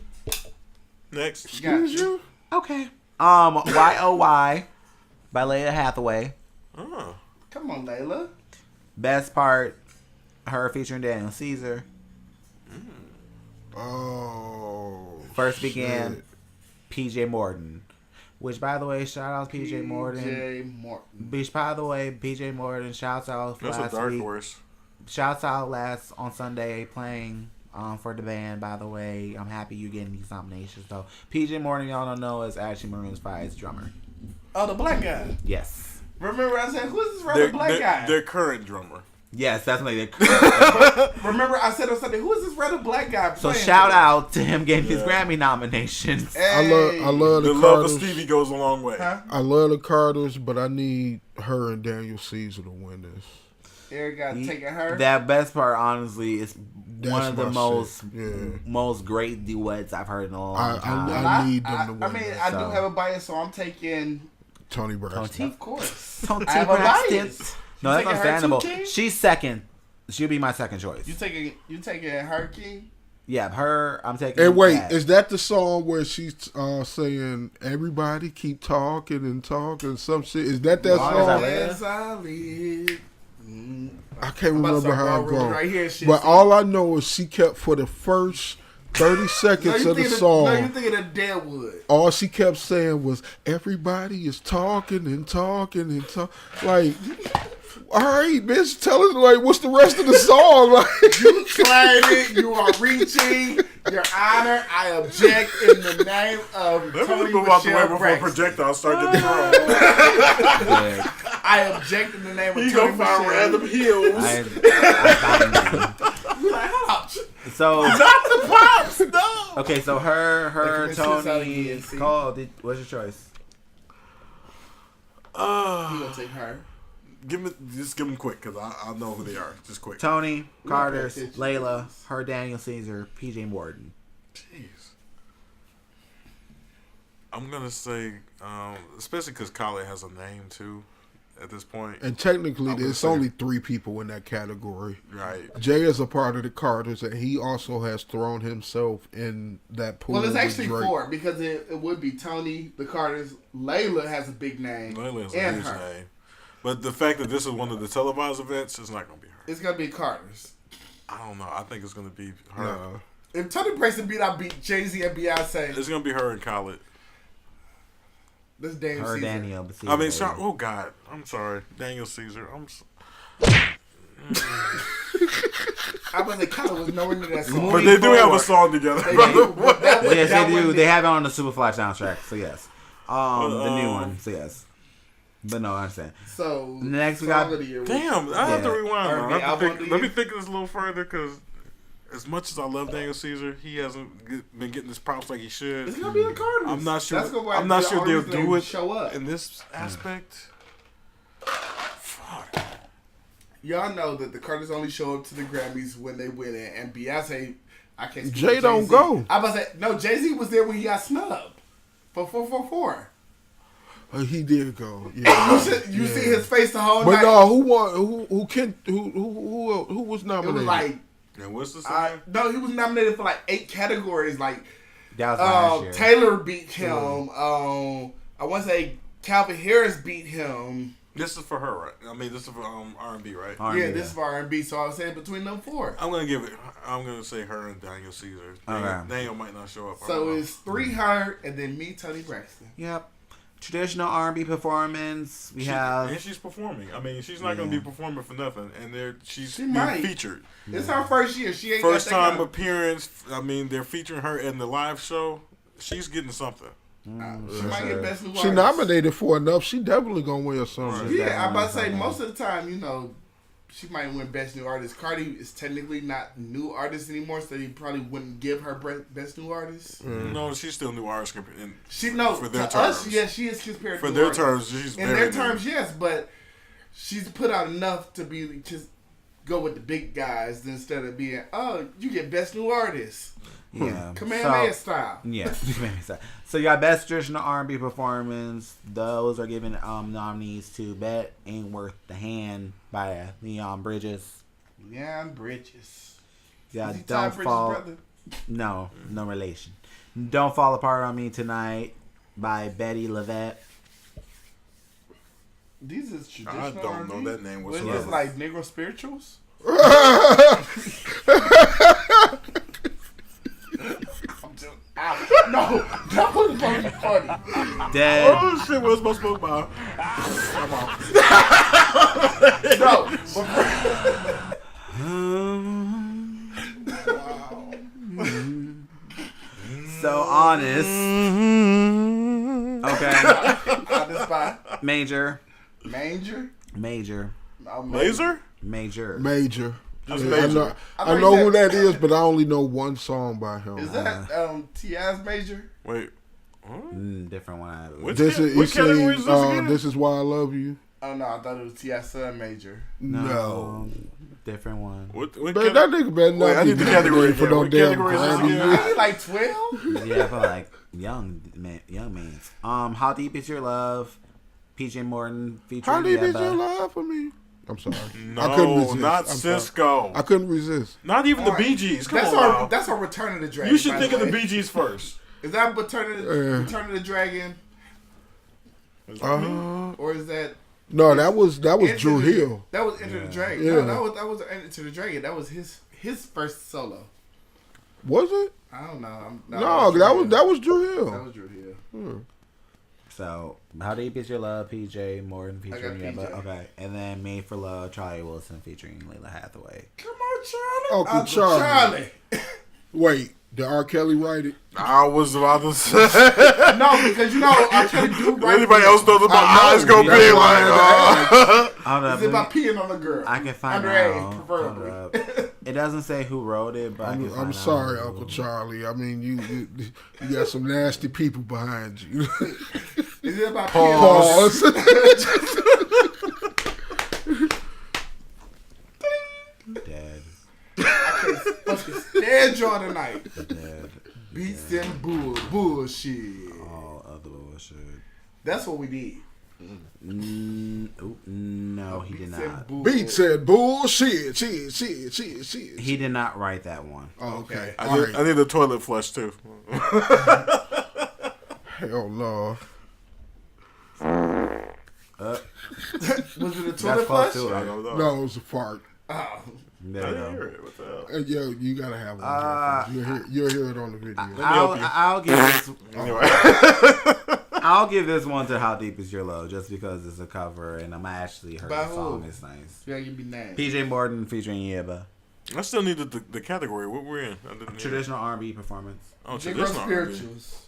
Next. Excuse you? Okay. Y.O.Y. by Layla Hathaway. Oh. Come on, Layla. Best part, her featuring Daniel Caesar. Oh. First began shit. PJ Morton. Which, by the way, shout out PJ Morton. PJ Morton. Which, by the way, PJ Morton, shouts out That's a last dark week. horse. Shouts out last on Sunday playing for the band, by the way. I'm happy you're getting these nominations, though. PJ Morton, y'all don't know, is actually Maroon 5's drummer. Oh, the black guy. Yes. Remember I said, who's this random black guy? Their current drummer. Yes, that's like Remember I said on Sunday, who is this random black guy So playing shout today? out to him getting his Grammy nominations. Hey. I love The the love of Carters. Stevie goes a long way. Huh? I love the Carters, but I need her and Daniel Caesar to win this. Eric got taking her. That best part, honestly, is one of the my shit. most great duets I've heard in a long time. I need them to win. I mean, this. I do So. have a bias, so I'm taking. Tony Braxton. Of course. Toni I have a Braxton. bias. No, that's taking her understandable. too, King? She's second. She'll be my second choice. You taking her, King? Yeah, her. I'm taking. And wait, that. is that the song where she's saying everybody keep talking and talking some shit? Is that Long as song? I live. I can't I'm about to remember start how it ballroom goes. right here, shit. But all I know is she kept for the first 30 seconds of the song. No, you thinking of Deadwood. All she kept saying was, everybody is talking and talking and talking. Like, all right, bitch, tell us, like, what's the rest of the song? Like, You tried it. You are reaching. Your Honor, I object in the name of Let me Tony move out the way Michelle before Braxton. projectiles start getting thrown. Yeah, I object in the name of You Tony gonna find Michelle. random heels. I You like, ouch. so Not the pops, no. okay, so her They commit suicide Tony again, see? Cole. What's your choice? You gonna take her? Just give them quick, because I know who they are. Just quick. Tony Carter's, attention. Layla, her Daniel Caesar, PJ Morton. Jeez. I'm going to say, especially because Khaled has a name, too, at this point. and technically, I'm gonna there's say- only 3 people in that category. Right. Jay is a part of the Carters, and he also has thrown himself in that pool. Well, it's with actually Drake. 4 because it would be Tony, the Carters. Layla has a big name. Layla has a and huge her. name. But the fact that this is one of the televised events, it's not going to be her. It's gonna be Carters. I don't know. I think it's going to be her. Nah. If Tony Braxton beat out Jay-Z and Beyonce, It's going to be her and Khaled. this damn Her season. Daniel. Caesar, I mean, baby. sorry. Oh, God. I'm sorry. Daniel Caesar. I was like, Khaled was nowhere near that song. But they do have a song together. Yes, that they do. one- They have it on the Superfly soundtrack. So yes, the new one. So yes, but no, I understand. So Next we got- song of the year. Damn, I have to Yeah. rewind. Or Now. the I have to album think, of the let me year? think of this a little further, because as much as I love Daniel Caesar, he hasn't been getting his props like he should. It's gonna be the Carters. I'm not sure. That's gonna I'm not be the sure only they'll reason do they it Show up. in this aspect. Fuck. y'all know that the Carters only show up to the Grammys when they win it, and Beyonce, I can't speak Jay for don't Jay-Z. go. I was like, no, Jay-Z was there when he got snubbed for 444. He did go. Yeah. You see his face the whole But night. no, who won? Who was It nominated? was like, And what's the song? no, he was nominated for like 8 categories. Like, That was last year. Taylor beat him. I want to say Calvin Harris beat him. This is for her, right? I mean, this is for R&B, right? R&B, Yeah, this is for R&B. So I was saying between them 4. I'm gonna say her and Daniel Caesar. Daniel might not show up. So it's 3 her and then me, Tony Braxton. Yep. Traditional R&B performance. We have. And she's performing. I mean, she's not gonna be performing for nothing. And she's She being might. featured. It's her first year. She ain't First got that time kind appearance. I mean, they're featuring her in the live show. She's getting something. she might get best new artist. She nominated for enough. She definitely gonna win something. Yeah, I'm about to say most of the time, you know, she might win best new artist. Cardi is technically not new artist anymore, so he probably wouldn't give her best new artist. No, she's still new artist. She knows for their to terms. us, yes, she is compared For to their artist. terms, she's In very their new. terms, yes, but she's put out enough to be just go with the big guys instead of being, oh, you get best new artist. Yeah. Kamehameha style. Yeah. So you got best traditional R&B performance. Those are given nominees to Bet Ain't Worth the Hand by Leon Bridges. Leon Bridges. Yeah, Is he Ty Don't Bridges' Fall. brother? No relation. Don't Fall Apart on Me Tonight by Betty Levette. These is traditional I don't R&B? know that name What is whatsoever. this, like Negro spirituals? No, that was funny. Dead. Oh shit! What's my smoke bomb? So honest. Okay. Honest by Major. Manger. Oh, Laser? Major. Major. Just Yeah, Major. I know who that is, but I only know one song by him. Is that T.I.'s Major? Wait. Different one. Which This is, what category is this again? This Is Why I Love You. Oh no, I thought it was T.I.'s son Major. No. Different one. What Man, that nigga better not Wait, I be need the category for again. no What damn category is this Grammy. again? I ain't like 12. Yeah, I feel like young man. How Deep Is Your Love? PJ Morton featuring How deep is Yebba. your love for me? I'm sorry. No, I couldn't resist. not I'm sorry. Cisco. I couldn't resist. Not even the Bee Gees. Come on, now. That's our Return of the Dragon. You should by think of the way. Bee Gees first. Is that Return of the Dragon, or is that? No, that was Enter Drew the- Hill. That was Enter the Dragon. Yeah. No, that was Enter the Dragon. That was his first solo. Was it? I don't know. No, that was Drew Hill. That was Drew Hill. So, How Deep Is Your Love? PJ Morton featuring I got Yebba. PJ. Okay, and then Made for Love, Charlie Wilson featuring Layla Hathaway. Come on, Charlie. Uncle Charlie. Wait, did R. Kelly write it? I was about to say. No, because you know I can't do right. Anybody else knows about I know. eyes gonna be That's why like, I Hold up, Is it about peeing on a girl? I can find Underage, out. preferably. Hold up. It doesn't say who wrote it, but I can I'm find sorry, out. Uncle Charlie. I mean, you got some nasty people behind you. Is it about Pause. Dead. fucking stand y'all tonight? Dead. Beats and bullshit. All other bullshit. That's what we need. No, he did not. Beat said bullshit. Shit. He did not write that one. Oh, okay. I All need, right. I need a toilet flush too. Hell no. Was it a That's toilet close flush? to I it. don't know. No, it was a fart. Oh. There I you didn't go. hear it. What the hell? Yo, you gotta have one. You'll hear it on the video. I'll give this. Anyway. I'll give this one to How Deep Is Your Love just because it's a cover and I'm actually heard By the song. who? It's nice. Yeah, you be nice. PJ Morton featuring Yebba. I still need the category. What we're in. I didn't hear. Traditional R&B performance. Oh, Negro traditional R&B. Spirituals,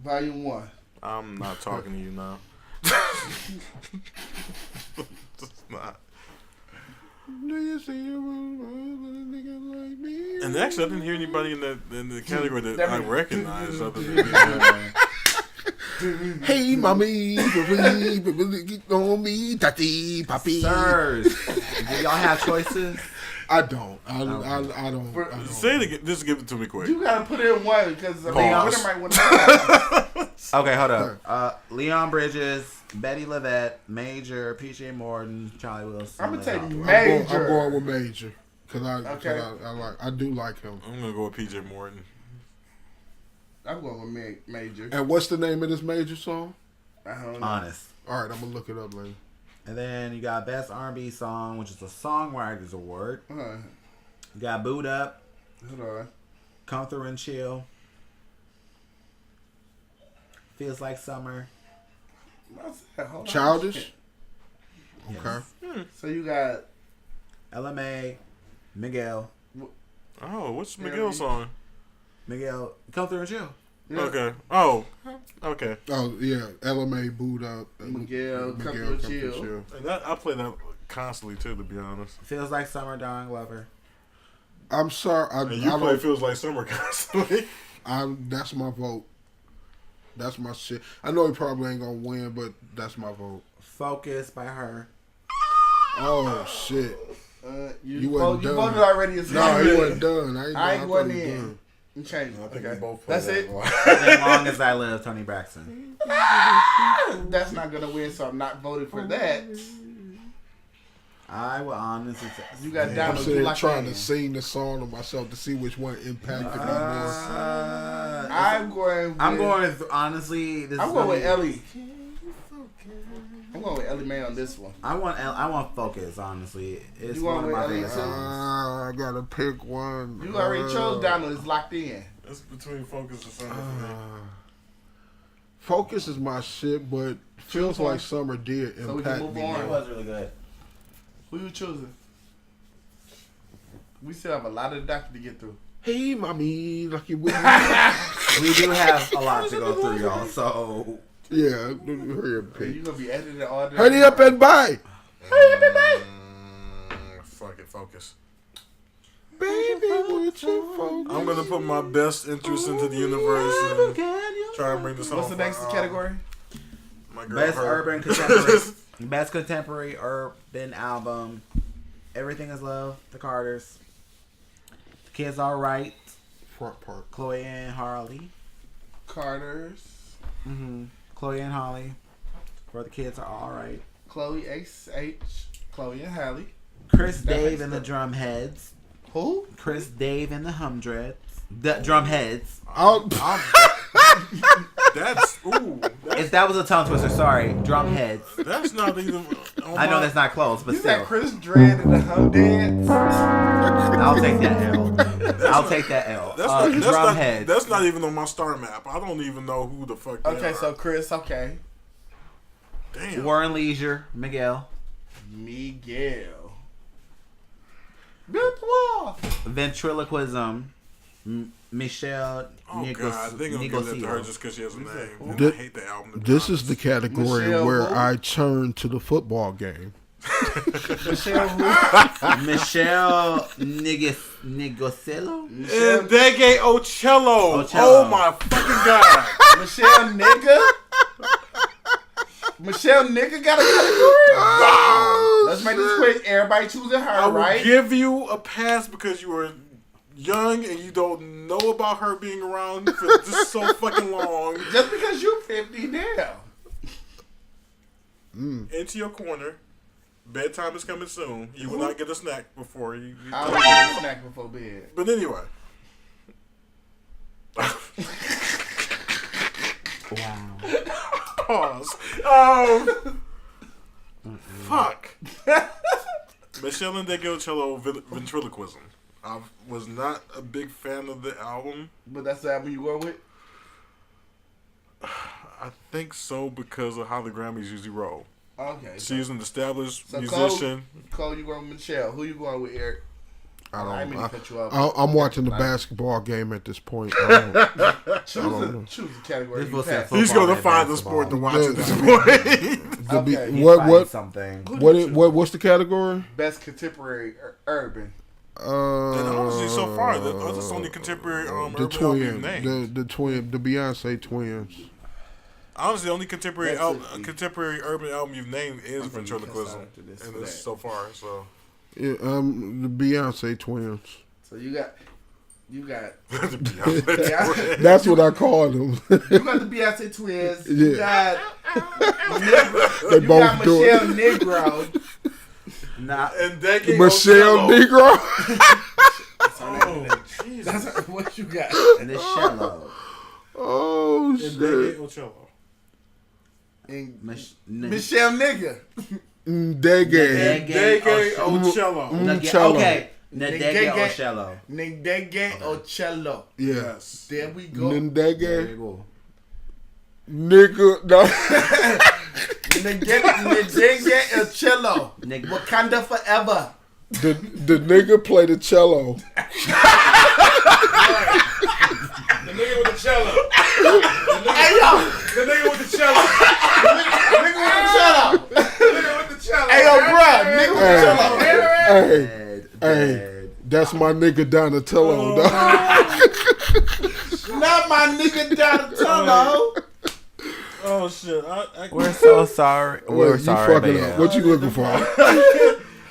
Volume 1. I'm not talking to you now. It's not. Do you see a nigga like me? And actually, I didn't hear anybody in the category that I recognize other than Hey, mommy, believe on me, tati, papi. Sirs, Do y'all have choices? I don't. I don't. Say it again. Just give it to me quick. You gotta put in one because the Pause. winner might win. The Okay, hold up. Leon Bridges, Betty LaVette, Major, PJ Morton, Charlie Wilson. I'm gonna take Lil- Major. I'm going with Major because I do like him. I'm gonna go with PJ Morton. I'm going with Major. And what's the name of this Major song? I don't know. Honest. All right, I'm gonna look it up later. And then you got Best R&B Song, which is a Songwriters Award. You got Boot Up, Hold on. Come Through and Chill, Feels Like Summer. Hold on. Childish. Okay. So you got LMA, Miguel. Oh, what's Miguel's song? Miguel, Come Through and Chill. Yeah. Okay. Oh, okay. Oh yeah, LMA boot up. Miguel, Come Through and Chill. And I play that constantly too, to be honest. Feels Like Summer, Don Glover. I'm sorry. And you play Feels Like Summer constantly. That's my vote. That's my shit. I know he probably ain't gonna win, but that's my vote. Focus by her. Oh shit! You wasn't done. voted already. No, he wasn't done. I ain't going in. in. You changed it. I think Okay. we both That's played it. As Long As I Live, Tony Braxton. That's not gonna win, so I'm not voting for that. I will honestly say. You got I'm down to sitting like trying to sing the song to myself to see which one impacted me more. I'm going with, honestly. This I'm is going gonna with be- Ellie. I'm going with Ellie Mae on this one. I want Focus. Honestly, it's You one want of my with Ellie favorite too? songs. I gotta pick one. You already chose Donald. It's locked in. It's between Focus and Summer for me. Focus is my shit, but feels one. like Summer did So we can impact move me. on. It was really good. Who you choosing? We still have a lot of doctor to get through. Hey, mommy, like you with me? We do have a lot to go through, y'all. So Yeah, hurry up, And Pete. you gonna be editing all day. Hurry up and buy. Fuck it, Focus. Baby, would you focus? I'm gonna put my best interest into the universe and try and bring this home. What's the next category? My girl, best her. urban contemporary, best contemporary urban album. Everything Is Love. The Carters. The Kids All Right. Front part. Chloe and Harley. Carter's. Chloe and Holly. For the Kids Are All Right. Chloe H. Chloe and Halle. Chris Dave and the Drumheads. Who? Chris Dave and the Humdreads. The Drumheads. That's ooh. If that was a tongue twister, sorry. Drumheads. That's not even. I know that's not close, but You still. got Chris Dredd and the Hum Dance. I'll take that L. I'll take that L. Drumheads. That's not even on my star map. I don't even know who the fuck they Okay, are. so Chris, okay. Damn. War and Leisure. Miguel. Miguel. Build the wall. Ventriloquism. Michelle Oh God, they gonna give that to her Nigocio. just because she has a name. And Th- I hate the album. to be This is honest. the category Michelle where who? I turn to the football game. Michelle who? Michelle Nigocello. And Dege Ocello. Ocello. Oh my fucking God. Michelle Nigga. Michelle Nigga got a category. Wow. Let's make this quick. Everybody choosing her, I will right? give you a pass because you were young and you don't know about her being around for just so fucking long. Just because you 50 now. Into your corner. Bedtime is coming soon. You will not get a snack before you. I'll get a snack before bed. But anyway. Wow. Pause. Fuck. Michelle and Degocello Ventriloquism. I was not a big fan of the album. But that's the album you go with? I think so because of how the Grammys usually roll. Okay. She's an established So musician. Cole, you going with Michelle. Who you going with, Eric? I mean to cut you off. I'm watching the basketball game at this point. Choose a category. This You was pass. that He's going to Football find and the sport to basketball. watch at this point. Okay. He's What finding something. what's the category? Best contemporary urban. And honestly, so far, that's only contemporary the urban album twin, you've named. the twin, the Beyonce twins. Honestly, the only contemporary That's it. contemporary urban album you've named is I'm gonna Ventriloquism, after this and today. this so far. So Yeah, the Beyonce twins. So you got The Beyonce. That's what I call them. you got the Beyonce twins. Yeah. You got They you both got do Michelle it. Negro. Nah. And Decade Michelle Ocello. Negro. Oh, Jesus. That's what you got. And this shallow. Oh And shit. Decade Ocello. And Michelle Michelle Nigga. Dege. Decade Ocello. Cello. Okay. Nadege Ocello. Nigga Ocello. Yeah. Yes. There we go. There you Ndege. go. Nigga. No. Nigga Ocello. Nigga. Wakanda forever. The nigga play the cello. The nigga with the cello. Hey yo. The nigga with the cello. Nigga with the cello. The nigga with the cello. Hey yo, bruh. Nigga with the cello. Hey, hey, Dead. that's my nigga Donatello. dog. Not my nigga Donatello. Oh shit! I We're so sorry. We're You sorry, fucking but up. yeah. What you looking for?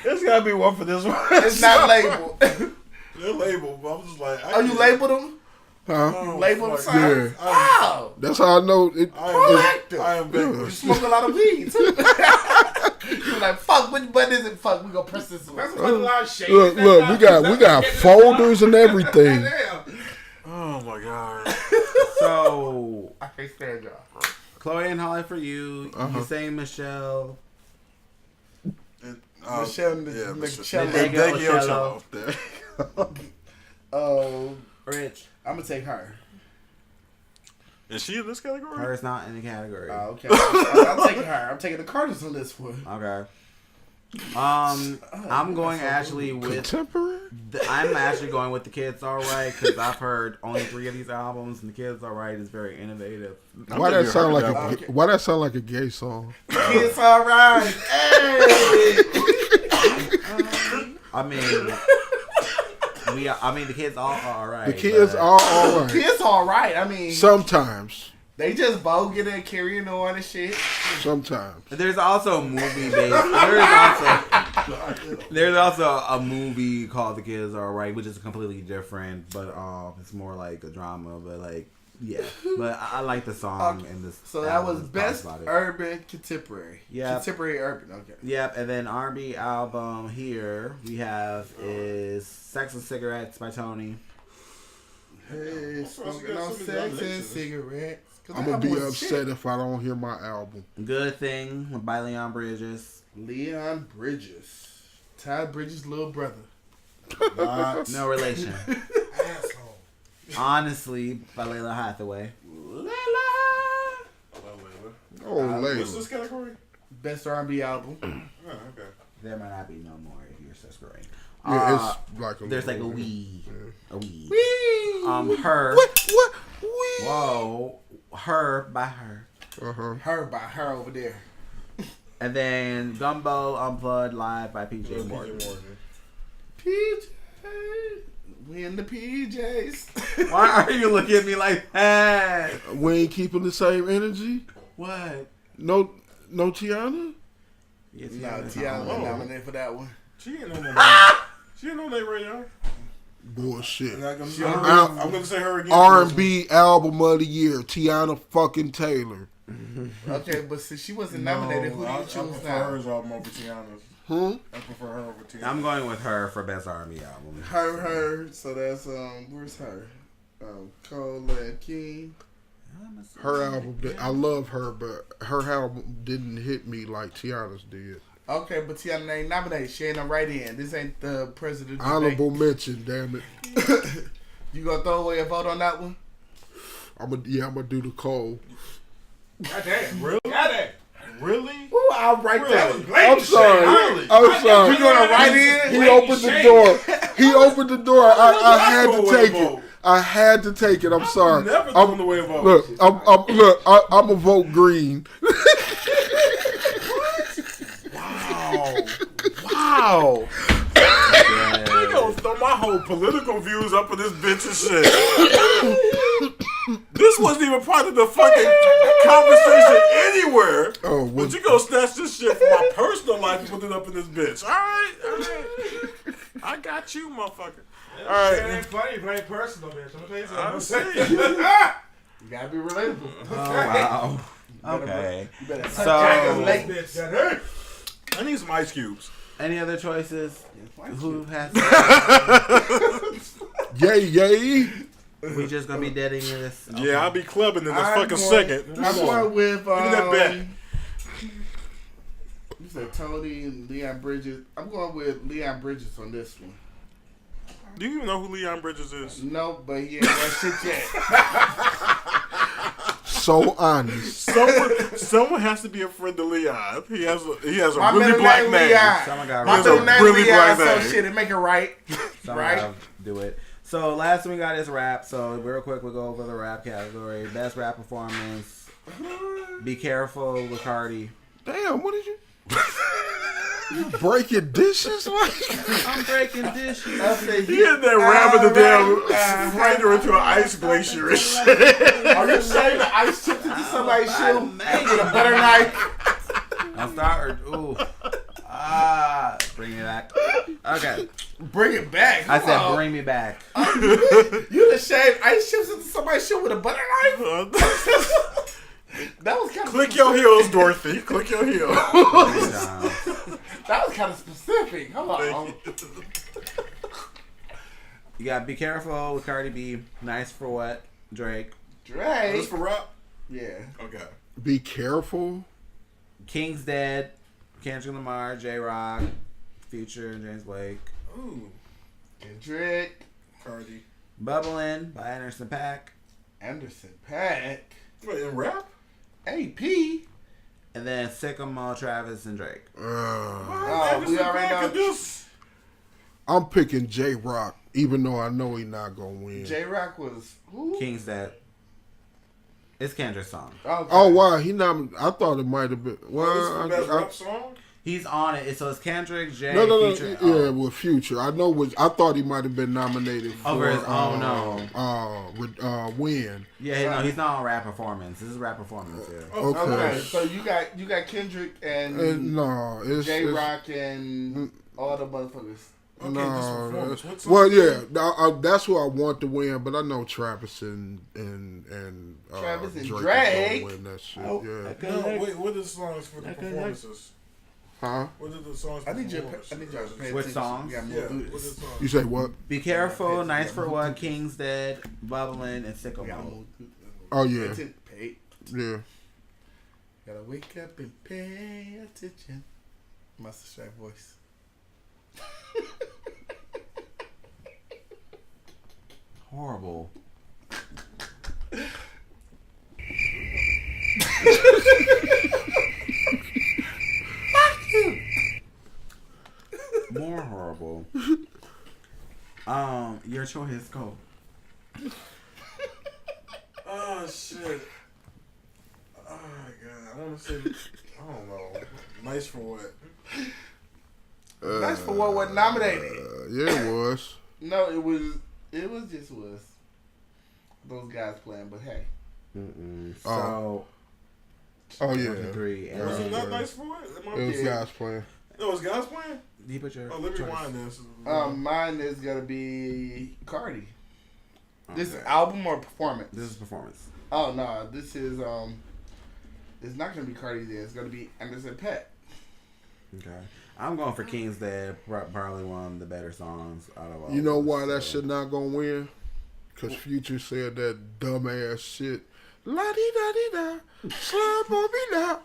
There's gotta be one for this one. It's not labeled. They're labeled, but I'm just like. Oh, you labeled them? Huh? Oh, Labeled them? fuck. Yeah. Wow. That's how I know it. Proactive. I am You vigorous. smoke a lot of weed too. You like, fuck, which button is it? Fuck, we gonna press this one. That's a lot of shade. Look, we got folders and everything. Oh my god. So, I can't stand y'all. Chloe and Holly for you. You saying Michelle. Michelle yeah, Michelle. Nadege Decade Ocello. Ocello. Oh, Rich. I'm gonna take her. Is she in this category? Hers not in the category. Okay, I'm taking her. I'm taking the Carters on this one. Okay. I'm going actually with. Contemporary? I'm actually going with The Kids Alright because I've heard only 3 of these albums, and The Kids Alright is very innovative. Why that sound like Okay. why that sound like a gay song? It's all right. Hey. I mean, the kids all are alright. The kids are all right. It's all right. I mean, Sometimes. they just voguing and carrying on and shit. Sometimes. There's also a movie based. There's also a movie called The Kids Are Alright, which is completely different, but it's more like a drama. But like, yeah. But I like the song and this. So that was album best talks about it. urban contemporary. Yeah. Contemporary urban. Okay. Yep, and then R&B album here we have is Sex and Cigarettes by Tony. Hey, smoking got on so many sex and nominations. cigarettes. 'Cause I'm that gonna be album was upset shit. if I don't hear my album. Good Thing by Leon Bridges. Leon Bridges. Ty Bridges' little brother. No relation. Asshole. Honestly, by Layla Hathaway. Oh, What's lady. this category? Best R&B album. Oh, okay. There might not be no more if you're censoring. Yeah, it's like a There's like a little- wee. A wee. Whee! Her. What? Wee. Whoa. Her by her. Her by her over there. And then Gumbo Unplugged Live by PJ Morgan. PJ. We in the PJs. Why are you looking at me like that? We ain't keeping the same energy. What? No Tiana. Yes, No, yeah. Tiana was nominated for that one. She ain't no more. She ain't on that radio. Bullshit. I'm gonna say her again. R&B album of the year, Tiana fucking Taylor. Okay, but since she wasn't nominated, who do you I choose prefer now? hers album over Tiana's. Huh? I prefer her over Tiana. I'm going with her for best R&B album. Her. So that's where's her? Cole and King. Her album, I love her, but her album didn't hit me like Tiana's did. Okay, but Tiana ain't nominated. She ain't no right in. This ain't the president. Honorable mention, damn it. You gonna throw away a vote on that one? I'm gonna do the Cole. Goddamn. Really? Goddamn. Really? Ooh, I'll write that one. I'm sorry. I'm sorry. You gonna write in? He opened the door. He opened the door. I had to take it. I had to take it. I'm sorry. Never thrown away a vote. Look, I'm a vote green. Wow. You gonna throw my whole political views up in this bitch and shit. This wasn't even part of the fucking conversation anywhere. Oh, but you gonna snatch this shit from my personal life and put it up in this bitch. All right. I got you, motherfucker. All right. It ain't funny, but it ain't personal, bitch. I'm gonna tell you something. I'm saying. You gotta be relatable. Oh, wow. Okay. You better So, Bitch. I need some ice cubes. any other choices? Who has? Yay. We just gonna be deading this. Okay. Yeah, I'll be clubbing in a I'm fucking going- second. I'm going with. Give me that bet. You said Tony and Leon Bridges. I'm going with Leon Bridges on this one. Do you even know who Leon Bridges is? No, but he ain't got shit yet. So honest. Someone has to be a friend of Leon. He has a My really middle black name name. Leon. Someone got My He has middle a name really Leon, black so name. shit, it make it right. Someone Right? gotta do it. So last thing we got is rap. So real quick, we'll go over the rap category. Best rap performance. Be careful with Cardi. Damn, what did you? You breaking dishes like? I'm breaking dishes. He had that ramming the damn freighter into an ice glacier and shit. Are you saying the ice chipped into somebody's shoe with a butter knife? I'll start. Ooh. Bring me back. Okay. Bring it back. I Come said on. bring me back. You done shaved ice chips into somebody's shoe with a butter knife? That was kind of Click your heels, Dorothy. Click your heels. That was kind of specific. Hold on. You gotta be careful with Cardi B. Nice for what? Drake. Drake. This for rap? Yeah. Okay. Be careful. King's Dead. Kendrick Lamar. J-Rock. Future. James Blake. Ooh. Kendrick. Cardi. Bubbling by Anderson .Paak. Anderson .Paak. Wait, in rap? AP. And then Sycamore, Travis, and Drake. Oh, we already know. This. I'm picking J-Rock, even though I know he's not gonna win. J-Rock was who? King's Dead. It's Kendrick's song. Okay. Oh wow, he not. I thought it might have been. This is Well, the best rap song? He's on it. So it's Kendrick, Jay, no, Future. yeah, with Future. I know. I thought he might have been nominated for Over his own, win. Yeah, no, he's not on rap performance. This is rap performance here. Okay. Okay, so you got Kendrick and No, it's J-Rock and all the motherfuckers. Okay, No, this performance. What's well, yeah, that's who I want to win, but I know Travis and Travis and Drake Drake. will win that shit. Oh, Yeah, No, wait, what are the songs for the performances? huh? What are the songs for I need you. performances? I need y'all to pay Which attention. songs? We gotta Yeah, move through what are this. the songs? You say what? Be careful, nice for what? King's Dead, Bubbling, and We gotta Sycamore. move through this. Oh yeah, Pay. yeah. Gotta wake up and pay attention. Master Strike voice. Horrible. More horrible. Your choice, go. Oh, shit. Oh, God. I want to say, I don't know. Nice for what? That's for what was nominated. Yeah, it was. No, it was just those guys playing. But hey, So, Oh yeah, 3. And Was it then not nice for what? Am I- it was guys playing. No, it was guys playing? you put your Oh, let me choice. rewind this. mine is gonna be Cardi. This is Okay. album or performance? This is performance. Oh no, this is it's not gonna be Cardi. Then it's gonna be Anderson .Paak. Okay. I'm going for King's Dead. Probably one of the better songs out of all. You know of why us, that so. shit not gonna win? Cause Future said that dumbass shit. La di da di da, slap on me now.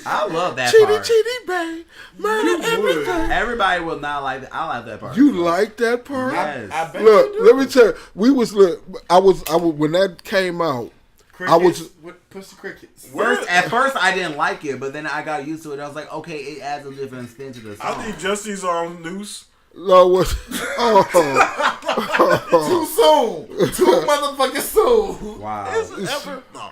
I love that Chitty part. chitty bang, murder everything. Everybody will not like that. I like that part. You like that part? Yes. I bet Look, you do. let me tell you. I was when that came out. Crickets with Pussy Crickets. At first, I didn't like it, but then I got used to it. I was like, okay, it adds a different spin to the song. I think Jussie's on Noose. No, was Too soon. Too motherfucking soon. Wow. Is it ever? No.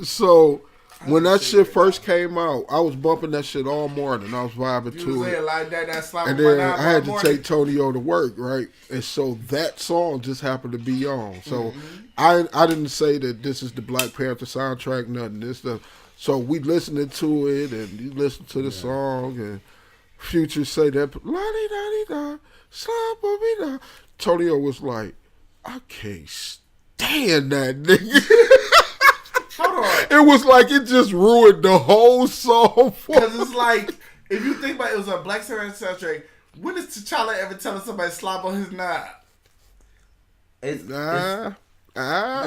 so When that shit first came out, I was bumping that shit all morning. I was vibing to it. Like that and then I had to take Tonio to work, right? And so that song just happened to be on. So I didn't say that this is the Black Panther soundtrack, nothing. This stuff. So we listening to it, and you listen to the song, and Future say that la-di-da-di-da, slap-a-be-da. Tonio was like, I can't stand that nigga. Hold on. It was like it just ruined the whole song. Because it's like, if you think about it, it was a Black Panther soundtrack. When does T'Challa ever tell somebody to slap on his knob? It's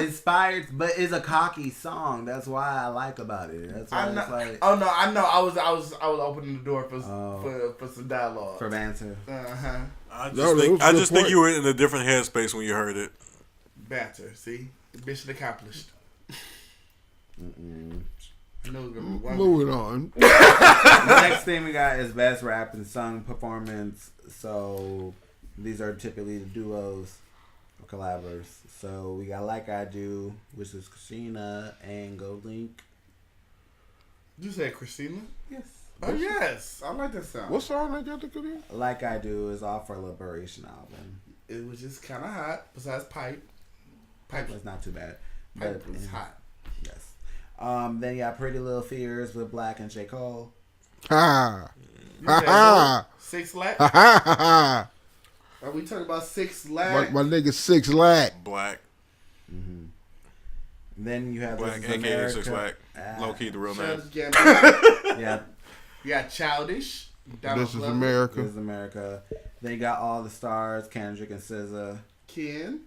inspired, but it's a cocky song. That's why I like about it. That's why it's like. Oh no, I know. I was opening the door for some dialogue, for banter. I just think you were in a different headspace when you heard it. Banter, see, mission accomplished. Moving on. The next thing we got is best rap and sung performance. So these are typically the duos or collabors. So we got Like I Do, which is Christina and Gold Link. You said Christina? Yes. Oh yes, I like that sound. What song they got to come in? Like I Do is off her Liberation album. It was just kind of hot. Besides Pipe was not too bad. Pipe was hot. Yes. Then you got Pretty Little Fears with Black and J. Cole. Ha ha. 6 Lakh. Ha ha ha. Are we talking about 6 Lakh? My nigga 6 Lakh. Black. Mm-hmm. Then you have Black, This Is aka America. 6 Lakh. Low key, the real name. Yeah. You got Childish. This Is America. This Is America. Then you got All the Stars, Kendrick and SZA. Ken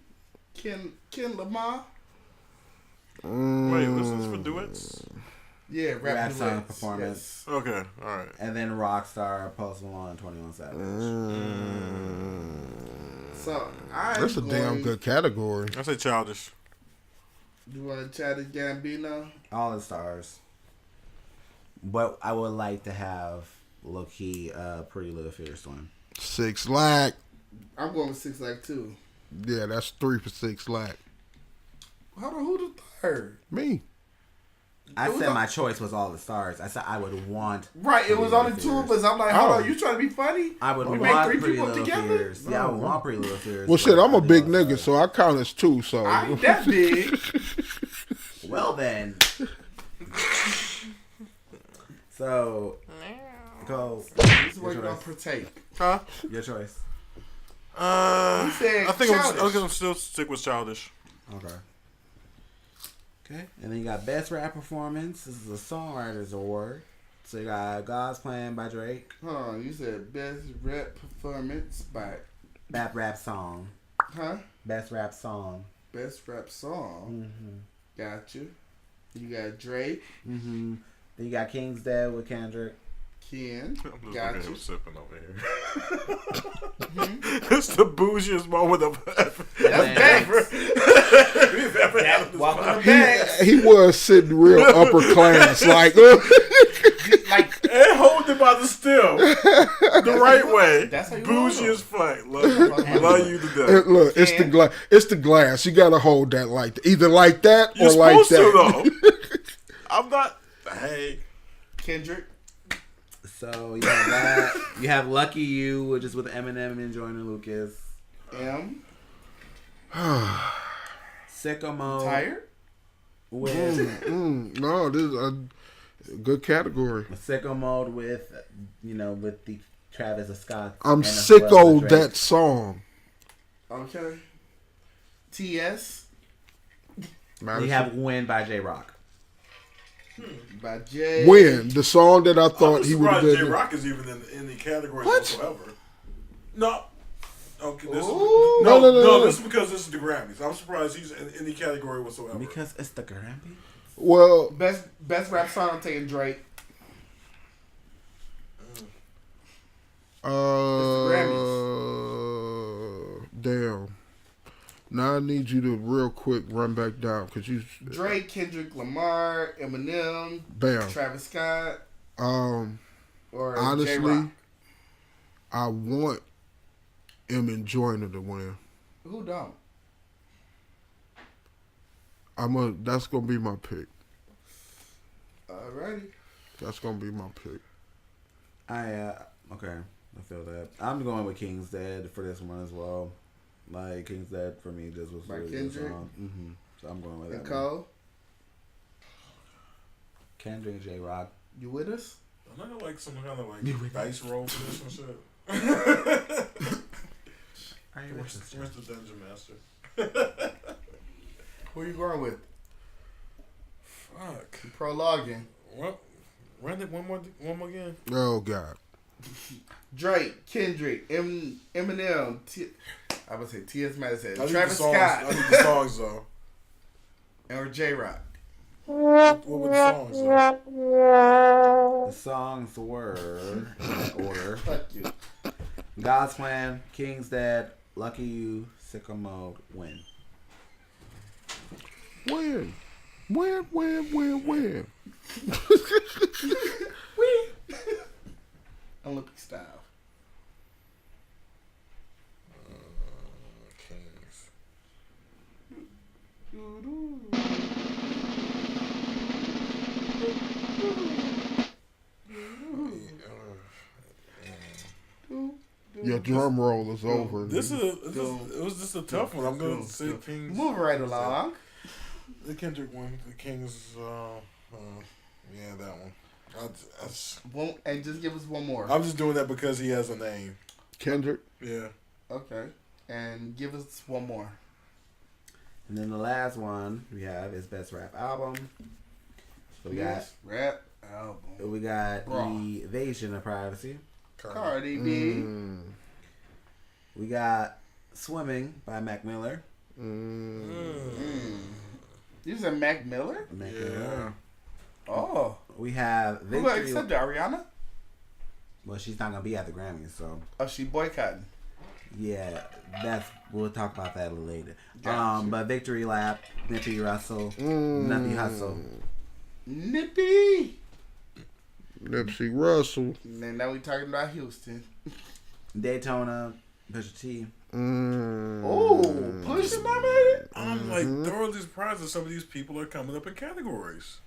Lamar. Wait, this is for duets? Yeah, rap song duets. performance. Yes. Okay, alright. And then Rockstar, Post Malone, and 21 Savage. So that's a damn good category. I say Childish. You want to Childish Gambino? All the Stars. But I would like to have low key Pretty Little Fears one. 6 Lakh. I'm going with 6 Lakh too. Yeah, that's 3 for 6 Lakh. Hold on, who the third? Me. I said my choice was All the Stars. I said I would want. Right, it was only 2 of us. I'm like, hold on, you trying to be funny? I would we want make 3 Pretty people Little together? Fears. Yeah, I would want Pretty Little Fears. Well, shit, I'm a big nigga, so I count as 2. So I ain't that big. Well then. So go. This is what you're gonna partake. Huh? Your choice. I think Childish. I'm gonna still stick with Childish. Okay. Okay. And then you got Best Rap Performance. This is a Songwriters Award. So you got God's Plan by Drake. Hold on, you said best rap performance by Best Rap Song. Huh? Best Rap Song. Best rap song. Mm-hmm. Got you. You got Drake, Mm-hmm. Then you got King's Dead with Kendrick. Ken. I'm just Got looking you. at sipping over here. It's the bougiest moment of ever. We've ever had this Welcome to podcast. Banks. he was sitting real upper class, like. Like, And hold it by the stem. The right way. That's how you Bougie roll. as fuck. Love you to death. Look, it's the glass. It's the glass. You gotta hold that like either like that You're or like supposed to, that. though. I'm not. Hey. Kendrick. So you have that. You have Lucky You, which is with Eminem and Joyner Lucas. M. Sicko Mode. Tired. With No, this is a good category. Sicko Mode with with the Travis Scott. I'm and as sick well as of Drake. that song. Okay. T.S. You have Win by J Rock. by Jay. When the song that I thought I'm he would have surprised J been. Rock is even in any category What? whatsoever. No. Okay, this Ooh. no, No. this is because this is the Grammys. I'm surprised he's in any category whatsoever. Because it's the Grammy. Well, Best rap song. I'm taking Drake. damn. Now I need you to real quick run back down because you. Drake, Kendrick Lamar, Eminem, Bam. Travis Scott, or Honestly, J-Rock. I want M and Joyner to win. Who don't? That's gonna be my pick. Alrighty. That's gonna be my pick. Okay, I feel that. I'm going with King's Dead for this one as well. Like King's Dead for me just was By really Kendrick? good song. So I'm going with that. And one. Cole, Kendrick, J Rock. you with us? I'm not like some kind of like dice roll for this and shit. Where's the Dungeon Master? Who you going with? Fuck. You prologuing. Well, run it one more again. Oh God. Drake, Kendrick, Eminem, I would say T.S. Madison, I Travis I Scott, need the songs though. or J Rock. What were the songs though? The songs were in order. Fuck you. God's Plan, King's Dead, Lucky You, Sicko Mode, Win. When? Olympic style. Kings. Your drum roll is over. It was just a tough one. I'm gonna say Kings. Move right along. The Kendrick one, the Kings. Yeah, that one. And just give us one more. I'm just doing that because he has a name. Kendrick. Yeah. Okay. And give us one more. And then the last one we have is Best Rap Album. So we got rap album. We got Invasion of Privacy. Cardi B. We got Swimming by Mac Miller. You said Mac Miller? Mac Miller. Oh. We have Who Victory. accepted Ariana? Well, she's not gonna be at the Grammys, so. Oh, she boycotting. Yeah, we'll talk about that a little later. Gotcha. But Victory Lap, Nipsey Russell, Nipsey Hussle. Nipsey Russell. And now we talking about Houston. Daytona, Pusha T. Oh, Pusha nominated? I'm like thoroughly surprised that some of these people are coming up in categories.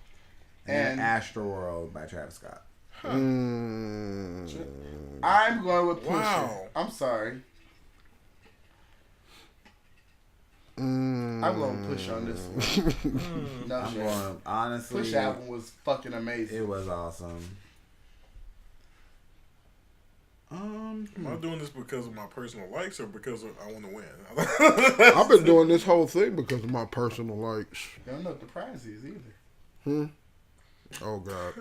And Astroworld by Travis Scott. I'm going with Pusha. Wow. I'm sorry. I'm going to push on this one. No I'm shit. going, honestly. Push album was fucking amazing. It was awesome. Am I doing this because of my personal likes or because I want to win? I've been doing this whole thing because of my personal likes. I don't know what the prize is either. Oh God.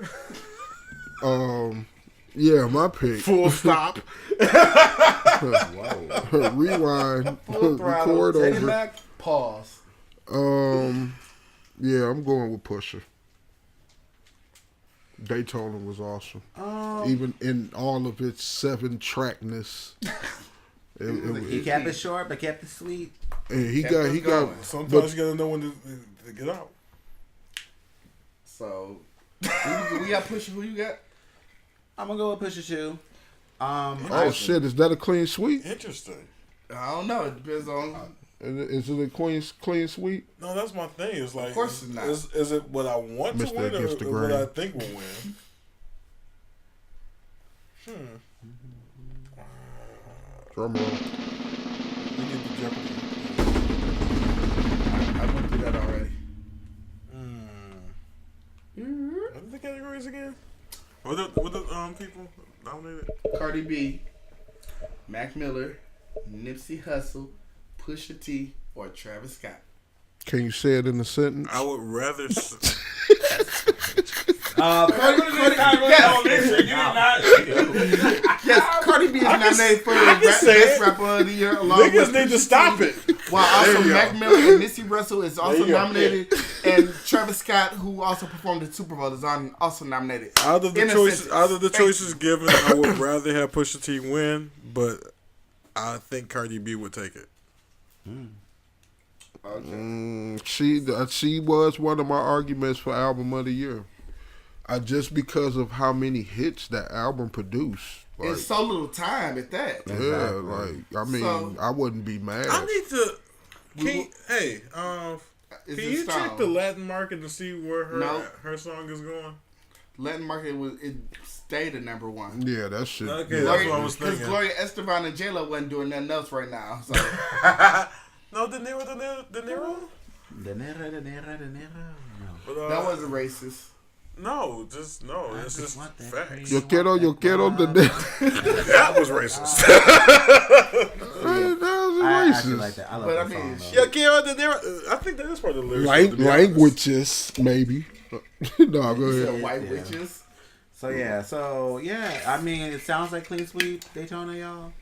Yeah, my pick. Full stop. Rewind. Full throttle. Record Take it over. back. Pause. Yeah, I'm going with Pusha. Daytona was awesome. Even in all of its 7-trackness. He kept it short, but kept it sweet. And he got. Sometimes you gotta know when to get out. So, we got Pusha. Who you got? I'm gonna go with Pusha too. Oh shit! Is that a clean sweep? Interesting. I don't know. It depends on. Is it a clean sweep? No, that's my thing. It's like, of course it's not. Is it what I want to Mr. win or Against the what grain. I think will win? Drum roll. We get the Jeopardy. I went through that already. What are the categories again? What the people nominated? Cardi B, Mac Miller, Nipsey Hussle, Pusha T, or Travis Scott. Can you say it in a sentence? I would rather. Yes, Cardi B is nominated for Best Rapper of the Year along Niggas with need to stop it. While also There you Mac go. Miller and Nipsey Russell is also There you go. nominated, and Travis Scott, who also performed at Super Bowl, is also nominated. Out of the In a choices, sentence. out of the Thank choices given, I would rather have Pusha T win, but I think Cardi B would take it. She was one of my arguments for album of the year. Just because of how many hits that album produced. Like, In so little time at that. yeah, like I mean, So- I wouldn't be mad. I need to. Can Is you it check style? the Latin market to see where No. her song is going? Latin market it stayed at number one. Yeah, that shit. Okay, that's what I was thinking. Because Gloria Estefan and J-Lo wasn't doing nothing else right now. So. No, De Niro. De Niro. No. But, that wasn't racist. No, just no. It's just facts. Yo quiero De Niro. That was racist. That was I actually racist. like that. I love But that I mean, song. Yo quiero De Niro. I think that is part of the lyrics. Languages, maybe. No, go ahead. White witches. So yeah. I mean, it sounds like clean sweep Daytona, y'all.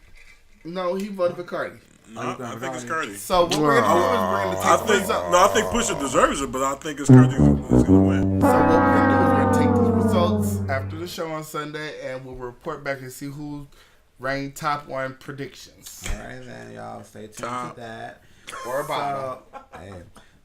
No, he voted for Cardi. No, I think it's Cardi. So what we're gonna do is we're gonna I take think these up. no, I think Pusha deserves it, but I think it's Cardi who's gonna win. So what we're gonna do is we're gonna take these results after the show on Sunday, and we'll report back and see who ranked top one predictions. All right, then y'all stay tuned to that. Or bottom.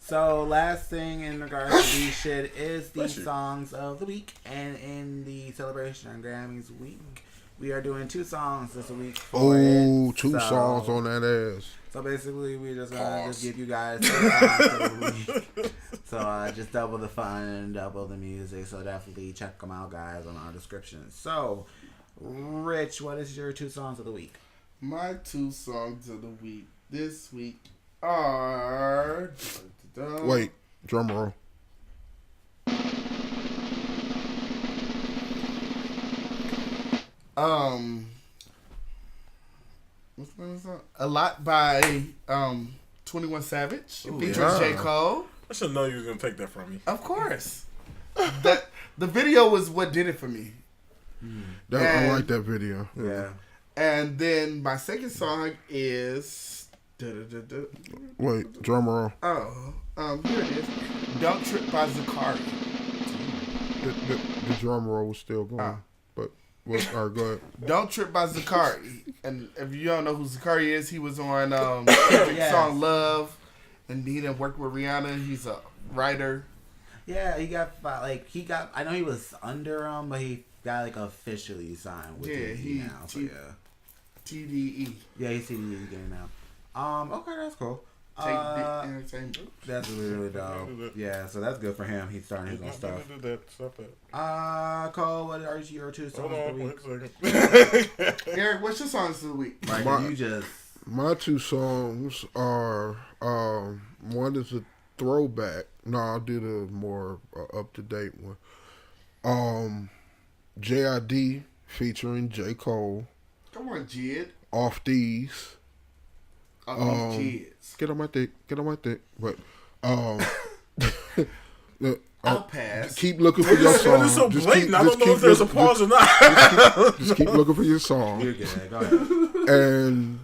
So last thing in regards to these shit is the songs of the week, and in the celebration on Grammys week, we are doing 2 songs this week. Two songs on that ass. So basically, we're just gonna just give you guys 2 songs of the week. So just double the fun and double the music. So definitely check them out, guys, on our description. So, Rich, what is your 2 songs of the week? My 2 songs of the week this week are. Wait, drum roll. What's the name of the song? A Lot by 21 Savage featuring J. Cole. I should know you was gonna take that from me. Of course. The video was what did it for me. I like that video. Yeah. And then my second song is. Wait, drum roll. Here it is. Don't Trip by Zakari. The drum roll was still going. But, all right, go ahead. Don't Trip by Zakari. And if you don't know who Zakari is, he was on song Love. And he didn't work with Rihanna. He's a writer. Yeah, he got I know he was under him, but he got like officially signed with TDE now. So TDE. Yeah, he's TDE getting now. Okay, that's cool. Take the entertainment. That's really dope. Yeah, so that's good for him. He's starting his own stuff. Stop that. Cole, what are your 2 songs of the week? Hold on, Eric, what's your songs of the week? Right, my 2 songs are one is a throwback. No, I'll do the more up to date one. JID featuring J. Cole. Come on, Jid. Off These. Kids. Get on my dick. But I'll pass. Keep looking for your song. It's so blatant. I don't know if there's a pause or not. Just keep looking for your song. You're good. Go ahead. And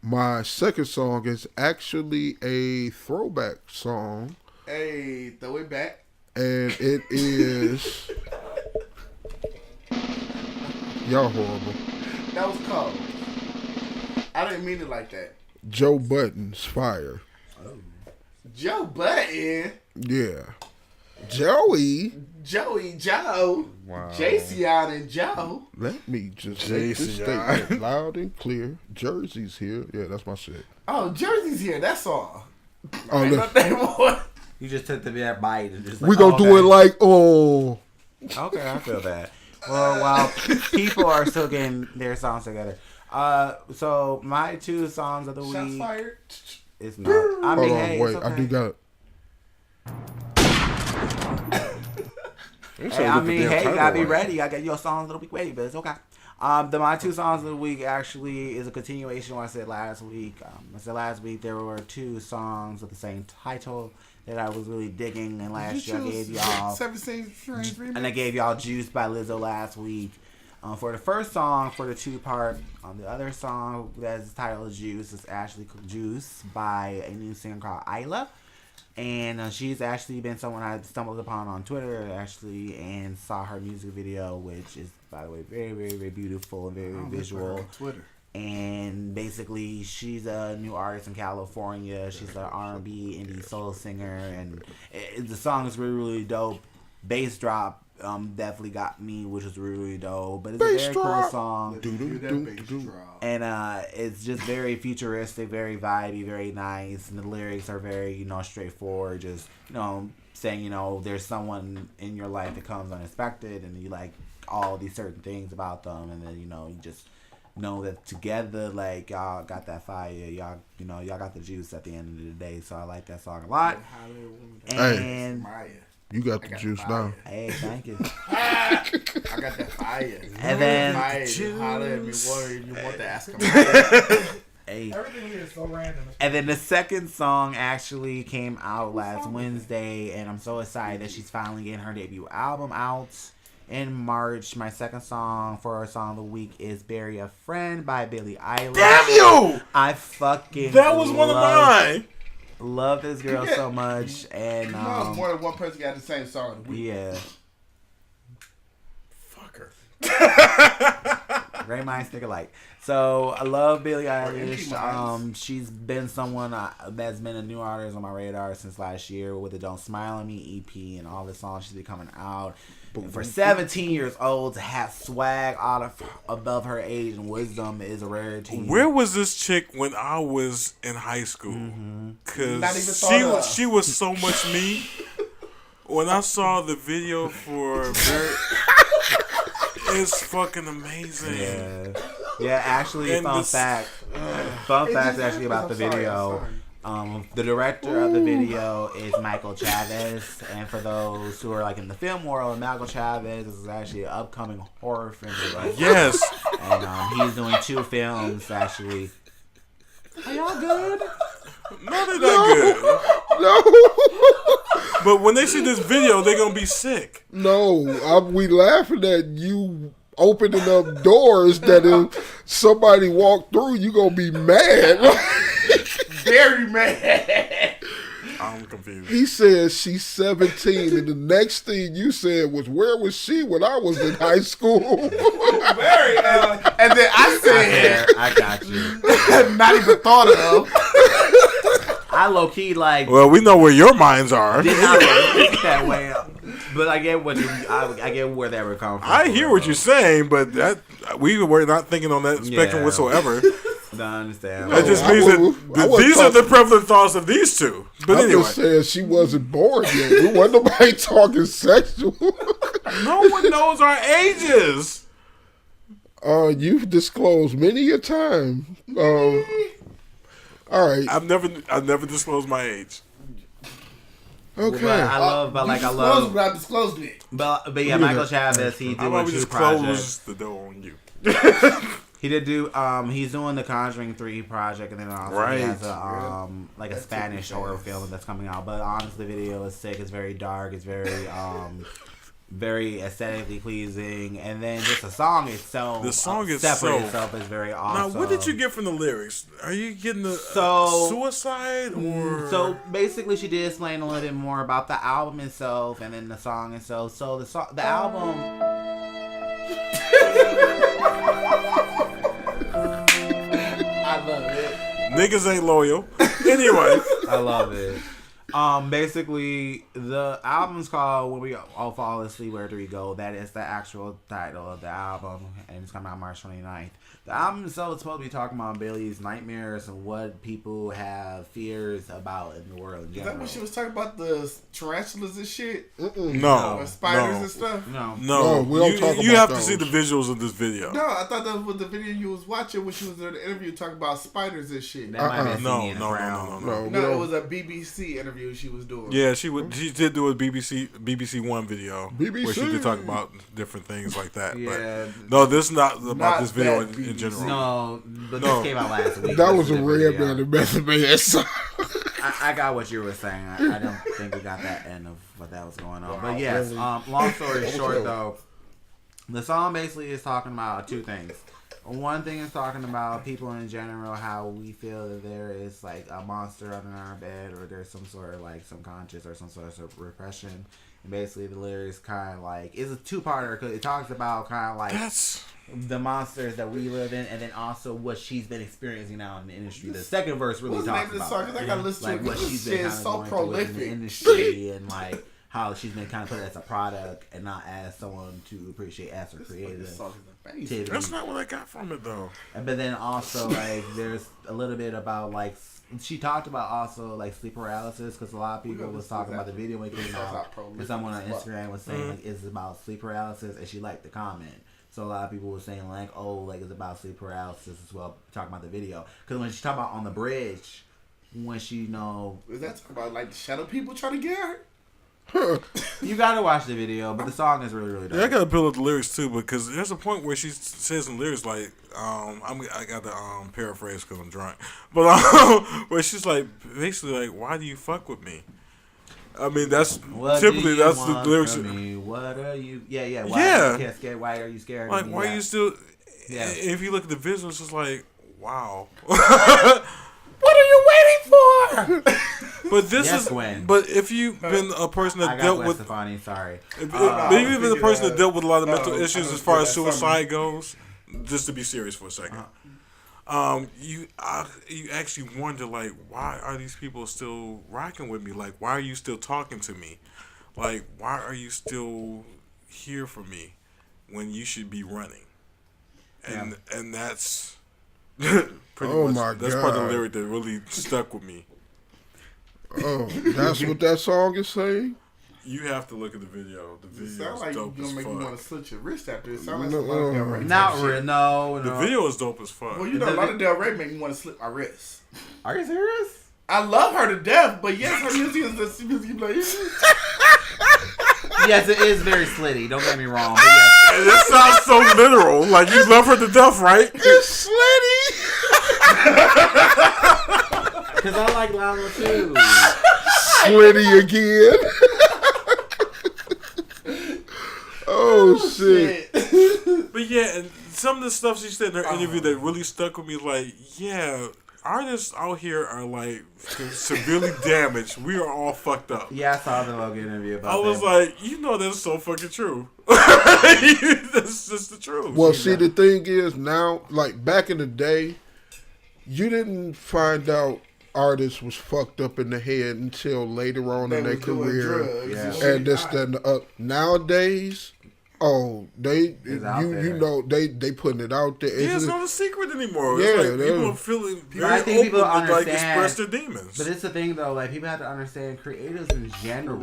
my second song is actually a throwback song. Hey, throw it back. And it is. Y'all horrible. That was cold. I didn't mean it like that. Joe Budden's Fire. Joe Button. Yeah. Joey. Joe. Wow. Jason and Joe. Let me just make this statement loud and clear. Jersey's here. Yeah, that's my shit. Oh, Jersey's here. That's all. Oh, ain't nothing more. You just took the bite and just we gonna do it like, Okay, I feel that. Well, while people are still getting their songs together. So my 2 songs of the week. Shots fired. It's not. I mean, hold on, wait. okay. I do got it. You gotta be ready. I got your songs of the week ready, but it's okay. My 2 songs of the week actually is a continuation of what I said last week. I said last week there were 2 songs with the same title that I was really digging, and last year I gave y'all 17 and I gave y'all Juice by Lizzo last week. For the first song, for the 2-part, the other song that's titled Juice is actually Juice by a new singer called Isla. And she's actually been someone I stumbled upon on Twitter, actually, and saw her music video, which is, by the way, very, very, very beautiful and very, very visual. On Twitter. And basically, she's a new artist in California. She's an R&B indie soul singer, and the song is really, really dope. Bass drop definitely got me, which was really dope. But it's a very cool song. And it's just very futuristic, very vibey, very nice. And the lyrics are very, straightforward. Just, saying, there's someone in your life that comes unexpected and you like all these certain things about them. And then, you just know that together, like, y'all got that fire. Y'all got the juice at the end of the day. So I like that song a lot. And you got the juice now. Hey, thank you. I got that fire. And then holler at me, warrior. You want to ask him? Hey. Everything here is so random. And then the second song actually came out last Wednesday, and I'm so excited that she's finally getting her debut album out in March. My second song for our song of the week is "Bury a Friend" by Billie Eilish. Damn you! I fucking that was one of mine. Love this girl so much, and more than one person got the same song of the week. Yeah. Fuck her. Great minds think alike. So I love Billie Eilish. She's been someone that's been a new artist on my radar since last year with the "Don't Smile on Me" EP and all the songs she's been coming out. For 17 years old to have swag above her age and wisdom is a rarity. Where was this chick when I was in high school? Because she was so much me. When I saw the video for it's fucking amazing. Yeah. Actually, fun fact actually about the video. The director of the video is Michael Chavez, and for those who are like in the film world, Michael Chavez is actually an upcoming horror film director. Yes, and he's doing 2 films actually. Are y'all good? No, they're not good. No. But when they see this video, they're gonna be sick. No, we laughing at you opening up doors that if somebody walked through, you gonna be mad. Very mad. I'm confused. He says she's 17, and the next thing you said was, "Where was she when I was in high school?" Very. And then I said, I got you. Not even thought of. I low key like. Well, we know where your minds are. Did not think that way up. But I get I get where they were coming from. I hear what you're saying, but that we were not thinking on that spectrum whatsoever. I understand. That just means that these are the prevalent thoughts of these two. But I'm anyway, just saying she wasn't born yet. There wasn't nobody talking sexual. no one knows our ages. You've disclosed many a time. All right. I've never disclosed my age. Okay. But I disclosed it. But yeah, Michael Chavez, he did How about we just close the door on you? He did do. He's doing the Conjuring 3 project, and then also he has a like a Spanish horror film that's coming out. But honestly, the video is sick. It's very dark. It's very very aesthetically pleasing, and then just the song itself. The song itself is very awesome. Now, what did you get from the lyrics? Are you getting the suicide or? So basically, she did explain a little bit more about the album itself, and then the song itself. So the album. I love it. Niggas ain't loyal. Anyway. I love it. Basically, the album's called "When We All Fall Asleep, Where Do We Go?" That is the actual title of the album, and it's coming out March 29th. The album itself is supposed to be talking about Billy's nightmares and what people have fears about in the world in general. Is that when she was talking about the tarantulas and shit? No. Or spiders and stuff? No. We don't talk about You have those. to see the visuals of this video. No, I thought that was the video you was watching when she was in the interview talking about spiders and shit. That might be No, it was a BBC interview she was doing. Yeah, she did do a BBC One video where she did talk about different things like that. Yeah. But no, this is not about this video in general. No, but this came out last week. That was a Red Man and Method Man song. I got what you were saying. I don't think we got that end of what that was going on. But yes, long story short though, the song basically is talking about 2 things. One thing is talking about people in general, how we feel that there is like a monster under our bed, or there's some sort of like subconscious or some sort of repression. And basically the lyrics kind of like, it's a 2-parter because it talks about kind of like the monsters that we live in, and then also what she's been experiencing now in the industry. The second verse really talks about I gotta listen like to what this she's shit been is kind so of going through in the prolific. industry, and like how she's been kind of put as a product and not as someone to appreciate as her creative. That's not what I got from it though. But then also like there's a little bit about like she talked about also like sleep paralysis because a lot of people was talking about the video when it came out. And someone on Instagram was saying like it's about sleep paralysis and she liked the comment. So a lot of people were saying like, oh, like it's about sleep paralysis as well. Talking about the video because when she talked about on the bridge, when she is that talking about like the shadow people trying to get her? You gotta watch the video, but the song is really, really dope. Yeah, I gotta pull up the lyrics too because there's a point where she says some lyrics like, I got to paraphrase because I'm drunk, but where she's like, basically like, why do you fuck with me? I mean, that's typically that's the lyrics. What are you? Yeah. Why are you scared? Like, of me? why are you still? Yeah. If you look at the visuals, it's like, wow. What are you waiting for? But this yes, is. Gwen. But if you've been a person that dealt with, Stefani, sorry. If you've been a person that dealt with a lot of mental issues as far as suicide goes, just to be serious for a second, you actually wonder like, why are these people still rocking with me? Like, why are you still talking to me? Like, why are you still here for me when you should be running? And that's pretty much that's part of the lyric that really stuck with me. Oh, that's what that song is saying? You have to look at the video. The video is like dope as fuck. make you want to slit your wrist after it. Sound like No. The video is dope as fuck. Well, you know, Lana Del Rey make me want to slit my wrist. Are you serious? I love her to death, but yes, her music is the music like. Yes, it is very slitty. Don't get me wrong. But yes. That sounds so literal. Like you love her to death, right? It's slitty. Because I like Lana too. Slitty again. Oh shit. But yeah, and some of the stuff she said in her interview that really stuck with me, like, yeah, artists out here are like severely damaged. We are all fucked up. Yeah, I saw the Logan interview about I was that. like, that's so fucking true. That's just the truth. Well, see, the thing is now, like back in the day, you didn't find out artists was fucked up in the head until later on in their career. And this, then nowadays, they putting it out there. It's not a secret anymore. Yeah, it's like people are feeling very open people to understand, like express their demons. But it's the thing though, like people have to understand creatives in general.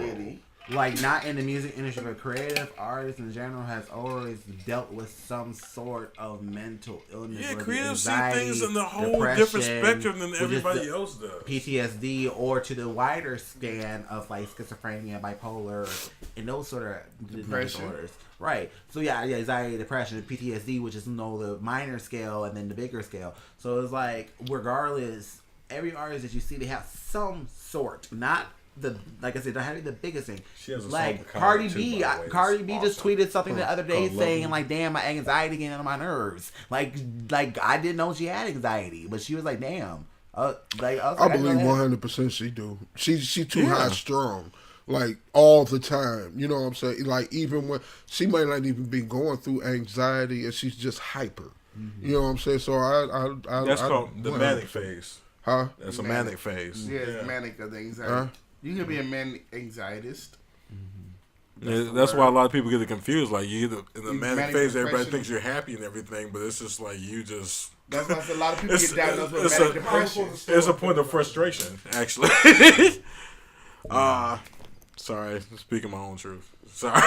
Like not in the music industry, but creative artists in general has always dealt with some sort of mental illness. Yeah, creatives see things in a whole different spectrum than everybody else does. PTSD, or to the wider span of like schizophrenia, bipolar, and those sort of disorders. Right. So yeah, anxiety, depression, PTSD, which is the minor scale and then the bigger scale. So it's like regardless, every artist that you see, they have some sort, not like I said, they're having the biggest thing. She has a like song Cardi too, B. Cardi B just tweeted something the other day saying like, "Damn, my anxiety getting on my nerves." Like I didn't know she had anxiety, but she was like, "Damn." I believe 100% she do. She too high strung, like all the time. You know what I'm saying? Like even when she might not even be going through anxiety, and she's just hyper. Mm-hmm. You know what I'm saying? So that's called the manic phase. Huh? That's a manic phase. Yeah, it's manic of the anxiety. You can be a manic anxietist. Mm-hmm. That's why a lot of people get it confused. Like you get in the manic phase, everybody thinks you're happy and everything, but it's just like you just. That's why a lot of people get diagnosed with manic depression. It's a point of frustration, actually. Sorry, speaking my own truth. Sorry,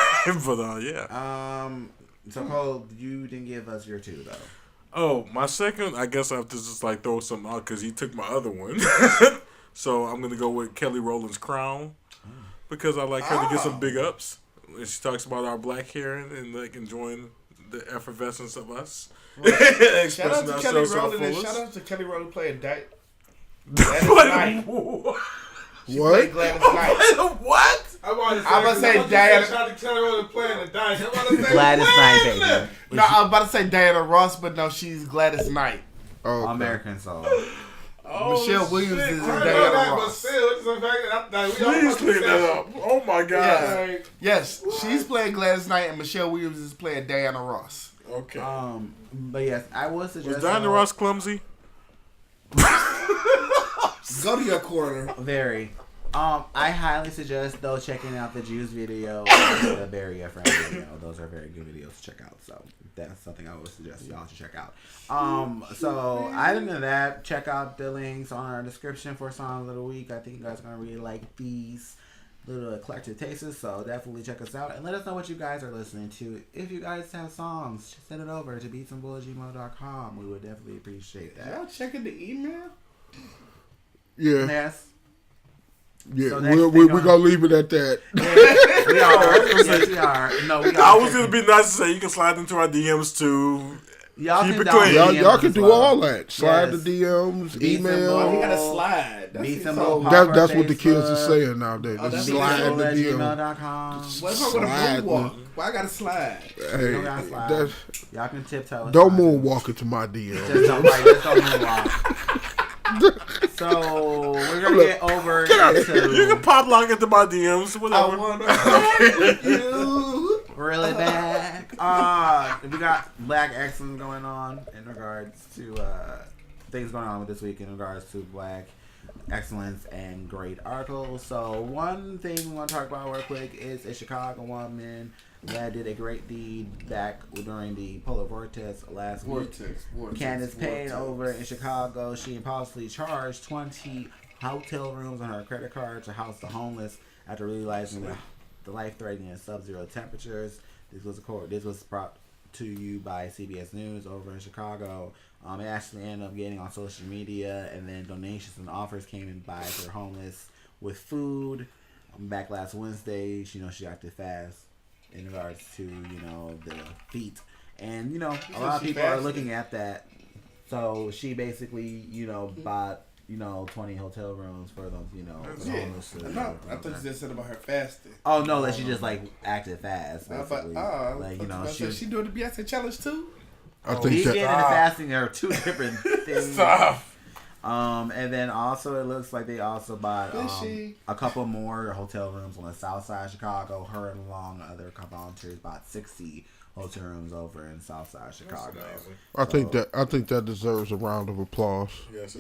but yeah. So Cole, you didn't give us your two though. Oh, my second, I guess I have to just like throw something out because he took my other one. So I'm gonna go with Kelly Rowland's Crown because I like her to get some big ups. She talks about our black hair and like enjoying the effervescence of us. Shout out to Kelly Rowland and shout out to Kelly Rowland playing Gladys Knight. What? Gladys Knight. What? I'm about to say Diana. Shout out to Kelly Rowland playing the dice. I'm about to say Gladys Knight, baby. No, I'm about to say Diana Ross, but no, she's Gladys Knight. Oh, okay. American Soul. Michelle Williams is Diana Diana Ross. Please pick that up. Oh my God. Yes, she's playing Gladys Knight and Michelle Williams is playing Diana Ross. Okay. But yes, I would suggest. Was Diana Ross clumsy? Go to your corner. Very. I highly suggest though checking out the Juice video and the Barry Friend video. Those are very good videos to check out. So that's something I would suggest y'all to check out. So other than that, check out the links on our description for songs of the week. I think you guys are gonna really like these little eclectic tastes. So definitely check us out and let us know what you guys are listening to. If you guys have songs, just send it over to beatsandbull@gmail.com. We would definitely appreciate that. Y'all checking the email? Yeah. Yes. Yeah, So we're gonna leave it at that. Yes, we are. No, we are. I was gonna be nice to say you can slide into our DMs too. Y'all Keep can it clean. Y'all can do all that. Slide Yes. the DMs, Beats and email. Bull. You gotta slide. BeatsAndBull. That's what the kids are saying nowadays. Oh, Just that's slide the DM. gmail.com. What's wrong with a moonwalk? Why I gotta slide? Hey, You don't gotta slide. that's, Y'all can tiptoe. don't moonwalk into my DM. Just don't moonwalk. So we're gonna get over into You can pop lock into my DMs, I whatever. wanna you. really back. We got Black excellence going on in regards to things going on with this week in regards to Black excellence and great articles. So one thing we want to talk about real quick is a Chicago woman that did a great deed back during the polar vortex last week. Candace Payne over in Chicago, she impulsively charged 20 hotel rooms on her credit card to house the homeless after realizing the life-threatening and sub-zero temperatures. This was brought to you by CBS News over in Chicago. It actually ended up getting on social media, and then donations and offers came in by for homeless with food. Back last Wednesday, she acted fast in regards to the feet, and a lot of people are looking at that. So she basically bought 20 hotel rooms for them, for the homeless. I thought you just said about her fasting. Oh no, that she just acted fast, basically. She doing the Beyonce challenge too? I think Vegan that. and fasting are two different things. Stop. And then also it looks like they also bought a couple more hotel rooms on the south side of Chicago. Her and along other volunteers bought 60 hotel rooms over in south side of Chicago. I think that deserves a round of applause. Yes.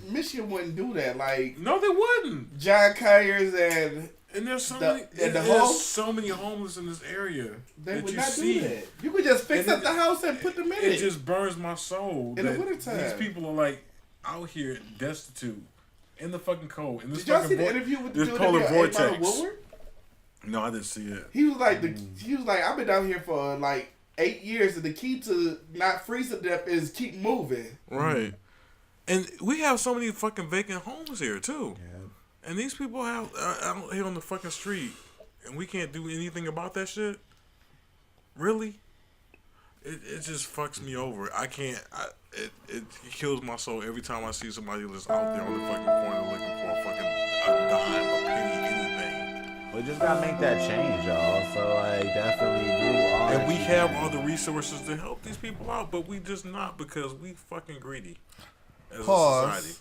Michigan wouldn't do that. Like, No, they wouldn't. John Kyers and there's so The- many. and the There's home- so many homeless in this area. they that would you not see. do that. You could just fix And up the house and put them in It it. just burns my soul. In the that wintertime. These people are out here destitute in the fucking cold. In this Did y'all fucking see the interview with the this dude polar that ate by the vortex. Woodward? No, I didn't see it. He was like, I've been down here for 8 years, and the key to not freezing to death is keep moving. Right. And we have so many fucking vacant homes here too. Yeah. And these people out here on the fucking street, and we can't do anything about that shit. Really? It just fucks me over. I can't. It kills my soul every time I see somebody that's out there on the fucking corner looking for a dime, a penny, anything. We just gotta make that change, y'all. So definitely do all. And that we you have can. all the resources to help these people out, but we just not because we fucking greedy as a society.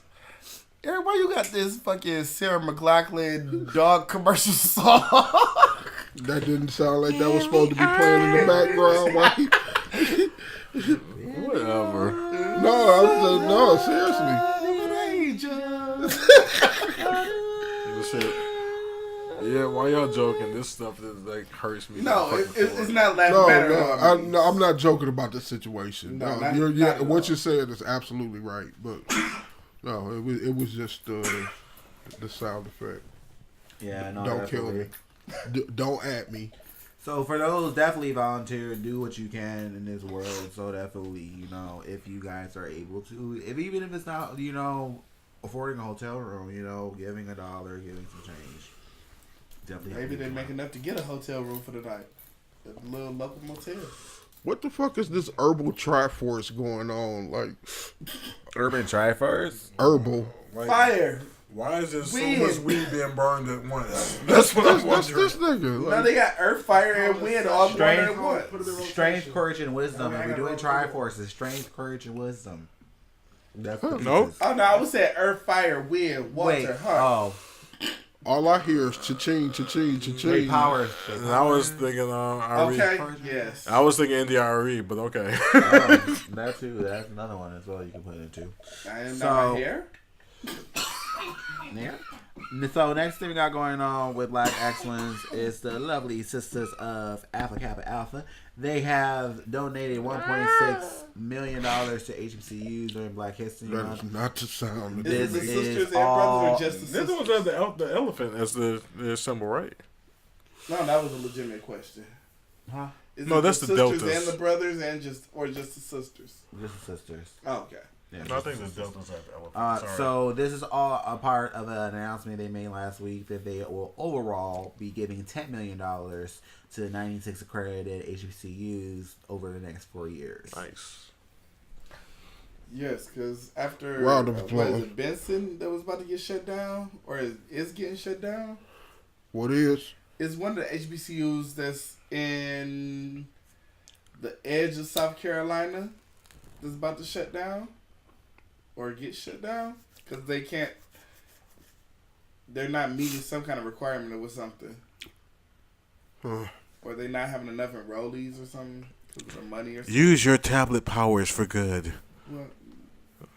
Eric, why you got this fucking Sarah McLachlan dog commercial song? That didn't sound like that was supposed to be playing in the background. Whatever. No, seriously. Yeah, why y'all joking? This stuff that hurts me. No, it's not laughing matter. No, I'm not joking about the situation. No, No, not what at you're saying is absolutely right, but no, it was just the sound effect. Yeah, no, Don't kill definitely. me. Don't at me. So for those, definitely volunteer, do what you can in this world. So definitely, if you guys are able to, even if it's not, affording a hotel room, giving $1, giving some change. Definitely. Maybe they make enough to get a hotel room for the night. A little local motel. What the fuck is this herbal triforce going on? Like Urban Triforce? herbal. Fire. Why is there so Wind. much weed being burned at once? That's what I'm What's wondering. this nigga? Now Like, they got earth, fire, and wind all going at once. Strength, courage, and wisdom. If we're doing Triforce, it's strength, courage, and wisdom. That's Nope. Oh no, I would say earth, fire, wind, water, Wait. heart. All I hear is cha-ching, cha-ching, cha-ching. Great power. And I was thinking RE. Okay. Yes. I was thinking NDRE, but okay. That too. That's another one as well you can put into. I am not my hair. Yeah. So next thing we got going on with Black Excellence is the lovely sisters of Alpha Kappa Alpha. They have donated $1.6 million to HBCUs during Black History Month. That is not the sound. Is it the sisters and all- brothers or just the This sisters? was the elephant as the symbol, right? No, that was a legitimate question. Huh? Is No, it that's the sisters deltas. and the brothers and just the sisters? Just the sisters. Oh, okay. Yeah, No, I think the deltas have the elephant. Sorry. so this is all a part of an announcement they made last week that they will overall be giving $10 million to 96 accredited HBCUs over the next 4 years. Nice. Yes, because after Round of was applause. it Benson that was about to get shut down, or is getting shut down? What is? Is one of the HBCUs that's in the edge of South Carolina that's about to shut down or get shut down because they can't. They're not meeting some kind of requirement or something, or they not having enough enrollees or something because of the money or something. Use your tablet powers for good. Well, shit.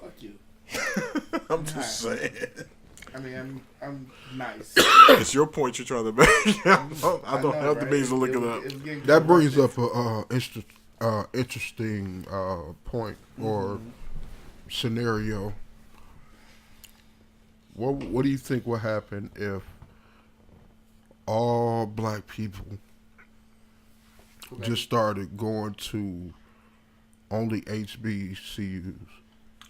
Fuck you. I'm just saying. I mean, I'm nice. It's your point you're trying to make. I don't have the means to look it up. That brings up a interesting point or scenario. What do you think will happen if all black people just started going to only HBCUs?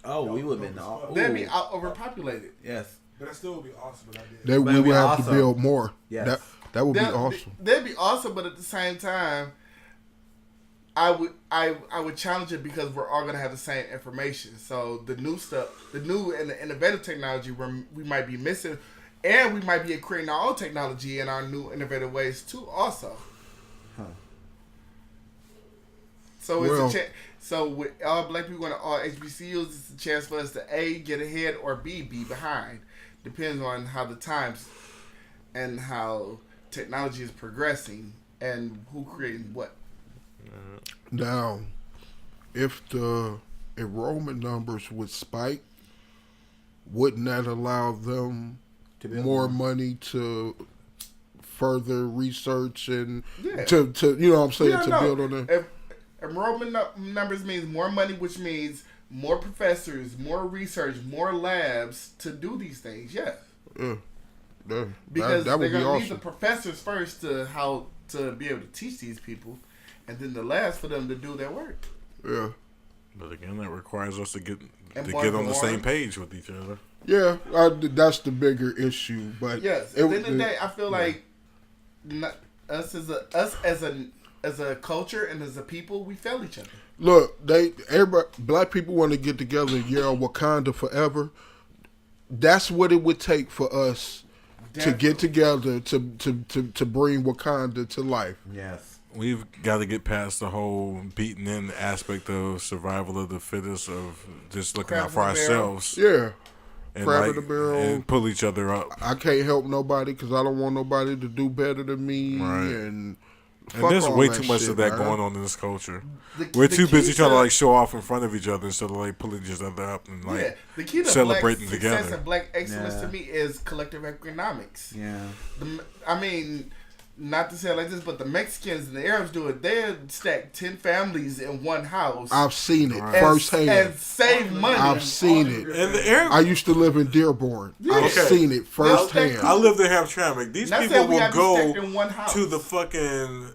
Oh, we would have been all. They'd be overpopulated. Yes. But that still would be awesome. But I did. That But we it'd would be have awesome. to build more. Yes. That would be awesome. That'd be awesome, but at the same time, I would challenge it because we're all gonna have the same information. So the new stuff, the new and the innovative technology, we might be missing, and we might be creating our own technology in our new innovative ways too. Also, so it's a so with all black people going to all HBCUs, it's a chance for us to A, get ahead, or B, be behind. Depends on how the times and how technology is progressing and who creating what. Now, if the enrollment numbers would spike, wouldn't that allow them To build more money to further research and Yeah. to you know what I'm saying, Yeah, to no. build on it? If enrollment numbers means more money, which means more professors, more research, more labs to do these things. Yeah, because that would they're be gonna need the awesome. professors first to how to be able to teach these people, and then the labs for them to do their work. Yeah, But again, that requires us to get And on the same more. page with each other. yeah, that's the bigger issue. But Yes, at the end of the day, I feel like us as a culture and as a people, we fail each other. look, everybody, black people want to get together and yell Wakanda forever. That's what it would take for us to get together to bring Wakanda to life. Yes. We've got to get past the whole beaten in aspect of survival of the fittest, of just looking Crab out for in the barrel. ourselves. Yeah, And crab in the barrel. and pull each other up. I can't help nobody because I don't want nobody to do better than me. Right. And And there's all way that too much shit, of that man. going on in this culture. The- We're the too busy key trying to to- like show off in front of each other instead of like pulling each other up and like Yeah, the key to celebrating black success together. and black excellence Yeah. to me is collective economics. Yeah. I mean, not to say it like this, but the Mexicans and the Arabs do it. They stack 10 families in one house. I've seen it and, firsthand. and save money. I've seen it. And the Arab, I used to live in Dearborn. I've Okay. seen it firsthand. I lived in Hamtramck. These Not people saying we will have to stack go in one house. to the fucking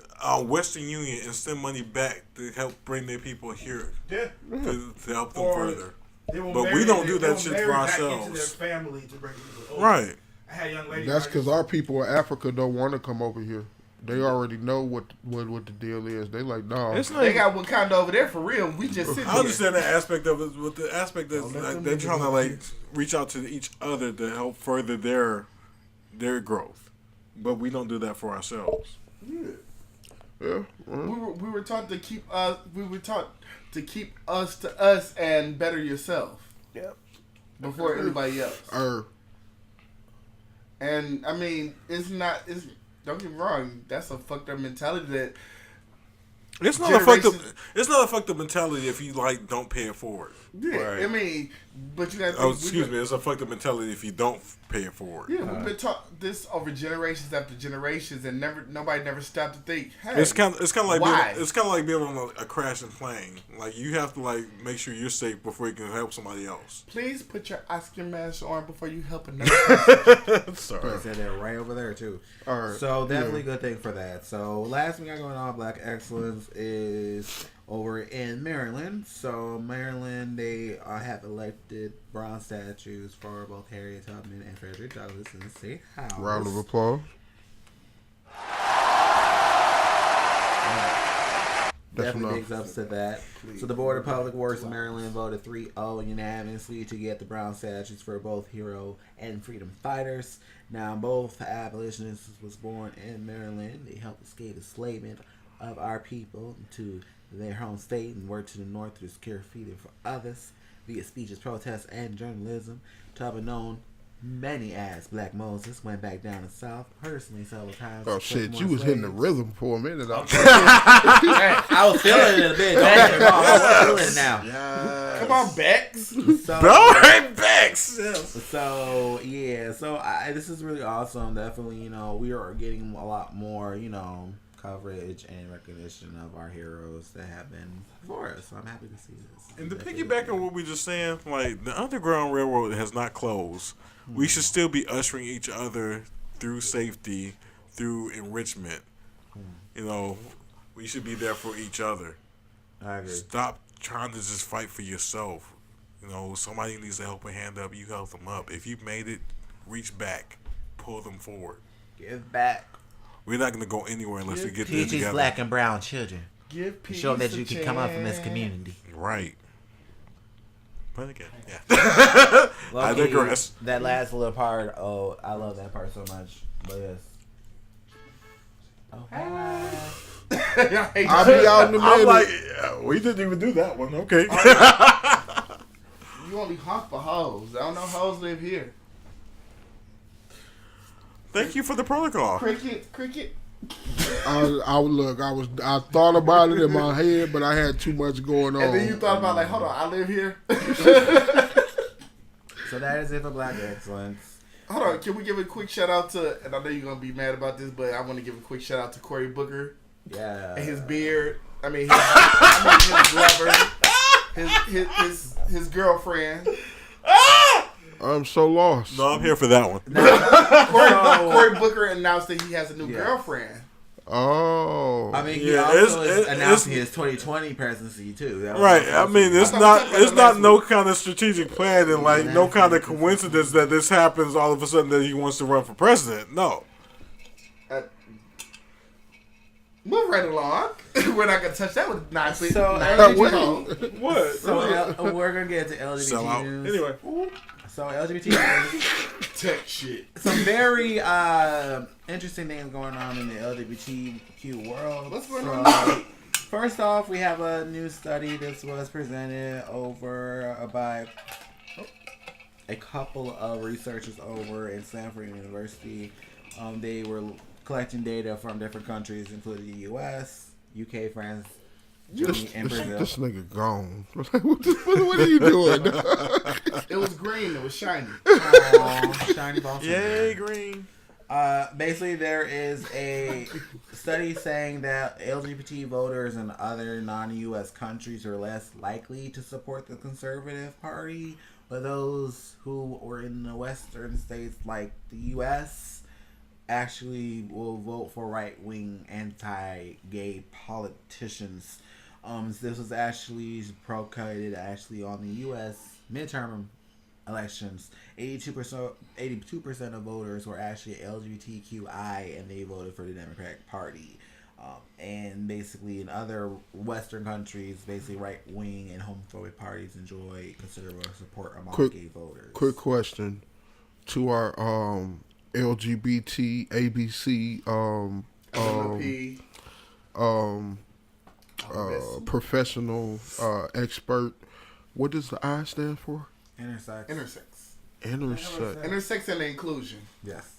Western Union and send money back to help bring their people here Yeah. to help them Or further. They will But we marry- don't do they that will shit marry for back ourselves. Into their family to bring people over. Right. I had a young lady. That's right because here. our people in Africa don't want to come over here. They already know what the deal is. They like, no. It's not. They got Wakanda over there for real. We just sit I here. understand that aspect of it, but the aspect that's Don't let like them they're niggas trying to out like here. reach out to each other to help further their growth, but we don't do that for ourselves. Yeah. We were taught to keep us. We were taught to keep us to us and better yourself. Yep. Before anybody else. And I mean, don't get me wrong, that's a fucked up mentality that it's not a fucked up mentality if you like don't pay it forward. Yeah, right. I mean, but you got. Excuse me, it's a fucked up mentality if you don't pay it forward. Yeah, we've been taught this over generations after generations, and nobody never stopped to think. Hey, it's kind of like why? Being on a crashing plane. Like you have to like make sure you're safe before you can help somebody else. Please put your oxygen mask on before you help another person. Sorry, I said that right over there too. All right, so definitely good thing for that. So last thing I got going on Black Excellence is over in Maryland. So Maryland, they have elected bronze statues for both Harriet Tubman and Frederick Douglass in the state house. Round of applause. Definitely big ups to that. So the Board of Public Works of Maryland voted 3-0 unanimously to get the bronze statues for both hero and freedom fighters. Now, both abolitionists was born in Maryland. They helped escape enslavement of our people to their home state and worked to the north to secure freedom for others via speeches, protests, and journalism. Tubman, known many as Black Moses, went back down the south personally several times. Oh shit, you was hitting the rhythm for a minute. I was feeling it a bit. I was feeling it now. Yes. Come on, Bex. All right, Bex. Yes. So yeah, this is really awesome. Definitely, we are getting a lot more, coverage and recognition of our heroes that have been before us. So I'm happy to see this. And to piggyback on what we just saying, like the Underground Railroad has not closed. We should still be ushering each other through safety, through enrichment. We should be there for each other. I agree. Stop trying to just fight for yourself. Somebody needs a helping hand up. You help them up. If you've made it, reach back, pull them forward. Give back. We're not going to go anywhere unless we get there together. Teach Black and brown children. Show them that you can come up from this community. Right. But again, yeah. I digress. That last little part, I love that part so much. But yes. Oh, hi. I'll be out in the minute. I'm like, we didn't even do that one. Okay. You only honk for hoes. I don't know hoes live here. Thank you for the protocol. Cricket. I thought about it in my head, but I had too much going on. And then you thought about hold on, I live here. So that is it for Black Excellence. Hold on, can we give a quick shout out to? And I know you're gonna be mad about this, but I want to give a quick shout out to Cory Booker. Yeah. And his beard. His his girlfriend. I'm so lost. No, I'm here for that one. Cory Booker announced that he has a new girlfriend. Oh. I mean, he also is announcing his 2020 presidency too. Right. I mean, it's not no kind of strategic plan and like no kind of coincidence that this happens all of a sudden that he wants to run for president. No. Move right along. We're not gonna touch that with 9 feet. What? So we're gonna get into LGBT news. Anyway. So LGBT news. Tech shit. Some very interesting things going on in the LGBTQ world. What's going on? First off, we have a new study. This was presented over by a couple of researchers over in Stanford University. They were collecting data from different countries, including the U.S., UK, France, Germany, and Brazil. This nigga gone. What are you doing? It was green. It was shiny. Shiny ball. Yay, green. Basically, there is a study saying that LGBT voters in other non-U.S. countries are less likely to support the Conservative Party, but those who were in the Western states like the U.S. actually will vote for right-wing anti-gay politicians. This was actually proclaimed on the U.S. midterm elections. 82% of voters were actually LGBTQI, and they voted for the Democratic Party. And basically, in other Western countries, basically right-wing and homophobic parties enjoy considerable support among gay voters. Quick question to our LGBT ABC professional expert. What does the I stand for? Intersex. Intersex and inclusion. Yes.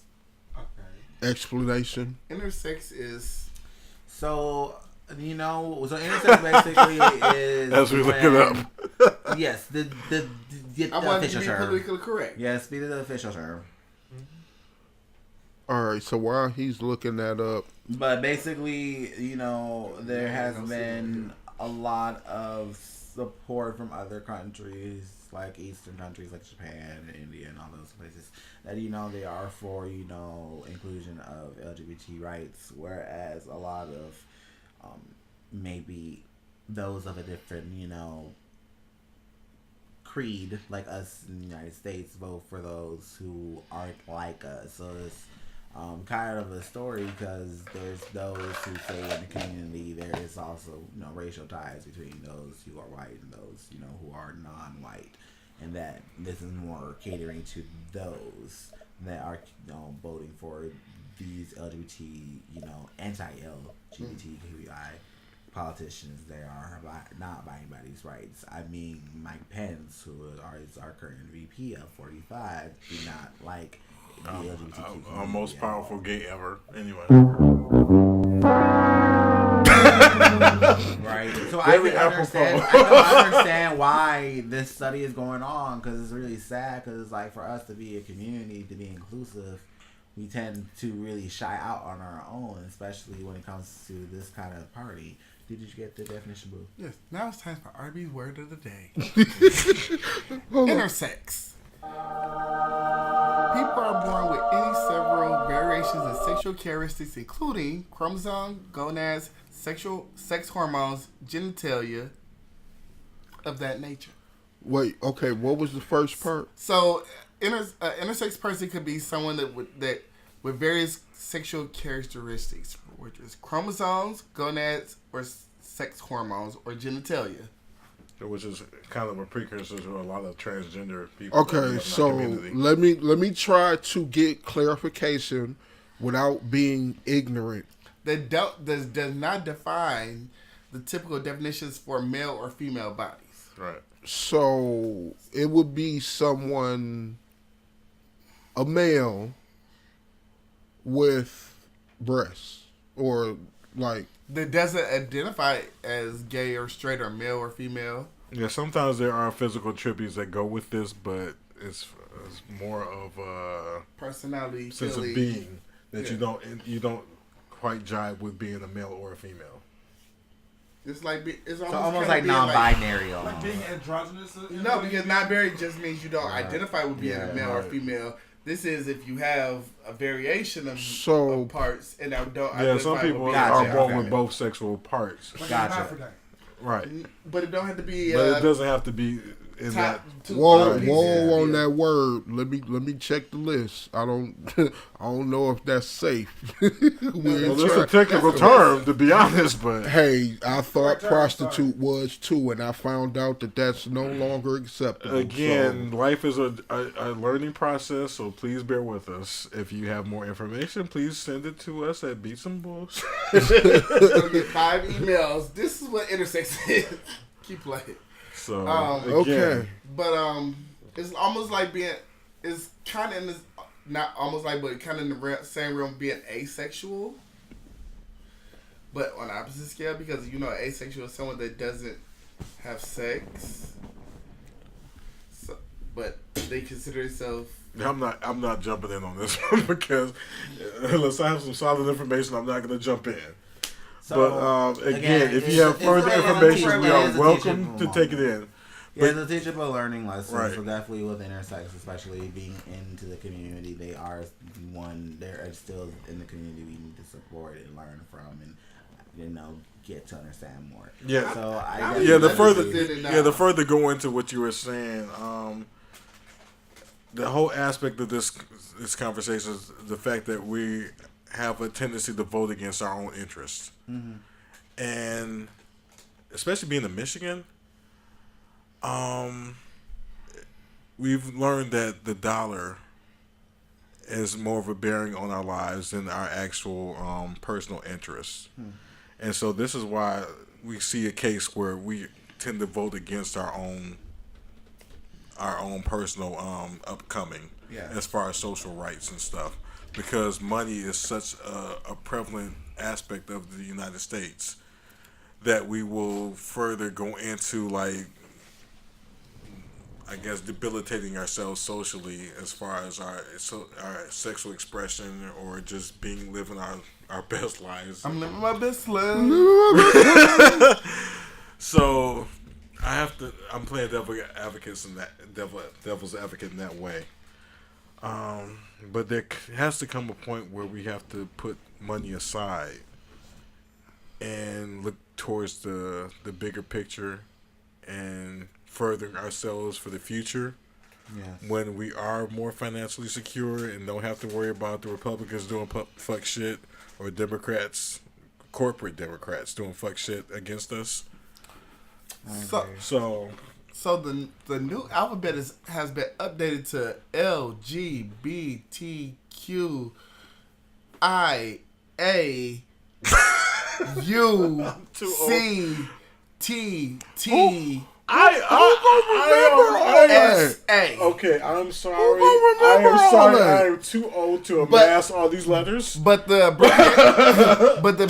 Okay. Explanation. Intersex is... So intersex basically is... As we look it up. Yes, the I want official to be term. politically correct. Yes, be the official term. All right, so while he's looking that up... But basically, there has been a lot of support from other countries, like Eastern countries like Japan and India and all those places, that they are for inclusion of LGBT rights, whereas a lot of maybe those of a different creed like us in the United States vote for those who aren't like us. So it's kind of a story, because there's those who say in the community there is also racial ties between those who are white and those who are non-white, and that this is more catering to those that are voting for these LGBT anti-LGBTQI politicians. They are not by anybody's rights. I mean, Mike Pence, who is our current VP of 45, do not like the LGBTQ our most powerful gay ever. Anyway. Right. So I understand why this study is going on, because it's really sad, because like for us to be a community, to be inclusive, we tend to really shy out on our own, especially when it comes to this kind of party. Did you get the definition, Boo? Yes. Now it's time for RB's word of the day. Intersex. People are born with any several variations in sexual characteristics, including chromosome, gonads, sex hormones, genitalia, of that nature. Wait, okay, what was the first part? So, intersex person could be someone that with various sexual characteristics, which is chromosomes, gonads, or sex hormones, or genitalia. Which is kind of a precursor to a lot of transgender people. Okay, so let me try to get clarification without being ignorant. That does not define the typical definitions for male or female bodies. Right. So it would be a male with breasts, or like... That doesn't identify as gay or straight or male or female. Yeah, sometimes there are physical attributes that go with this, but it's more of a personality, sense of being that you don't quite jive with being a male or a female. It's like it's almost like non-binary, like being androgynous. No, because non-binary just means you don't identify with being a male or female. This is if you have a variation of parts and don't identify. Yeah, some people are born with both sexual parts. Gotcha. Right. But it don't have to be. But it doesn't have to be in that. Whoa on that word. Let me check the list. I don't know if that's safe. Well, it's a technical term, to be honest, but hey, I thought prostitute was too, and I found out that that's no longer acceptable. Again, life is a learning process, so please bear with us. If you have more information, please send it to us at BeatsAndBull. You'll get 5 emails. This is what intersex is. Keep playing. So okay, but it's almost like it's kind of in this, not almost like, but kind of in the same realm, being asexual, but on the opposite scale, because asexual is someone that doesn't have sex, so, but they consider themselves. I'm not jumping in on this one, because unless I have some solid information, I'm not going to jump in. So, but again, if you have further information, we are welcome to take it in. Yeah, it's a teachable learning lesson. Right. So definitely with intersex, especially being into the community, they're still in the community we need to support and learn from, and get to understand more. Yeah. So the further go into what you were saying, the whole aspect of this conversation is the fact that we have a tendency to vote against our own interests. Mm-hmm. And especially being in Michigan, we've learned that the dollar is more of a bearing on our lives than our actual personal interests. And so this is why we see a case where we tend to vote against our own our own personal upcoming as far as social rights and stuff, because money is such a prevalent aspect of the United States that we will further go into, like, I guess, debilitating ourselves socially as far as our sexual expression or just living our best lives. I'm living my best life. So I'm playing devil's advocate in that way. But there has to come a point where we have to put money aside and look towards the bigger picture and furthering ourselves for the future. Yes. When we are more financially secure and don't have to worry about the Republicans doing fuck shit or corporate Democrats doing fuck shit against us. So the new alphabet has been updated to LGBTQIA UCTT. Okay, I'm sorry. I am too old to amass all these letters. But the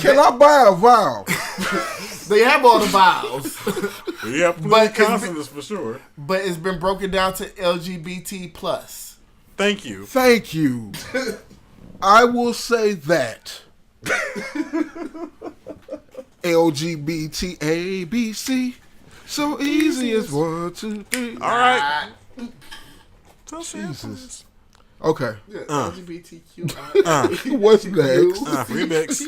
Can I buy a vowel? they have all the vowels. We have plenty consonants for sure. But it's been broken down to LGBT plus. Thank you. Thank you. I will say that. LGBT ABC. So easy as 1, 2, 3. All right. Jesus. Okay. Yeah, LGBTQI. What's next? Remix.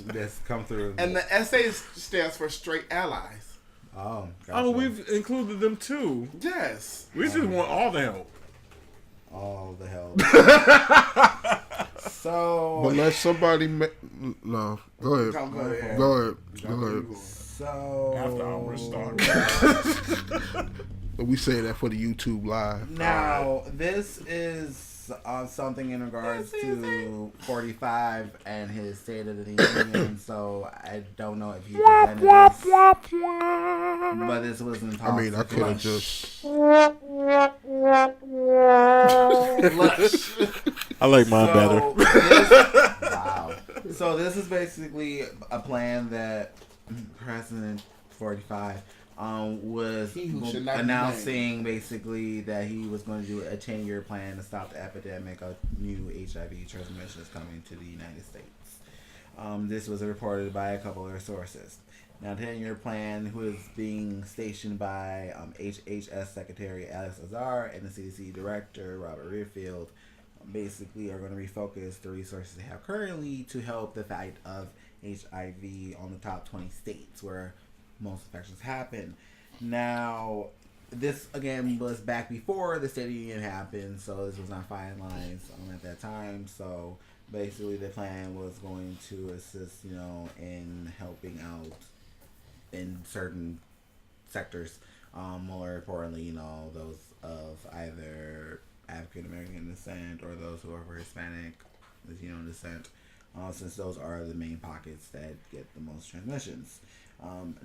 That's come through. And the SA stands for straight allies. Oh, gotcha. Oh, we've included them too. Yes. We just want all the help. All the help. So. But let somebody. No. Go ahead. Go ahead. So. After hours start. We say that for the YouTube live. Now, this is something in regards to 45 and his State of the Union. So I don't know if he presented this, but this was in talks. I mean, I could have just. I like mine better. Wow. So this is basically a plan that President 45 was announcing basically that he was going to do a 10-year plan to stop the epidemic of new HIV transmissions coming to the United States. This was reported by a couple of sources. Now, the 10-year plan, who is being stationed by HHS Secretary Alex Azar and the CDC Director Robert Redfield, basically are going to refocus the resources they have currently to help the fight of HIV on the top 20 states where most infections happen. Now, this again was back before the State of the Union happened, so this was not finalized at that time. So basically, the plan was going to assist, in helping out in certain sectors. More importantly, those of either African American descent or those who are of Hispanic, descent, since those are the main pockets that get the most transmissions.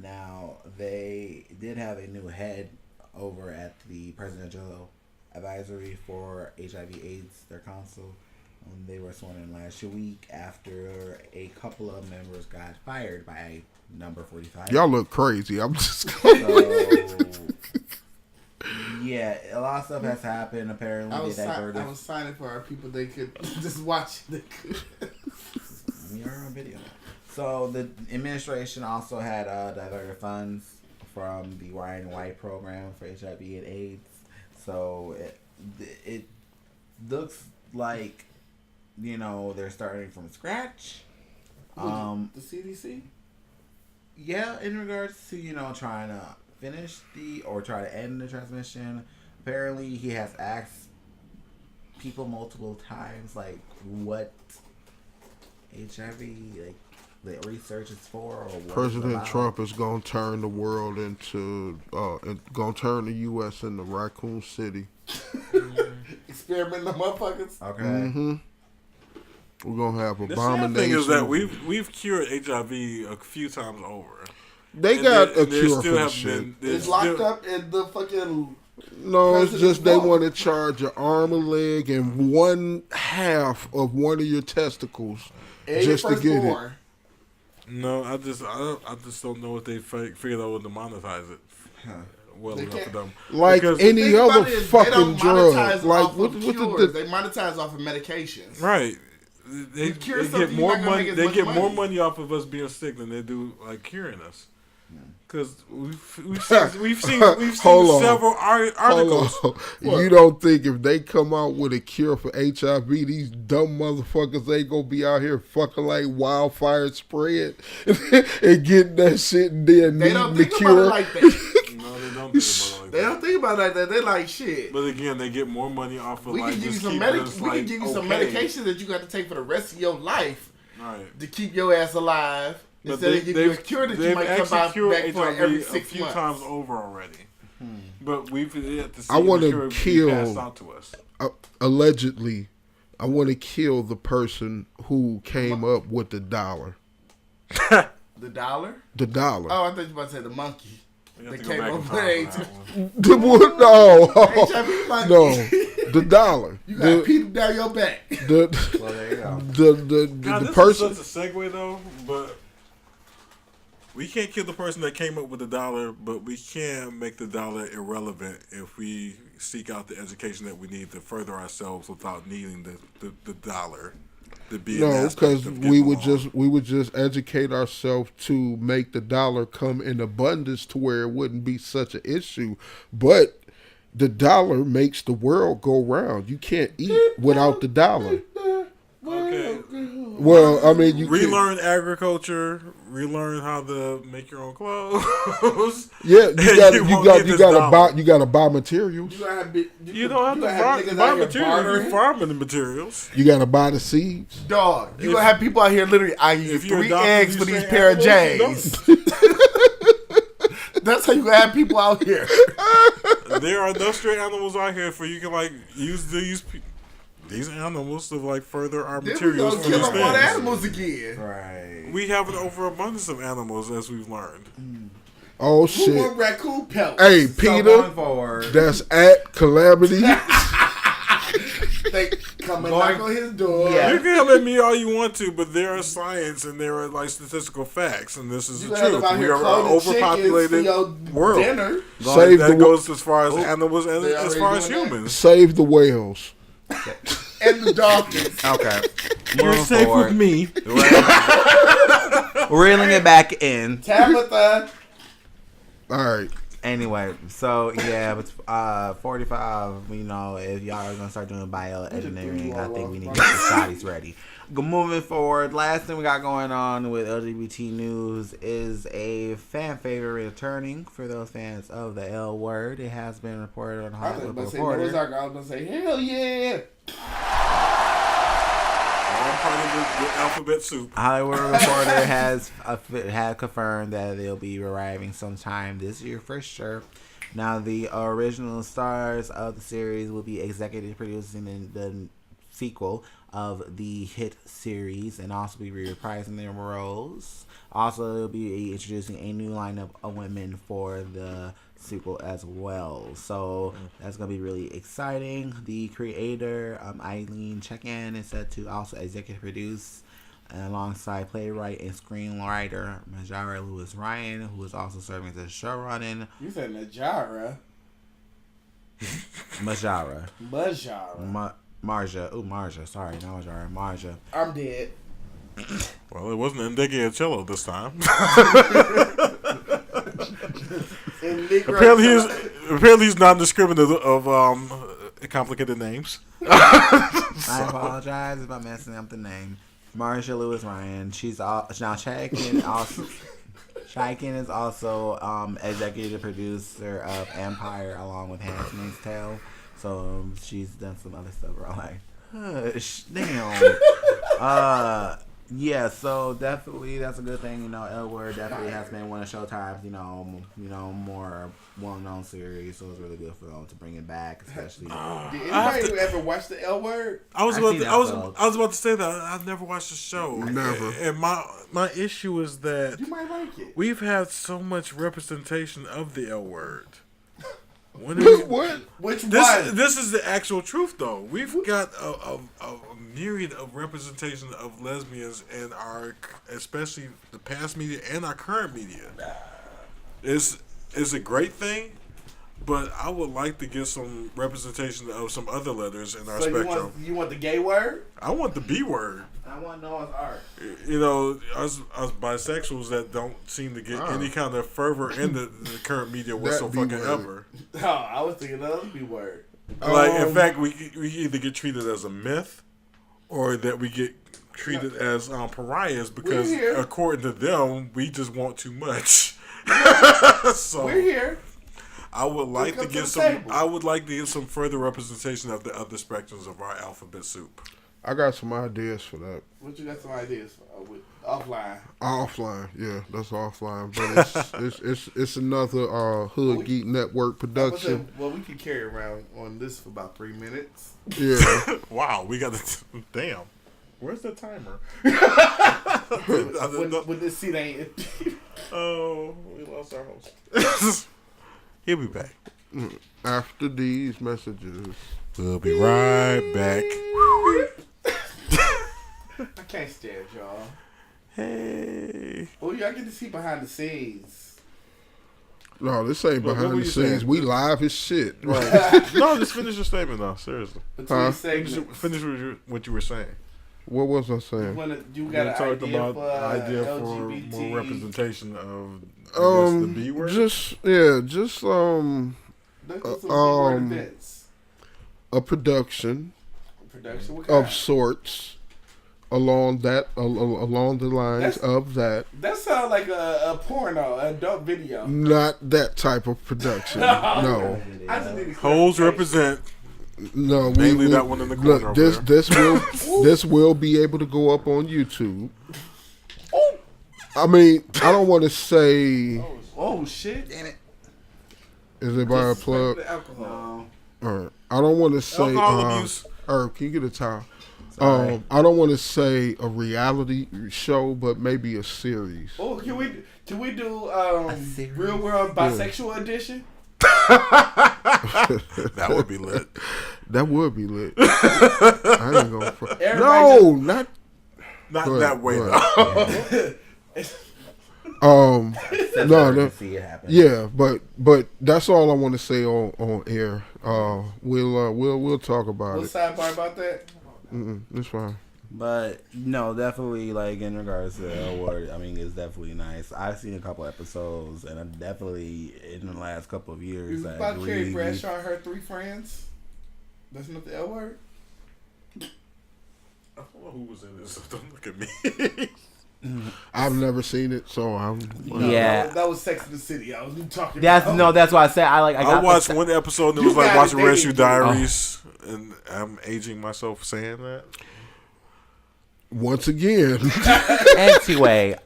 Now, they did have a new head over at the Presidential Advisory for HIV/AIDS, their council. They were sworn in last week after a couple of members got fired by number 45. Y'all look crazy. I'm just yeah, a lot of stuff has happened. Apparently, I was signing for our people. They could just watch. We are on video now. So the administration also had diverted funds from the Ryan White program for HIV and AIDS. So it looks like they're starting from scratch. The CDC. Yeah, in regards to trying to finish try to end the transmission. Apparently, he has asked people multiple times what HIV the research is for, or what President Trump is gonna turn the world into gonna turn the U.S. into Raccoon City. Experimenting on motherfuckers. Okay. Mm-hmm. We're gonna have The abomination. sad thing is that we've cured HIV a few times over, They got a cure for the shit. It's locked up in the fucking. No, it's just they want to charge your arm and leg and one half of one of your testicles just to get it. No, I just don't know if they figured out to monetize it well enough for them. Like because any other fucking drug. Like they monetize off of medications. Right. They get more money. They get more money off of us being sick than they do like curing us. Because we've seen several articles. You don't think if they come out with a cure for HIV, these dumb motherfuckers ain't gonna be out here fucking like wildfire spread and getting that shit and then needing the cure? Like that. No, they don't think about it like that. They don't think about it like that. They're like, shit. But again, they get more money off of like just keeping us we can give you some medication that you got to take for the rest of your life to keep your ass alive. But instead of giving you a cure that you might come back for every 6 months. A few times over already. But we've yet to see I want to kill, passed on to us. Allegedly, I want to kill the person who came up with the dollar. The dollar? The dollar. Oh, I thought you were about to say the monkey. They came up with No, the dollar. You got to beat down your back. Well, there you go. The person. This is such a segue though, but we can't kill the person that came up with the dollar, but we can make the dollar irrelevant if we seek out the education that we need to further ourselves without needing the dollar. No, because we would just educate ourselves to make the dollar come in abundance to where it wouldn't be such an issue. But the dollar makes the world go round. You can't eat without the dollar. Okay. Well, I mean, you relearn agriculture, relearn how to make your own clothes. Yeah, you gotta buy materials. You don't have to buy materials. You farming the materials. You gotta buy the seeds. Dog, you gonna have people out here literally. I use 3 eggs for these pair of J's. That's how you gonna have people out here. There are no stray animals out here for you can like use these animals to like further our materials. Then we gonna kill them animals again. Right. We have an overabundance of animals as we've learned. Oh shit! Who want raccoon pelts? Hey Peter, that's at Calamity. They come and knock on his door. Yeah. You can come at me all you want to, but there are science and there are like statistical facts, and this is the truth. We are an overpopulated world. That goes as far as animals and as far as humans. Save the whales. And the dolphins. Okay. You're safe with me. Reeling it back in. Tabitha. All right. Anyway, so yeah, but 45. You know, if y'all are gonna start doing bioengineering, I think we need to get the shotties ready. Moving forward, last thing we got going on with LGBT news is a fan favorite returning for those fans of the L Word. It has been reported on Hollywood Reporter. I was gonna say, hell yeah. All part of the alphabet soup. Hollywood Reporter had confirmed that they'll be arriving sometime this year for sure. Now, the original stars of the series will be executive producing the sequel of the hit series and also be reprising their roles. Also, they'll be introducing a new lineup of women for the sequel as well. So that's going to be really exciting. The creator, Eileen Check-In, is set to also executive produce alongside playwright and screenwriter Majara Lewis Ryan, who is also serving as a showrunner. You said Majara. Majara. Marja. Marja. Sorry, not Majara. Marja. I'm dead. Well, it wasn't Enrique Cello this time. Apparently he's non-discriminative of complicated names. I apologize if I'm messing up the name. Marsha Lewis Ryan. She's now Chaikin also. Chaikin is also executive producer of Empire along with Handmaid's Tale. So she's done some other stuff where I'm like, hush, damn. Yeah, so definitely that's a good thing. You know, L Word definitely has been one of Showtime's, more well-known series. So it's really good for them to bring it back, especially. Did anybody ever watch the L Word? I was about to say that I've never watched the show. Never. And my issue is that You might like it. we've had so much representation of the L Word. What? Which one? This is the actual truth, though. We've got a myriad of representation of lesbians in our, especially the past media and our current media. It's a great thing, but I would like to get some representation of some other letters in our spectrum. You want the gay word? I want the B word. I want Noah's Ark. You know, us bisexuals that don't seem to get any kind of fervor in the current media whatsoever. Oh, I was thinking of the B word. Like, in fact, we either get treated as a myth or that we get treated as pariahs because, according to them, we just want too much. So we're here. I would like to get some. I would like to get some further representation of the other spectrums of our alphabet soup. I got some ideas for that. What you got some ideas for? Offline? Offline, yeah, that's offline. But it's another Hood Geek Network production. Well, we can carry around on this for about 3 minutes. Yeah. Wow, we got the damn. Where's the timer? when this seat ain't. Oh, we lost our host. He'll be back After these messages. We'll be right back. I can't stand y'all. Hey. Oh, y'all get to see behind the scenes. No, this ain't What behind were the you scenes. saying? We live as shit. Right. No, just finish your statement though. Seriously. Finish what you were saying. What was I saying? You got an talked idea about for idea for LGBT. more representation of I guess, the B word. A production What of kind? sorts along the lines of that. That sounds like a porno, an adult video. Not that type of production. No. I just need to Holes represent. No, mainly that one in the corner. Look, this will be able to go up on YouTube. I mean, I don't want to say. Oh shit! Damn it! Is it by a plug? Alcohol. All right. I don't want to say. Alcohol abuse. Herb, can you get a towel? I don't want to say a reality show, but maybe a series. Oh, can we do Real World Bisexual Edition? That would be lit. That would be lit. I ain't gonna. No, not that way though. Yeah, but that's all I want to say on air. We'll talk about it. Sidebar about that? It's fine. But no, definitely like in regards to L Word, I mean, it's definitely nice. I've seen a couple episodes, and I'm definitely in the last couple of years. You about Carrie Bradshaw and her 3 friends? That's not the L Word. I don't know who was in this, so don't look at me. I've never seen it, so I'm. That was Sex in the City. I was talking. That's why I said I watched one episode and it was like watching Rescue Diaries, and I'm aging myself saying that. Once again. Anyway,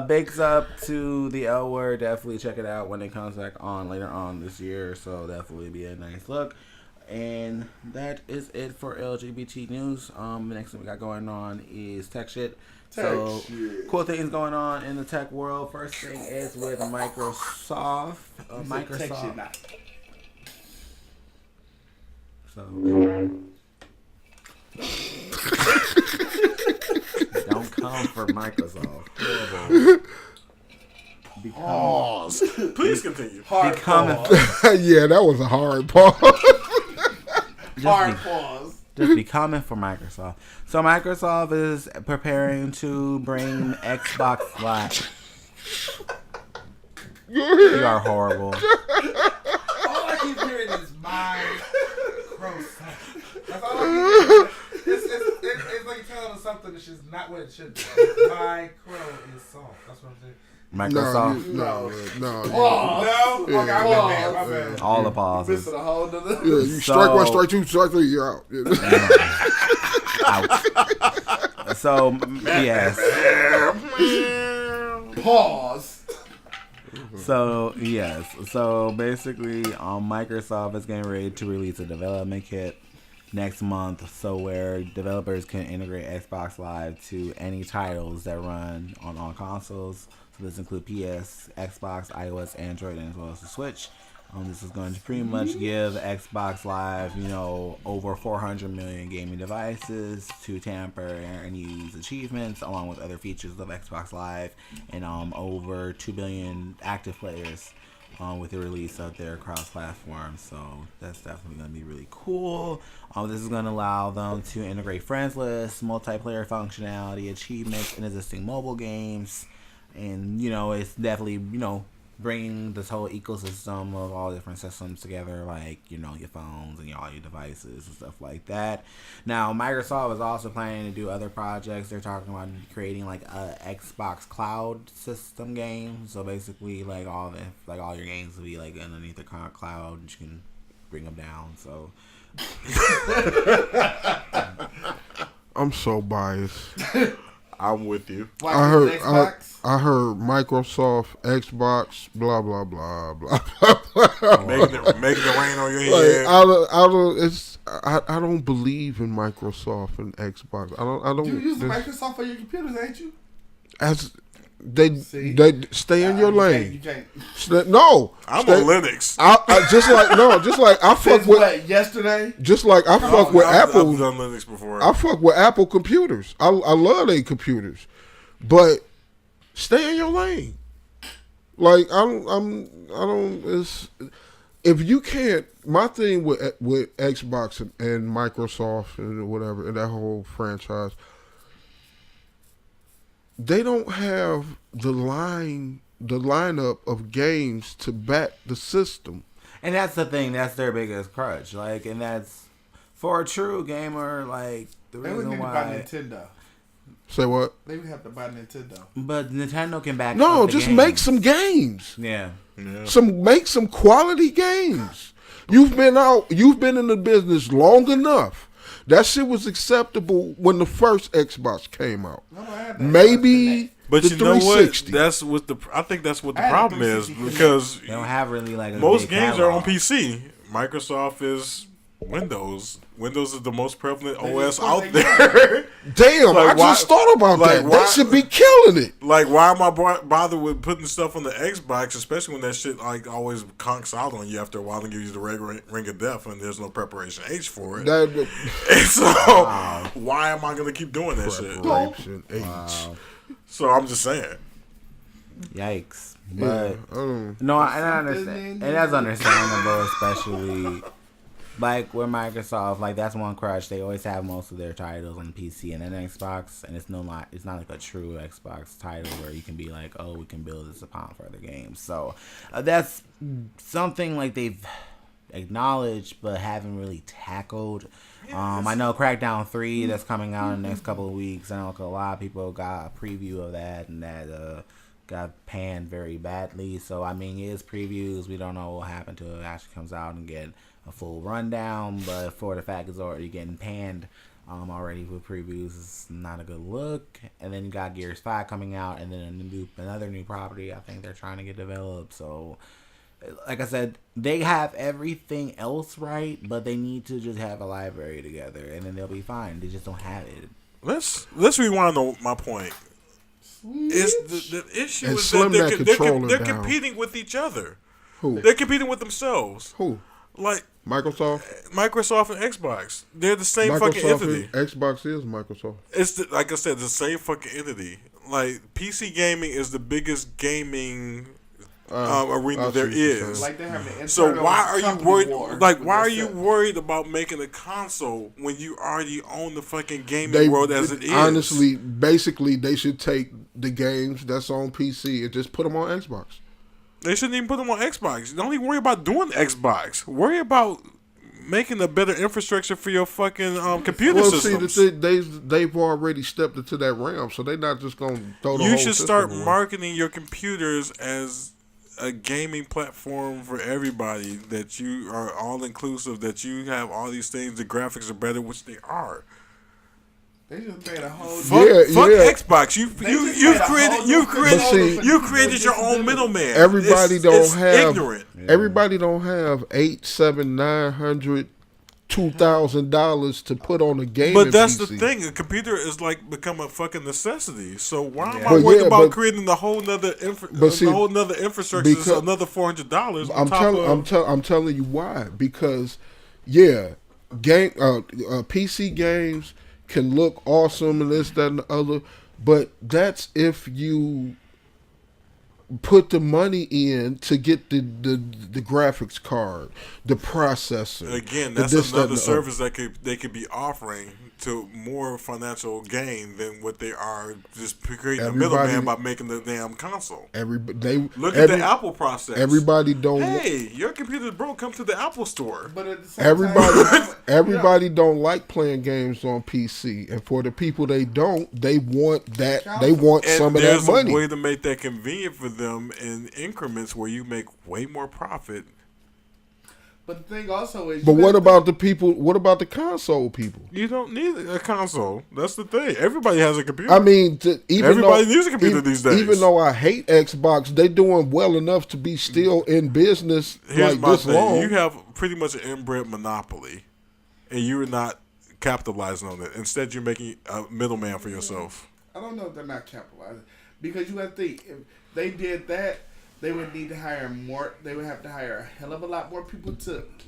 bigs up to the L Word. Definitely check it out when it comes back on later on this year. So definitely be a nice look. And that is it for LGBT news. The next thing we got going on is tech shit. Cool things going on in the tech world. First thing is with Microsoft. Don't come for Microsoft. Pause. Please continue. Yeah, that was a hard pause. Just be coming for Microsoft. So Microsoft is preparing to bring Xbox Live. You are horrible. All I keep hearing is Microsoft. That's all I keep hearing. It's like you're telling us something that's just not what it should be. Micro is soft. That's what I'm saying. Microsoft. No. Okay, my bad. All the pauses. You strike 1, strike 2, strike 3, you're out. Ouch. So yes. Pause. So yes. So basically, Microsoft is getting ready to release a development kit next month, so where developers can integrate Xbox Live to any titles that run on all consoles. So this includes PS, Xbox, iOS, Android, and as well as the Switch. This is going to pretty much give Xbox Live, over 400 million gaming devices to tamper and use achievements, along with other features of Xbox Live, and over 2 billion active players with the release of their cross-platform. So that's definitely going to be really cool. This is going to allow them to integrate friends lists, multiplayer functionality, achievements, and existing mobile games. And, it's definitely, bringing this whole ecosystem of all different systems together, like, your phones and all your devices and stuff like that. Now, Microsoft is also planning to do other projects. They're talking about creating, like, a Xbox Cloud system game. So, basically, like, all your games will be, like, underneath the cloud, and you can bring them down, so... I'm so biased. I'm with you. I heard Microsoft, Xbox, blah blah blah blah. Making it rain on your head. I don't believe in Microsoft and Xbox. I don't. You use Microsoft for your computers, ain't you? They stay in your lane. You can't. No, I'm on Linux. Just like I fuck with what, yesterday. Just like I fuck with Apple. I've done Linux before. I fuck with Apple computers. I love their computers, but stay in your lane. Like if you can't. My thing with Xbox and Microsoft and whatever and that whole franchise. They don't have the lineup of games to back the system. And that's the thing. That's their biggest crutch. Like, and that's for a true gamer. Like, the reason why. They would need to buy Nintendo. Say what? They would have to buy Nintendo. But Nintendo can back. No, up the just games. make some games. Yeah. Make some quality games. You've been in the business long enough. That shit was acceptable when the first Xbox came out. Maybe but the you know what? 360. I think that's what the problem is because they don't have really like most games are on PC. Microsoft is Windows. Windows is the most prevalent OS out there. Damn, I just thought about that. They should be killing it. Like, why am I bothered with putting stuff on the Xbox, especially when that shit like always conks out on you after a while and gives you the ring of death and there's no preparation H for it. And so, why am I going to keep doing that shit? Preparation H. So, I'm just saying. Yikes. But, no, and I understand. And that's understandable, especially... Like with Microsoft, like that's one crutch. They always have most of their titles on PC and then Xbox, and it's not like a true Xbox title where you can be like, oh, we can build this upon further games. So that's something like they've acknowledged but haven't really tackled. I know Crackdown 3 that's coming out in the next couple of weeks. I know a lot of people got a preview of that, and that got panned very badly. So I mean, it is previews. We don't know what happened to it actually comes out and get a full rundown, but for the fact it's already getting panned already with previews, it's not a good look. And then you got Gears 5 coming out, and then another new property I think they're trying to get developed. So like I said, they have everything else right, but they need to just have a library together, and then they'll be fine. They just don't have it. Let's rewind on my point. Is the issue is that they're competing with each other. Who? They're competing with themselves. Who? Like Microsoft and Xbox. They're the same fucking entity. Xbox is Microsoft. It's like I said, the same fucking entity. Like PC gaming is the biggest gaming arena there is. Like they have an so why are you worried? Like why are you worried about making a console when you already own the fucking gaming world as it is? Honestly, basically, they should take the games that's on PC and just put them on Xbox. They shouldn't even put them on Xbox. Don't even worry about doing Xbox. Worry about making a better infrastructure for your fucking computer systems. See, they've already stepped into that realm, so they're not just going to throw the whole system. You should start marketing your computers as a gaming platform for everybody, that you are all inclusive, that you have all these things, the graphics are better, which they are. They just made a whole. Fuck Xbox. You created your own middleman. Everybody don't have ignorant. Everybody don't have $800, $700, $900, $2,000 to put on a game. But that's PC. the thing. A computer is like become a fucking necessity. So why am I worried about creating the whole nother infrastructure? Because another $400. I'm telling you why. Because PC games can look awesome and this, that, and the other, but that's if you put the money in to get the graphics card, the processor. Again, that's another service that they could be offering to more financial gain than what they are just creating a middleman by making the damn console. Look at the Apple process. Everybody don't. Hey, your computer's broke. Come to the Apple store. But at the same time, everybody don't like playing games on PC, and for the people they want that. They want some of that money. There's a way to make that convenient for them in increments where you make way more profit. But the thing also is... But what about the people... What about the console people? You don't need a console. That's the thing. Everybody has a computer. I mean... Everybody needs a computer these days. Even though I hate Xbox, they doing well enough to be still in business this long. You have pretty much an inbred monopoly, and you're not capitalizing on it. Instead, you're making a middleman for yourself. I don't know if they're not capitalizing. Because you have to think, if they did that... They would need to hire more. They would have to hire a hell of a lot more people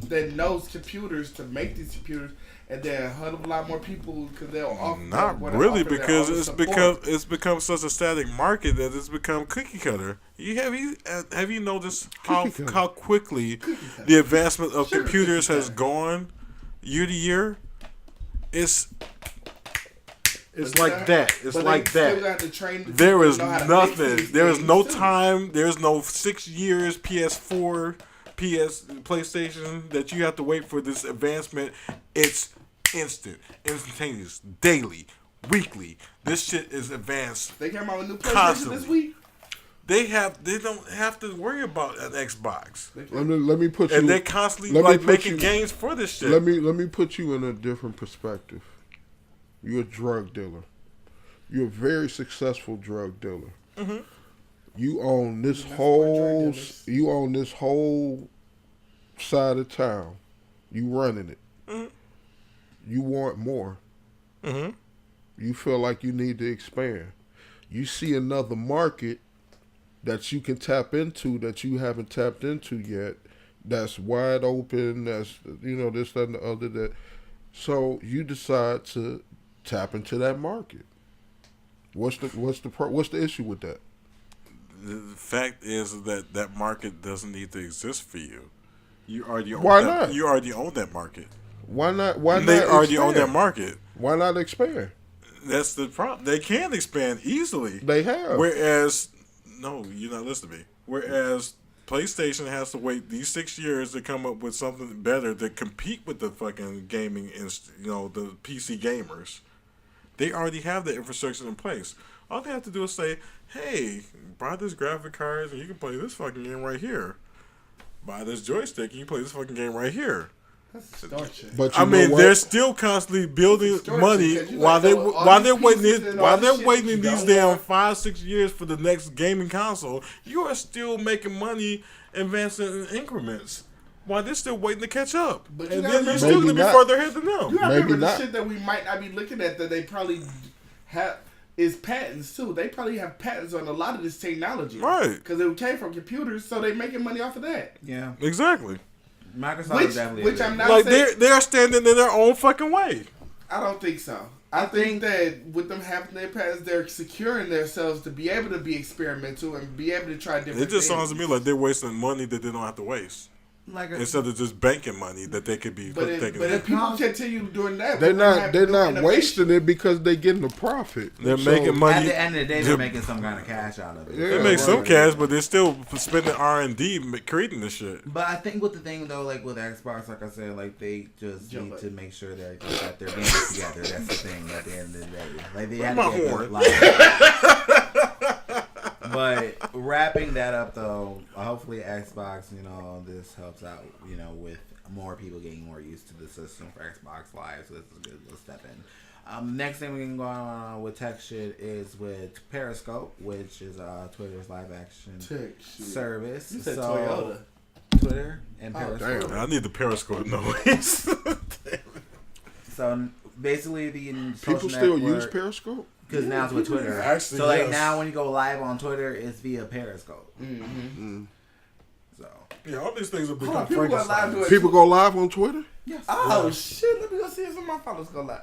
that knows computers to make these computers, and then a hell of a lot more people because they'll offer. Not really, because it's become such a static market that it's become cookie cutter. Have you noticed how quickly the advancement of computers has gone year to year? It's like that. It's like that. There is nothing. There is no time. There is no 6 years PS4, PlayStation that you have to wait for this advancement. It's instantaneous, daily, weekly. This shit is advanced. They came out with a new PlayStation this week. They don't have to worry about an Xbox. Let me put you. And they're constantly making games for this shit. Let me put you in a different perspective. You're a drug dealer. You're a very successful drug dealer. Mm-hmm. You own this whole side of town. You running it. Mm-hmm. You want more. Mm-hmm. You feel like you need to expand. You see another market that you can tap into that you haven't tapped into yet. That's wide open. That's this, that, and the other. That so you decide to tap into that market. What's the issue with that? The fact is that market doesn't need to exist for you. You already own not? You already own that market. Why not? They already own that market. Why not expand? That's the problem. They can expand easily. They have. Whereas, no, you're not listening to me. Whereas PlayStation has to wait these 6 years to come up with something better to compete with the fucking gaming, the PC gamers. They already have the infrastructure in place. All they have to do is say, hey, buy this graphic cards and you can play this fucking game right here. Buy this joystick and you can play this fucking game right here. But they're still constantly building money while they're waiting in these damn 5-6 years for the next gaming console. You are still making money advancing in increments while they're still waiting to catch up. But and then you're still going to be further ahead than them. You gotta remember the shit that we might not be looking at that they probably have is patents too. They probably have patents on a lot of this technology, right? Because it came from computers, so they're making money off of that. Yeah, exactly. Microsoft which I'm not like saying, they're standing in their own fucking way. I don't think so. I think that with them having their patents, they're securing themselves to be able to be experimental and be able to try different things. It just sounds to me like they're wasting money that they don't have to waste. Instead of just banking money that they could be taking. But if people continue doing that, they're not wasting it because they're getting a profit. They're making money. At the end of the day, they're making some kind of cash out of it. Yeah, they make some cash, but they're still spending R&D creating this shit. But I think with the thing though, like with Xbox, like I said, like they just need to make sure that they got their games together. That's the thing. At the end of the day, like they had to get But wrapping that up though, hopefully Xbox, this helps out, with more people getting more used to the system for Xbox Live. So this is a good little step in. Next thing we can go on with tech shit is with Periscope, which is Twitter's live action service. You said Toyota. Twitter and Periscope. Damn, I need the Periscope noise. So basically, the people still use Periscope because now it's with Twitter. Actually, so like now, when you go live on Twitter, it's via Periscope. So yeah, all these things are becoming People go live on Twitter. Yes. Oh shit! Let me go see if some of my followers go live.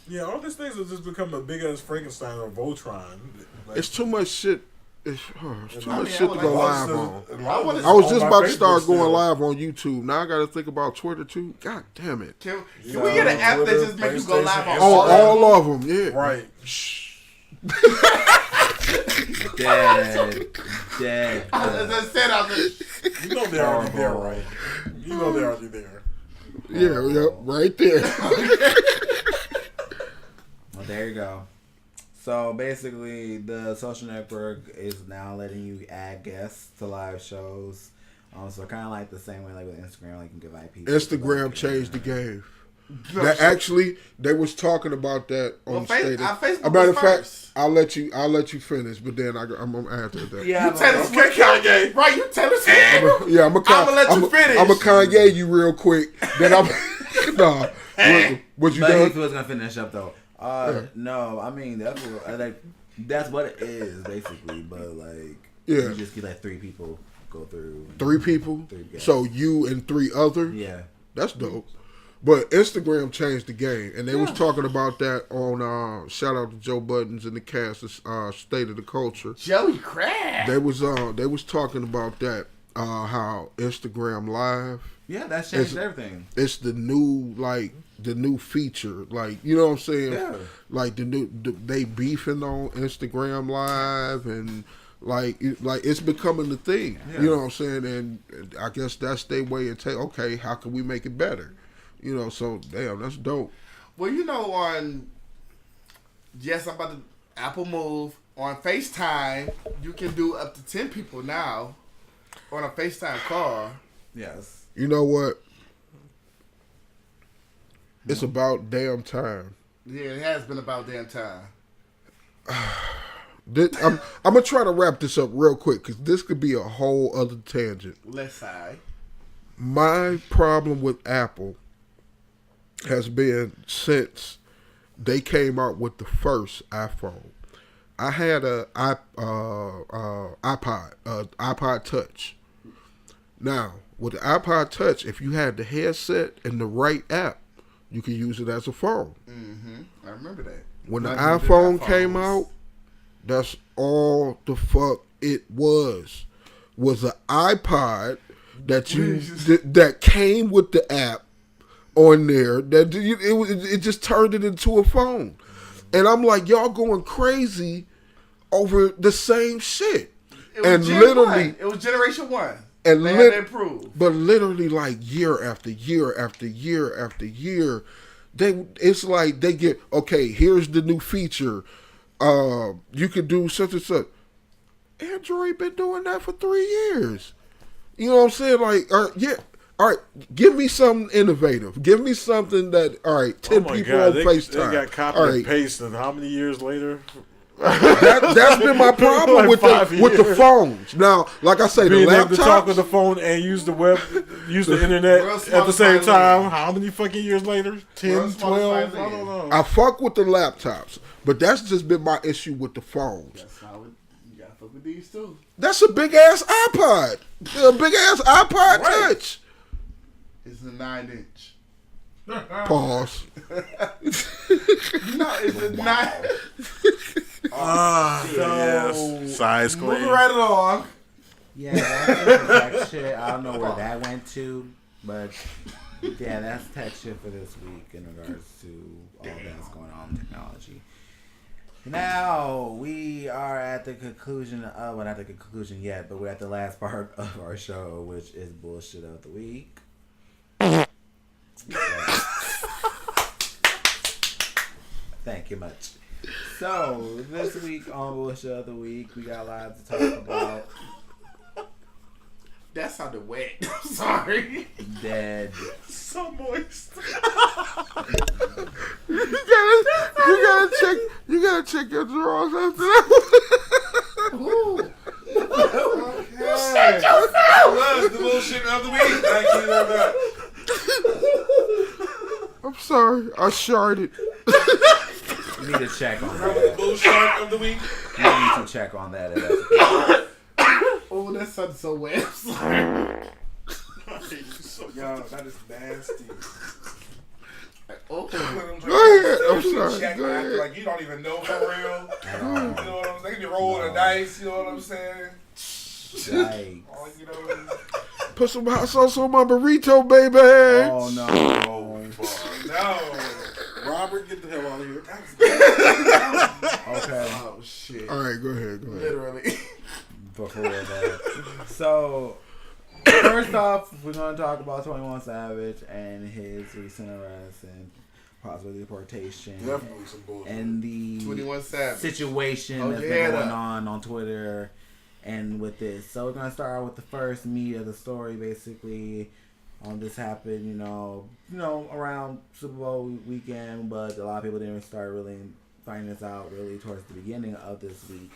Yeah, all these things are just becoming a big ass Frankenstein or Voltron. Like, It's too much shit. It's too much shit to like go live on. I was just about to start going live on YouTube. Now I got to think about Twitter too. God damn it! Can we get an app that just makes you go live on all of them? Yeah. Right. Dead. As I said, I was You know they're already there, right? You know they're already there. Yeah, right there. Well, there you go. So basically, the social network is now letting you add guests to live shows. So kind of like the same way like with Instagram, like you can give IP. Instagram changed the game. That actually, they was talking about that on stage. Facebook a matter of fact, first. I'll let you finish, but then I'm gonna add to that. Yeah, You tell us what Kanye. Right, you tell us. I'm gonna let you finish. I'm gonna Kanye you real quick. Then I'm nah. What you but done? he was gonna finish up though. No, I mean that's what it is basically. But like, you just get like 3 people go through. 3 people. 3 guests. So you and 3 other. Yeah, that's dope. But Instagram changed the game, and they was talking about that on shout out to Joe Buttons and the cast of State of the Culture. Joey Crab. They was talking about that how Instagram Live. Yeah, that's changed everything. It's the new feature, like you know what I'm saying. Yeah. Like they beefing on Instagram Live and. Like it's becoming the thing, you know what I'm saying, and I guess that's their way of okay, how can we make it better, you know? So damn, that's dope. Well, I'm about to Apple Move on FaceTime. You can do up to 10 people now on a FaceTime call. Yes. You know what? It's about damn time. Yeah, it has been about damn time. I'm gonna try to wrap this up real quick because this could be a whole other tangent. Let's say my problem with Apple has been since they came out with the first iPhone. I had a iPod Touch. Now with the iPod Touch, if you had the headset and the right app, you could use it as a phone. I remember that. When the iPhone came out. That's all the fuck it was an iPod that that came with the app on there. That it just turned it into a phone, and I'm like, y'all going crazy over the same shit. It was it was generation 1, and they had to improve. But literally, like year after year after year after year, it's like they get okay. Here's the new feature. You could do such and such. Android been doing that for 3 years. You know what I'm saying? Like, all right, give me something innovative. Give me something that, all right, 10 people on FaceTime. They got copy and paste, and how many years later? That's been my problem with the phones. Now, like I say, being the laptops. Able to talk on the phone and use the web, use the internet at the same time. How many fucking years later? 10, 12? I don't know. I fuck with the laptops, but that's just been my issue with the phones. That's how you gotta fuck with these too. That's a big ass iPod. A big ass iPod Touch. It's a 9-inch. Pause. No, it's a 9. Yes. Size claim. Moving right along. Yeah, that's tech shit. I don't know where that went to, but yeah, that's tech shit for this week in regards to all that's going on in technology. Now we are at the conclusion of, well, not the conclusion yet, but we're at the last part of our show, which is Bullshit of the Week. Thank you much. So, this week on Bullshit of the Week, we got a lot to talk about. That sounded wet. I'm sorry. Dead. So moist. You gotta check your drawers after that. Ooh. Okay. That was the bullshit of the week. Thank you very much. I'm sorry, I sharded. You need to check on That was the that. bullshit of the week. You need to check on that. If that's the case. Oh, that sounded so wet. I'm sorry. Yo, that is nasty. Oh. Go ahead. I'm sorry. Check Go after, ahead. like you don't even know for real. You know what I'm saying? They be rolling the dice. You know what I'm saying? Yikes. All you know is, Put some hot sauce on my burrito, baby. Oh no. no. Robert, get the hell out of here. Okay. Oh shit. All right, go ahead. Literally. Before that. So, first off, we're going to talk about 21 Savage and his recent arrest and possible deportation. Definitely some bullshit. And the 21 Savage situation that's been going on Twitter and with this. So, we're going to start out with the first meat of the story, basically. This happened, you know, around Super Bowl weekend, but a lot of people didn't start really finding this out really towards the beginning of this week.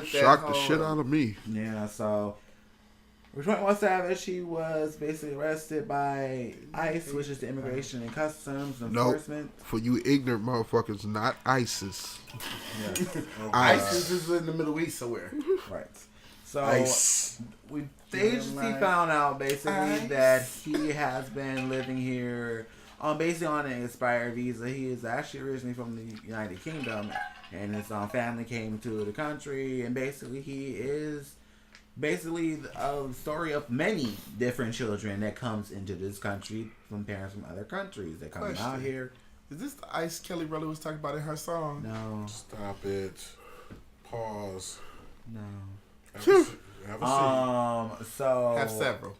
Shocked the shit out of me. Yeah, so 21 Savage, he was basically arrested by ICE, which is the Immigration and Customs Enforcement. Nope. For you ignorant motherfuckers, not ISIS. Yeah. ISIS is in the Middle East somewhere. Right. So Ice. they found out basically that he has been living here basically on an expired visa. He is actually originally from the United Kingdom, and his family came to the country, and basically he is basically a story of many different children that comes into this country from parents from other countries that come out here. Is this the Ice Kelly Rowland was talking about in her song? No. Stop it. Pause. No. Have a seat. So Have several.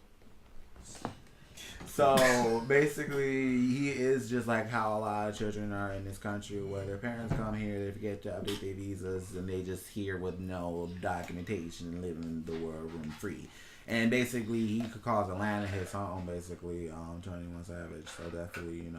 So basically, he is just like how a lot of children are in this country, where their parents come here, they forget to update their visas, and they just here with no documentation and living the world room free. And basically, he could cause Atlanta his home, basically, 21 Savage. So definitely,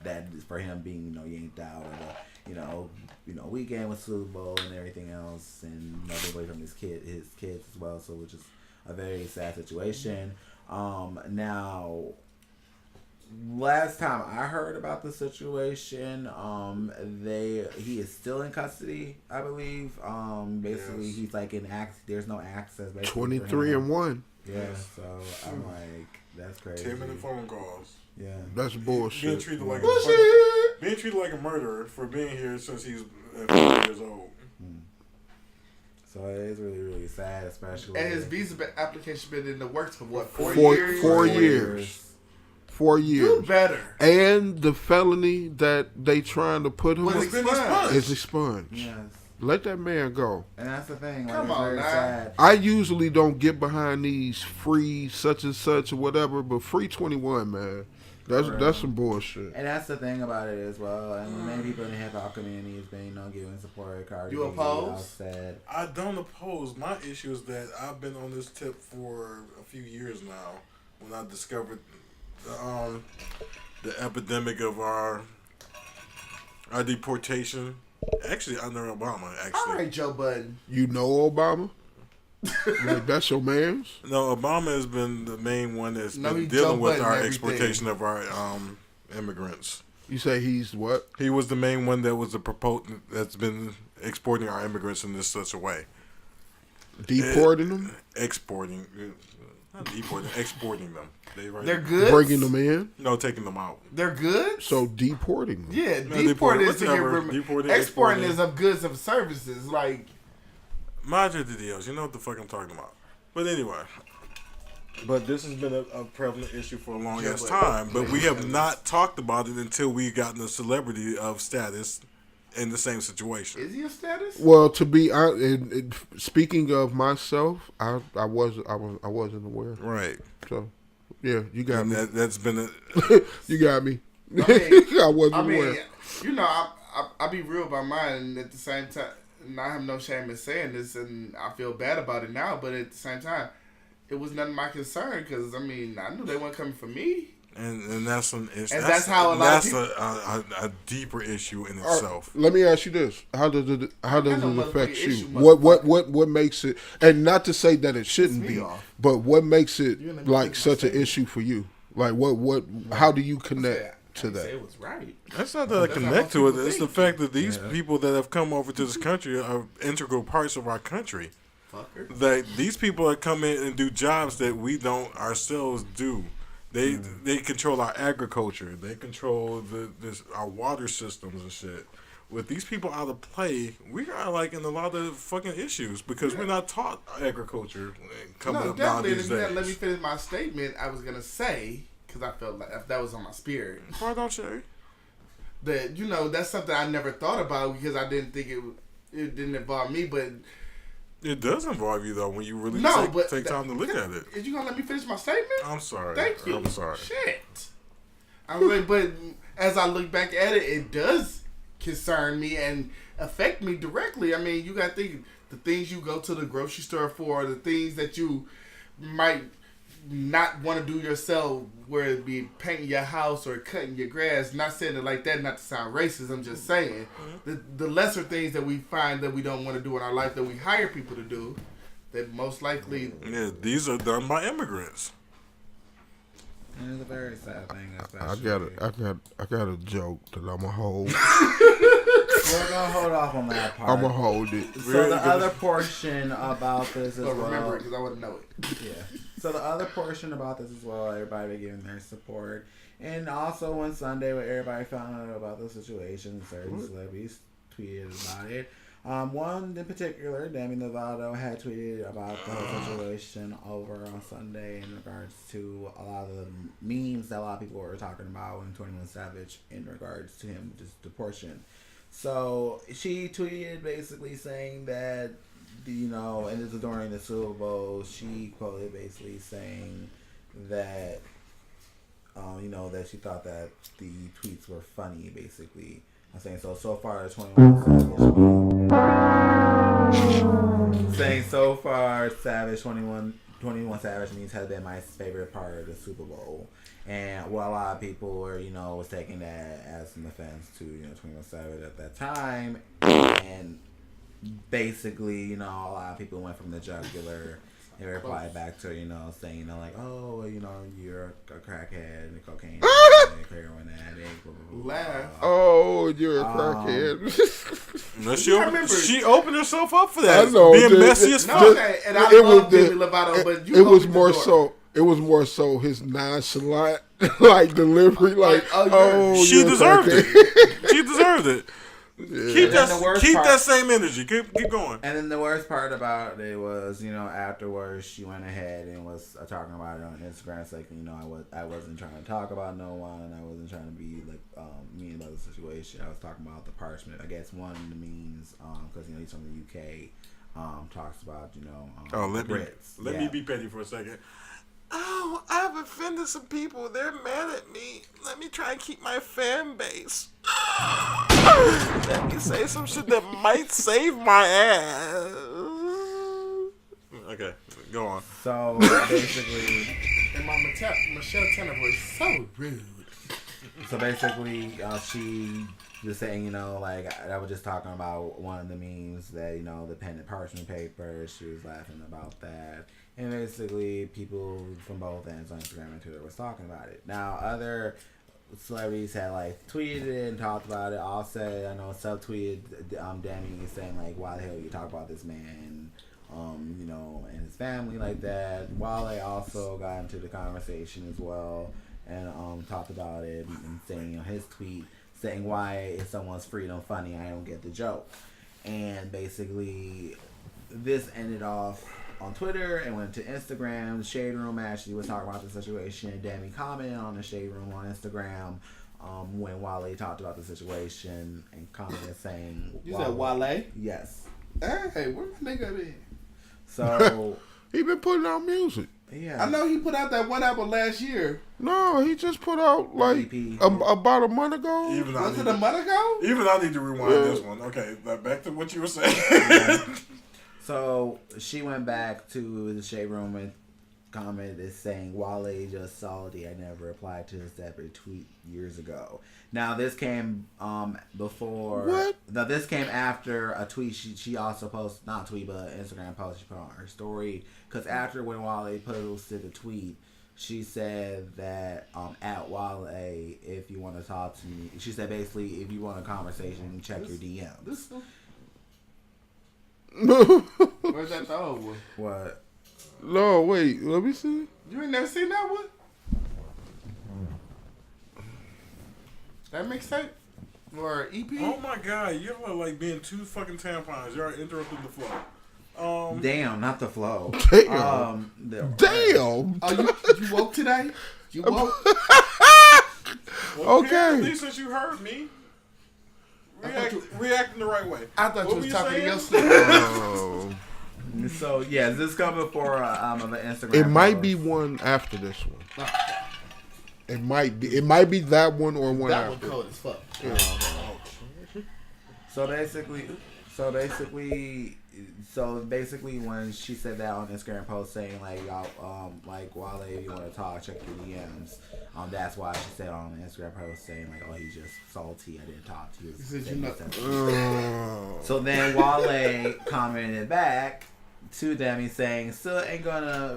that is for him being, yanked out of the, weekend with Super Bowl and everything else, and away from his kids as well. So, which is a very sad situation. Now, last time I heard about the situation, he is still in custody, I believe. Basically, yes. He's like there's no access. 23-1. Yeah, so I'm like, that's crazy. 10-minute phone calls. Yeah, that's bullshit. Being treated like a murderer for being here since he's 5 years old. So it is really, really sad, especially. And his visa application been in the works for what, 4 years? 4 years. 4 years. Do better. And the felony that they trying to put him is expunged. Yes. Let that man go. And that's the thing. Like, Come on, sad. I usually don't get behind these free such and such or whatever, but free 21, man. That's some bullshit. And that's the thing about it as well. And many people in the hip hop community has been, giving support. Cardi You oppose? I don't oppose. My issue is that I've been on this tip for a few years now. When I discovered the epidemic of our deportation, actually under Obama. All right, Joe Budden. You know Obama? Like that's your man's? No, Obama has been the main one that's been dealing with our exploitation of our immigrants. You say he's what? He was the main one that was the proponent that's been exporting our immigrants in such a way. Deporting them? Exporting. Not deporting, exporting them. They're good? Bringing them in? No, taking them out. They're good? So deporting them. Yeah, No, deporting is to deporting, exporting is of goods and services. Like, Madre de Dios, you know what the fuck I'm talking about. But anyway. But this has been a prevalent issue for a long ass time. But we have not talked about it until we gotten a celebrity of status in the same situation. Is he a status? Well, to be speaking of myself, I wasn't aware. Right. So, yeah, you got me. That's been you got me. I wasn't aware. I be real about mine, and at the same time, and I have no shame in saying this, and I feel bad about it now, but at the same time, it was none of my concern because I mean I knew they weren't coming for me. And that's an issue. And that's how a lot of people... a deeper issue in itself. Let me ask you this: How does it affect you? What makes it? And not to say that it shouldn't be, but what makes it like such an issue for you? Like what? How do you connect to that? It was right. That's not that I connect to it. It's the fact that these people that have come over to this country are integral parts of our country. Fucker. That these people that come in and do jobs that we don't ourselves do. They control our agriculture. They control our water systems and shit. With these people out of play, we are like in a lot of fucking issues because we're not taught agriculture coming up now these days. Let me finish my statement. I was gonna say because I felt like that was on my spirit. Why don't you? That that's something I never thought about because I didn't think it didn't involve me, but. It does involve you though when you really take time to look at it. Is you gonna let me finish my statement? I'm sorry. Thank you. I'm sorry. Shit. I'm like, but as I look back at it, it does concern me and affect me directly. I mean, you got to think the things you go to the grocery store for, the things that you might not want to do yourself, whether it be painting your house or cutting your grass. Not saying it like that, not to sound racist. I'm just saying the lesser things that we find that we don't want to do in our life that we hire people to do, that most likely. Yeah, these are done by immigrants. And it's a very sad thing. I got a joke that I'm gonna hold. We're gonna hold off on that part. I'm gonna hold it. So the other portion about this as well. Remember it because I wouldn't know it. Yeah. So the other portion about this as well, everybody giving their support, and also on Sunday when everybody found out about the situation, certain celebrities tweeted about it. One in particular, Demi Lovato, had tweeted about the whole situation over on Sunday in regards to a lot of the memes that a lot of people were talking about when 21 Savage in regards to him just deportation. So she tweeted basically saying that, and this was during the Super Bowl, she quoted basically saying that, that she thought that the tweets were funny, basically. I'm saying so far 21 Savage saying so far Savage 21 Savage means has been my favorite part of the Super Bowl. And a lot of people were, was taking that as an offense to, 21 Savage at that time. And basically, a lot of people went from the jugular and replied back to her, saying, like, oh, you're a crackhead, and cocaine addict, heroin addict, blah, blah, blah. Laugh. Oh, you're a crackhead. She opened herself up for that. I know, being messy as fuck. Okay, and I love Demi Lovato, but you it was more so his nonchalant like delivery, like she deserved it. She deserved it. Yeah. Keep that same energy. Keep going. And then the worst part about it was, afterwards she went ahead and was talking about it on Instagram. It's like, I wasn't trying to talk about no one. I wasn't trying to be like mean about the situation. I was talking about the parchment. I guess one of the memes, because he's from the UK, talks about let me be petty for a second. Oh, I've offended some people. They're mad at me. Let me try and keep my fan base. Let me say some shit that might save my ass. Okay, go on. So, basically... And my Michelle Tanner was so rude. So, basically, she was saying, I was just talking about one of the memes that, the pen and parchment paper. She was laughing about that. And basically, people from both ends on Instagram and Twitter was talking about it. Now, other celebrities had tweeted it and talked about it. Also, I know subtweeted Danny saying why the hell you talk about this man, and his family like that. Wale also got into the conversation as well and talked about it and saying his tweet saying why is someone's freedom funny? I don't get the joke. And basically, this ended off on Twitter and went to Instagram. The Shade Room actually was talking about the situation. Demi commented on the Shade Room on Instagram when Wale talked about the situation and commented saying... You said Wale? Yes. Hey, where my nigga been? So... He been putting out music. Yeah. I know he put out that one album last year. No, he just put out about a month ago. Was it a month ago? Even I need to rewind this one. Okay, back to what you were saying. So she went back to the Shade Room comment is saying Wale just salty. I never replied to his separate tweet years ago. Now this came before. What? Now this came after a tweet she also posted, not tweet but Instagram post she put on her story. Because after when Wale posted a tweet, she said that at Wale, if you want to talk to me, she said basically if you want a conversation, check your DMs. Where's that the old one? What? No, wait. Let me see. You ain't never seen that one? That mixtape? Or EP? Oh my god, y'all are like being two fucking tampons. Y'all are interrupting the flow. Damn, not the flow. Damn. Damn. Oh, you woke today? You woke? Well, Okay. apparently, since you heard me, reacting the right way. I thought What you was were talking to saying? yourself. Oh. So yeah, this coming for an Instagram. It might post. be one after this one. It might be. It might be that one or one That after. one cold as fuck. So basically, when she said that on Instagram post saying like y'all like Wale, if you want to talk, check your DMs. That's why she said on the Instagram post saying like, oh, he's just salty. I didn't talk to you. He said you nothing. So then Wale commented back to Demi saying, still ain't gonna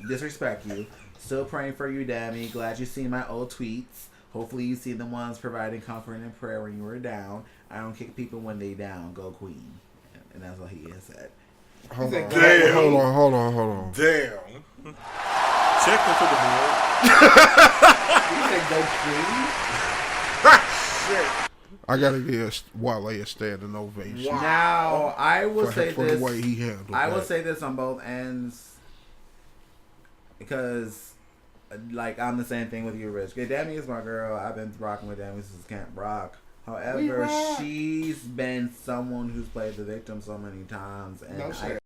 disrespect you. Still praying for you, Demi. Glad you seen my old tweets. Hopefully you see the ones providing comfort and prayer when you were down. I don't kick people when they down. Go Queen. And that's what he has said. Hold on. Damn. Hold on. Damn. Check into the board. You said go Queen? Shit. I gotta give Wale a standing ovation. Wow. Now, I will say for this. the way he handled I will that. say this on both ends. Because, like, I'm the same thing with you, Rich. Demi is my girl. I've been rocking with Demi since Camp Rock. However, she's been someone who's played the victim so many times. And No shit.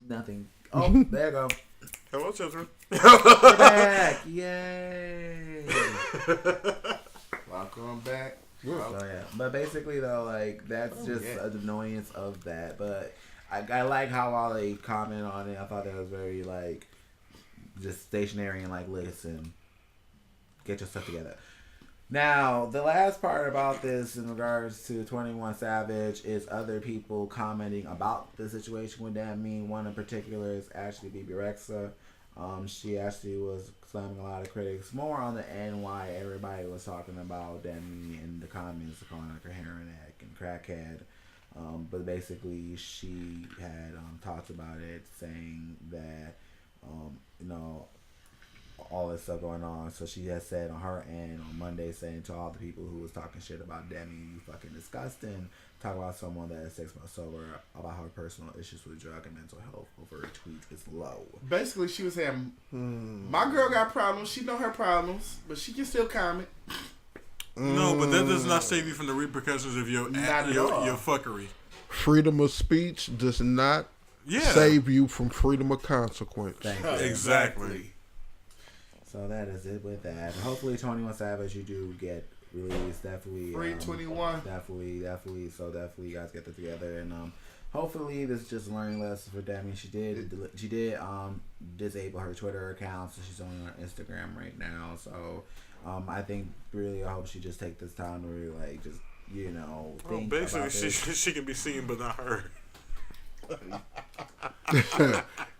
Nothing. Oh, there you go. Hello, children. We're back. Yay. Welcome back. So, yeah. But basically, though, like, that's just an annoyance of that. But I like how all they comment on it. I thought that was very, like, just stationary and, like, listen, get your stuff together. Now, the last part about this in regards to 21 Savage is other people commenting about the situation with Demi. One in particular is actually BB Rexa. She actually was slamming a lot of critics more on the end why everybody was talking about Demi in the comments, calling her a heroin addict and crackhead. But basically, she had talked about it, saying that, you know, all this stuff going on. So she has said on her end on Monday, saying to all the people who was talking shit about Demi, you fucking disgusting. Talk about someone that is 6 months sober, about her personal issues with drug and mental health over a tweet is low. Basically, she was saying, my girl got problems. She know her problems, but she can still comment. No, but that does not save you from the repercussions of your fuckery. Freedom of speech does not save you from freedom of consequence. Thank you. Exactly. So that is it with that. Hopefully, 21 Savage, you do get released. Definitely. Free 21. Definitely. So definitely, you guys get that together. And hopefully, this is just a learning lesson for Demi. She did disable her Twitter account, so she's only on Instagram right now. So I think really, I hope she just take this time to really, like, just, you know, think basically, about this. she can be seen but not heard.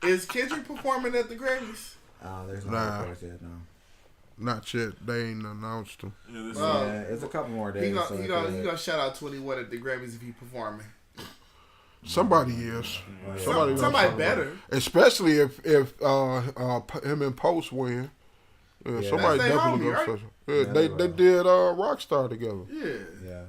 Is Kendrick performing at the Grammys? There's no reports yet, no. Not yet. They ain't announced them. It's a couple more days. He gonna shout out 21 at the Grammys if he performing. Somebody is. Somebody better. Especially if him and Post win. Yeah, somebody definitely homie, gonna say. They did Rockstar together. Yeah.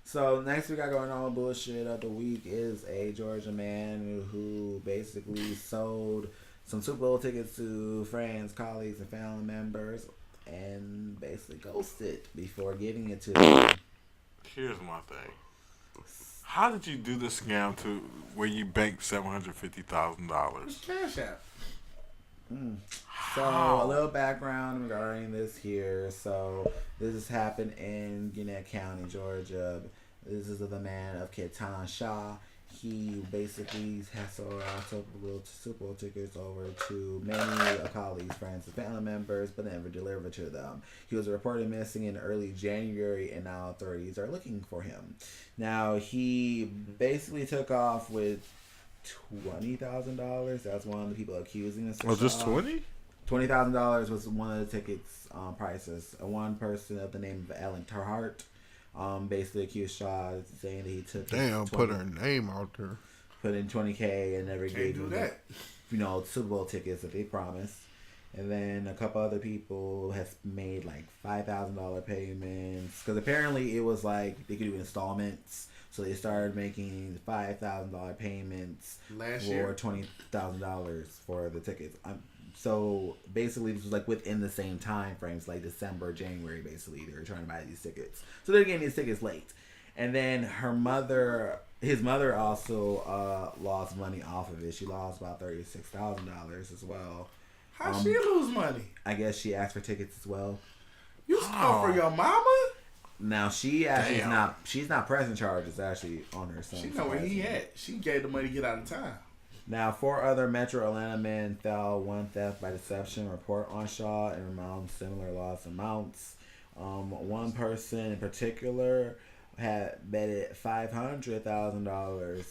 So next we got going on bullshit of the week is a Georgia man who basically sold some Super Bowl tickets to friends, colleagues, and family members, and basically ghosted before giving it to them. Here's my thing. How did you do the scam to where you banked $750,000? Cash App. So a little background regarding this here. So this has happened in Gwinnett County, Georgia. This is the man of Ketan Shah. He basically has sold Super Bowl tickets over to many colleagues, friends, and family members, but never delivered to them. He was reported missing in early January, and now authorities are looking for him. Now, he basically took off with $20,000. That's one of the people accusing us. Was this 20? $20,000 was one of the tickets prices. One person of the name of Ellen Terhart basically accused Shaw, saying that he took put her name out there, put in $20K and never gave him that. Super Bowl tickets that they promised. And then a couple other people has made like $5,000 payments, because apparently it was like they could do installments. So they started making $5,000 payments for $20,000 for the tickets. So basically, this was like within the same time frames, like December, January. Basically, they were trying to buy these tickets, so they're getting these tickets late. And then his mother also lost money off of it. She lost about $36,000 as well. How she lose money? I guess she asked for tickets as well. You stole for your mama? Now she actually she's not pressing charges actually on her son. She know where he at. She gave the money to get out of town. Now, 4 other Metro Atlanta men filed one theft by deception report on Shaw and amount similar loss amounts. One person in particular had betted $500,000,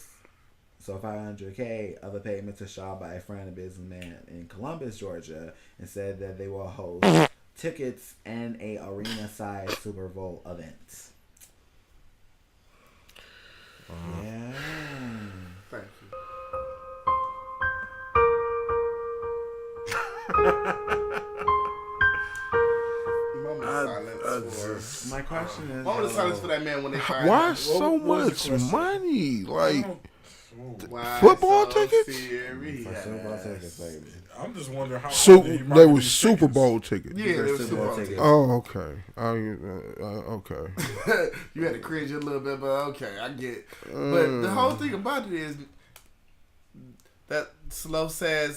so $500K, of a payment to Shaw by a friend and businessman in Columbus, Georgia, and said that they will host tickets and a arena-sized Super Bowl event. Yeah. Thank you. My question is, what was the silence for that man when they fired why him? so much money? Like Why football so tickets? serious? Football tickets, baby. I'm just wondering how They were Super Bowl tickets. Yeah, they were Super Bowl tickets. Oh, okay. Okay. You had to cringe a little bit, but okay, I get it. But the whole thing about it is, that slow, sad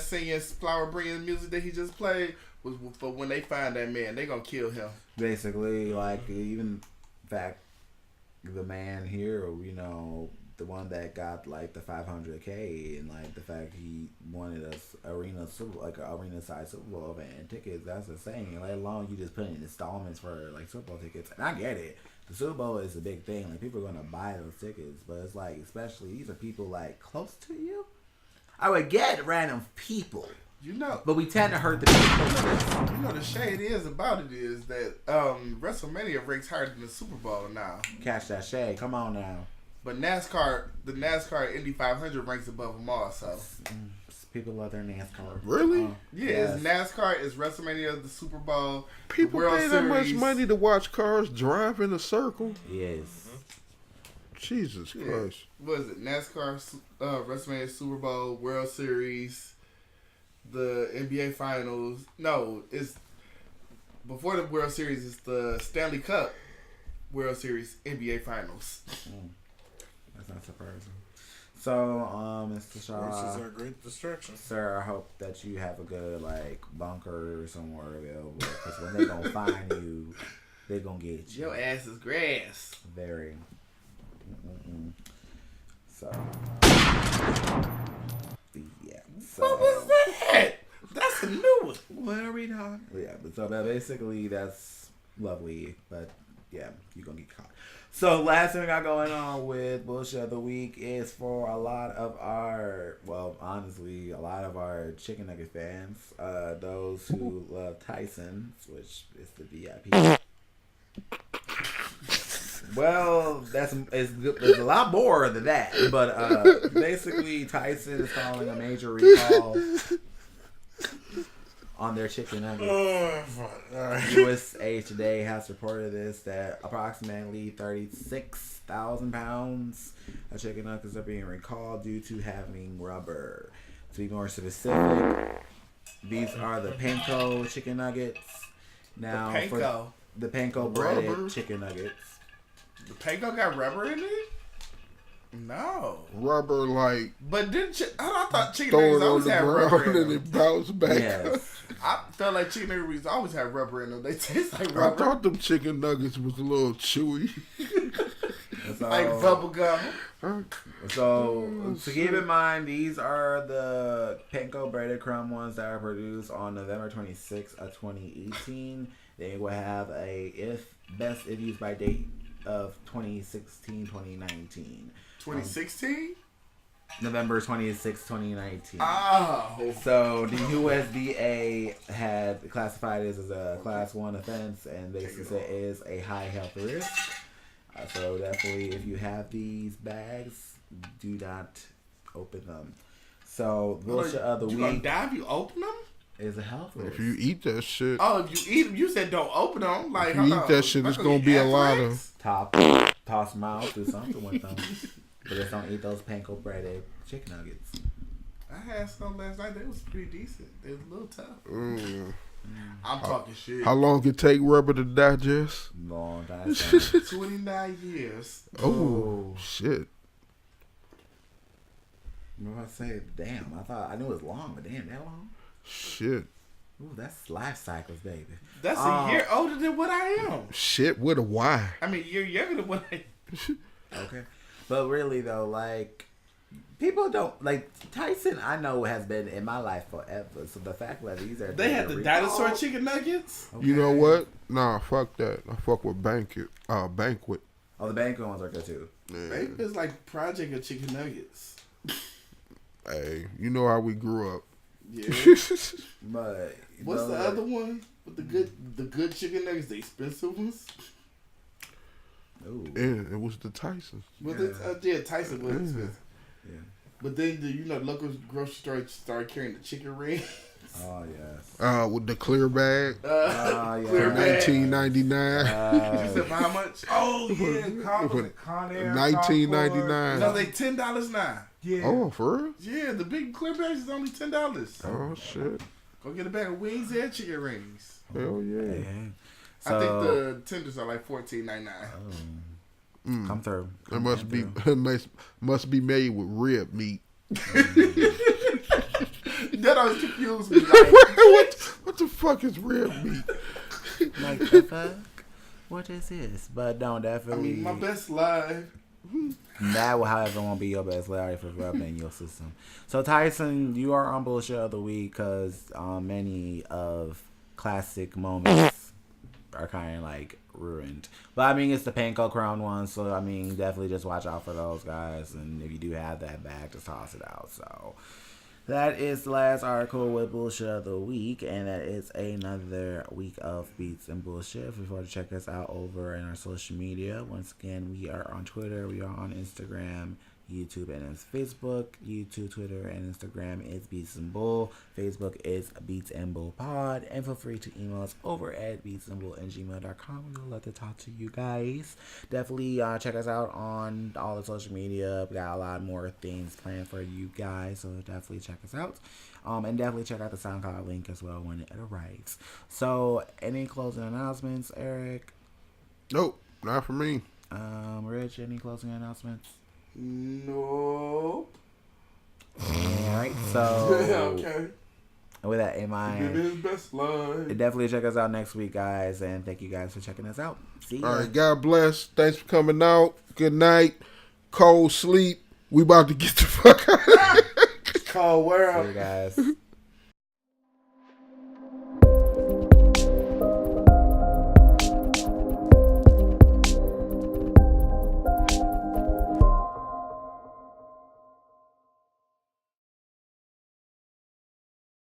singing, flower bringing music that he just played was for when they find that man, they gonna kill him. Basically, like even in fact, the man here, you know, the one that got like the $500K, and like the fact he wanted us arena size Super Bowl event tickets. That's insane. Let alone you just put in installments for like Super Bowl tickets. And I get it. The Super Bowl is a big thing. Like people are gonna buy those tickets, but it's like especially these are people like close to you. I would get random people. You know, but we tend to hurt the people. You know, the shade is about it is that WrestleMania ranks higher than the Super Bowl now. Catch that shade. Come on now. But NASCAR, the NASCAR Indy 500 ranks above them all. So people love their NASCAR. Really? Yeah, yes. It's NASCAR, it's WrestleMania, the Super Bowl. People pay that much money to watch cars drive in a circle. Yes. Jesus Christ. What is it? NASCAR, WrestleMania, Super Bowl, World Series, the NBA Finals. No, it's before the World Series. It's the Stanley Cup World Series, NBA Finals. That's not surprising. So, Mr. Shaw, horses are a great distraction. Sir, I hope that you have a good like bunker somewhere available, because when they gonna find you, they gonna get you. Your ass is grass. Very. So. Yeah. So, what was that? That's a new one. What are we talking? Yeah, but so basically that's lovely, but yeah, you're gonna get caught. So last thing I got going on with Bullshit of the Week is for a lot of our, well, honestly, a lot of our Chicken Nugget fans, those who love Tyson, which is the VIP. Well, there's a lot more than that, but basically Tyson is calling a major recall on their chicken nuggets. USA Today has reported this, that approximately 36,000 pounds of chicken nuggets are being recalled due to having rubber. To be more specific, these are the panko chicken nuggets. Now, for the panko breaded chicken nuggets. The panko got rubber in it? No. Rubber, like. But I thought chicken nuggets always had rubber in them. And it bounced back. Yes. I felt like chicken nuggets always had rubber in them. They taste like rubber. I thought them chicken nuggets was a little chewy. Like bubble gum. So, to keep in mind, these are the panko breaded crumb ones that are produced on November 26th of 2018. They will have a best if used by date of 2016-2019. 2016? November 26, 2019. Oh. So the USDA had classified this as a class 1 offense, and basically said it is a high health risk. So definitely, if you have these bags, do not open them. So Bullshit of the Week. You gonna die if you open them? Is a health risk. If you eat that shit. Oh, if you eat them, you said don't open them. Like, if you eat that shit, it's gonna be a lot of toss them out, do something with them. But just don't eat those panko breaded chicken nuggets. I had some last night. They was pretty decent. They was a little tough. I'm talking shit. How long it take rubber to digest? Long time. 29 years. Oh, shit. What did I say? Damn, I knew it was long, but damn, that long? Shit. Ooh, that's life cycles, baby. That's a year older than what I am. Shit with a Y. I mean, you're younger than what I am. Okay. But really, though, like, people don't, like, Tyson, I know, has been in my life forever. So the fact that these are... They had the dinosaur chicken nuggets? Okay. You know what? Nah, fuck that. I fuck with Banquet. Oh, the Banquet ones are good, too. Yeah. Banquet is like Project of Chicken Nuggets. Hey, you know how we grew up. Yeah. But... What's the other one? With the good chicken nuggets, the expensive ones? Ooh. Yeah, it was the Tyson. Yeah, Tyson was expensive. Yeah. But then the local grocery store started carrying the chicken rings. Oh, yes. With the clear bag. Yeah. Clear bag. $19.99. You said how much? Oh, yeah. Con Air, $19.99. No, they $10 now. Yeah. Oh, for real? Yeah, the big clear bags is only $10. Oh, shit. Go get a bag of wings and chicken rings. Hell yeah. So, I think the tenders are like $14.99. Come through. It must be made with rib meat. That always confused me. What the fuck is real meat? Like the fuck? What is this? But don't definitely. I mean, my best live. That will, however, won't be your best live if it's rubbed in your system. So Tyson, you are on Bullshit of the Week because many of classic moments are kind of like ruined. But I mean, it's the Panko Crown one, so I mean, definitely just watch out for those guys. And if you do have that back, just toss it out. So that is the last article with Bullshit of the Week, and that is another week of Beats and Bullshit. If you want to check us out over in our social media, once again, we are on Twitter, we are on Instagram, YouTube, and it's Facebook. YouTube, Twitter, and Instagram is Beats and Bull. Facebook is Beats and Bull Pod. And feel free to email us over at beatsandbull@gmail.com. We would love to talk to you guys. Definitely check us out on all the social media. We got a lot more things planned for you guys, so definitely check us out. And definitely check out the SoundCloud link as well when it arrives. So, any closing announcements, Eric? Nope, not for me. Rich, any closing announcements? Nope. Alright, so okay. With that in mind, Give his best line. definitely check us out next week, guys, and thank you guys for checking us out. See ya. All right, God bless. Thanks for coming out. Good night. Cold sleep. We about to get the fuck out. Cold world. See you guys.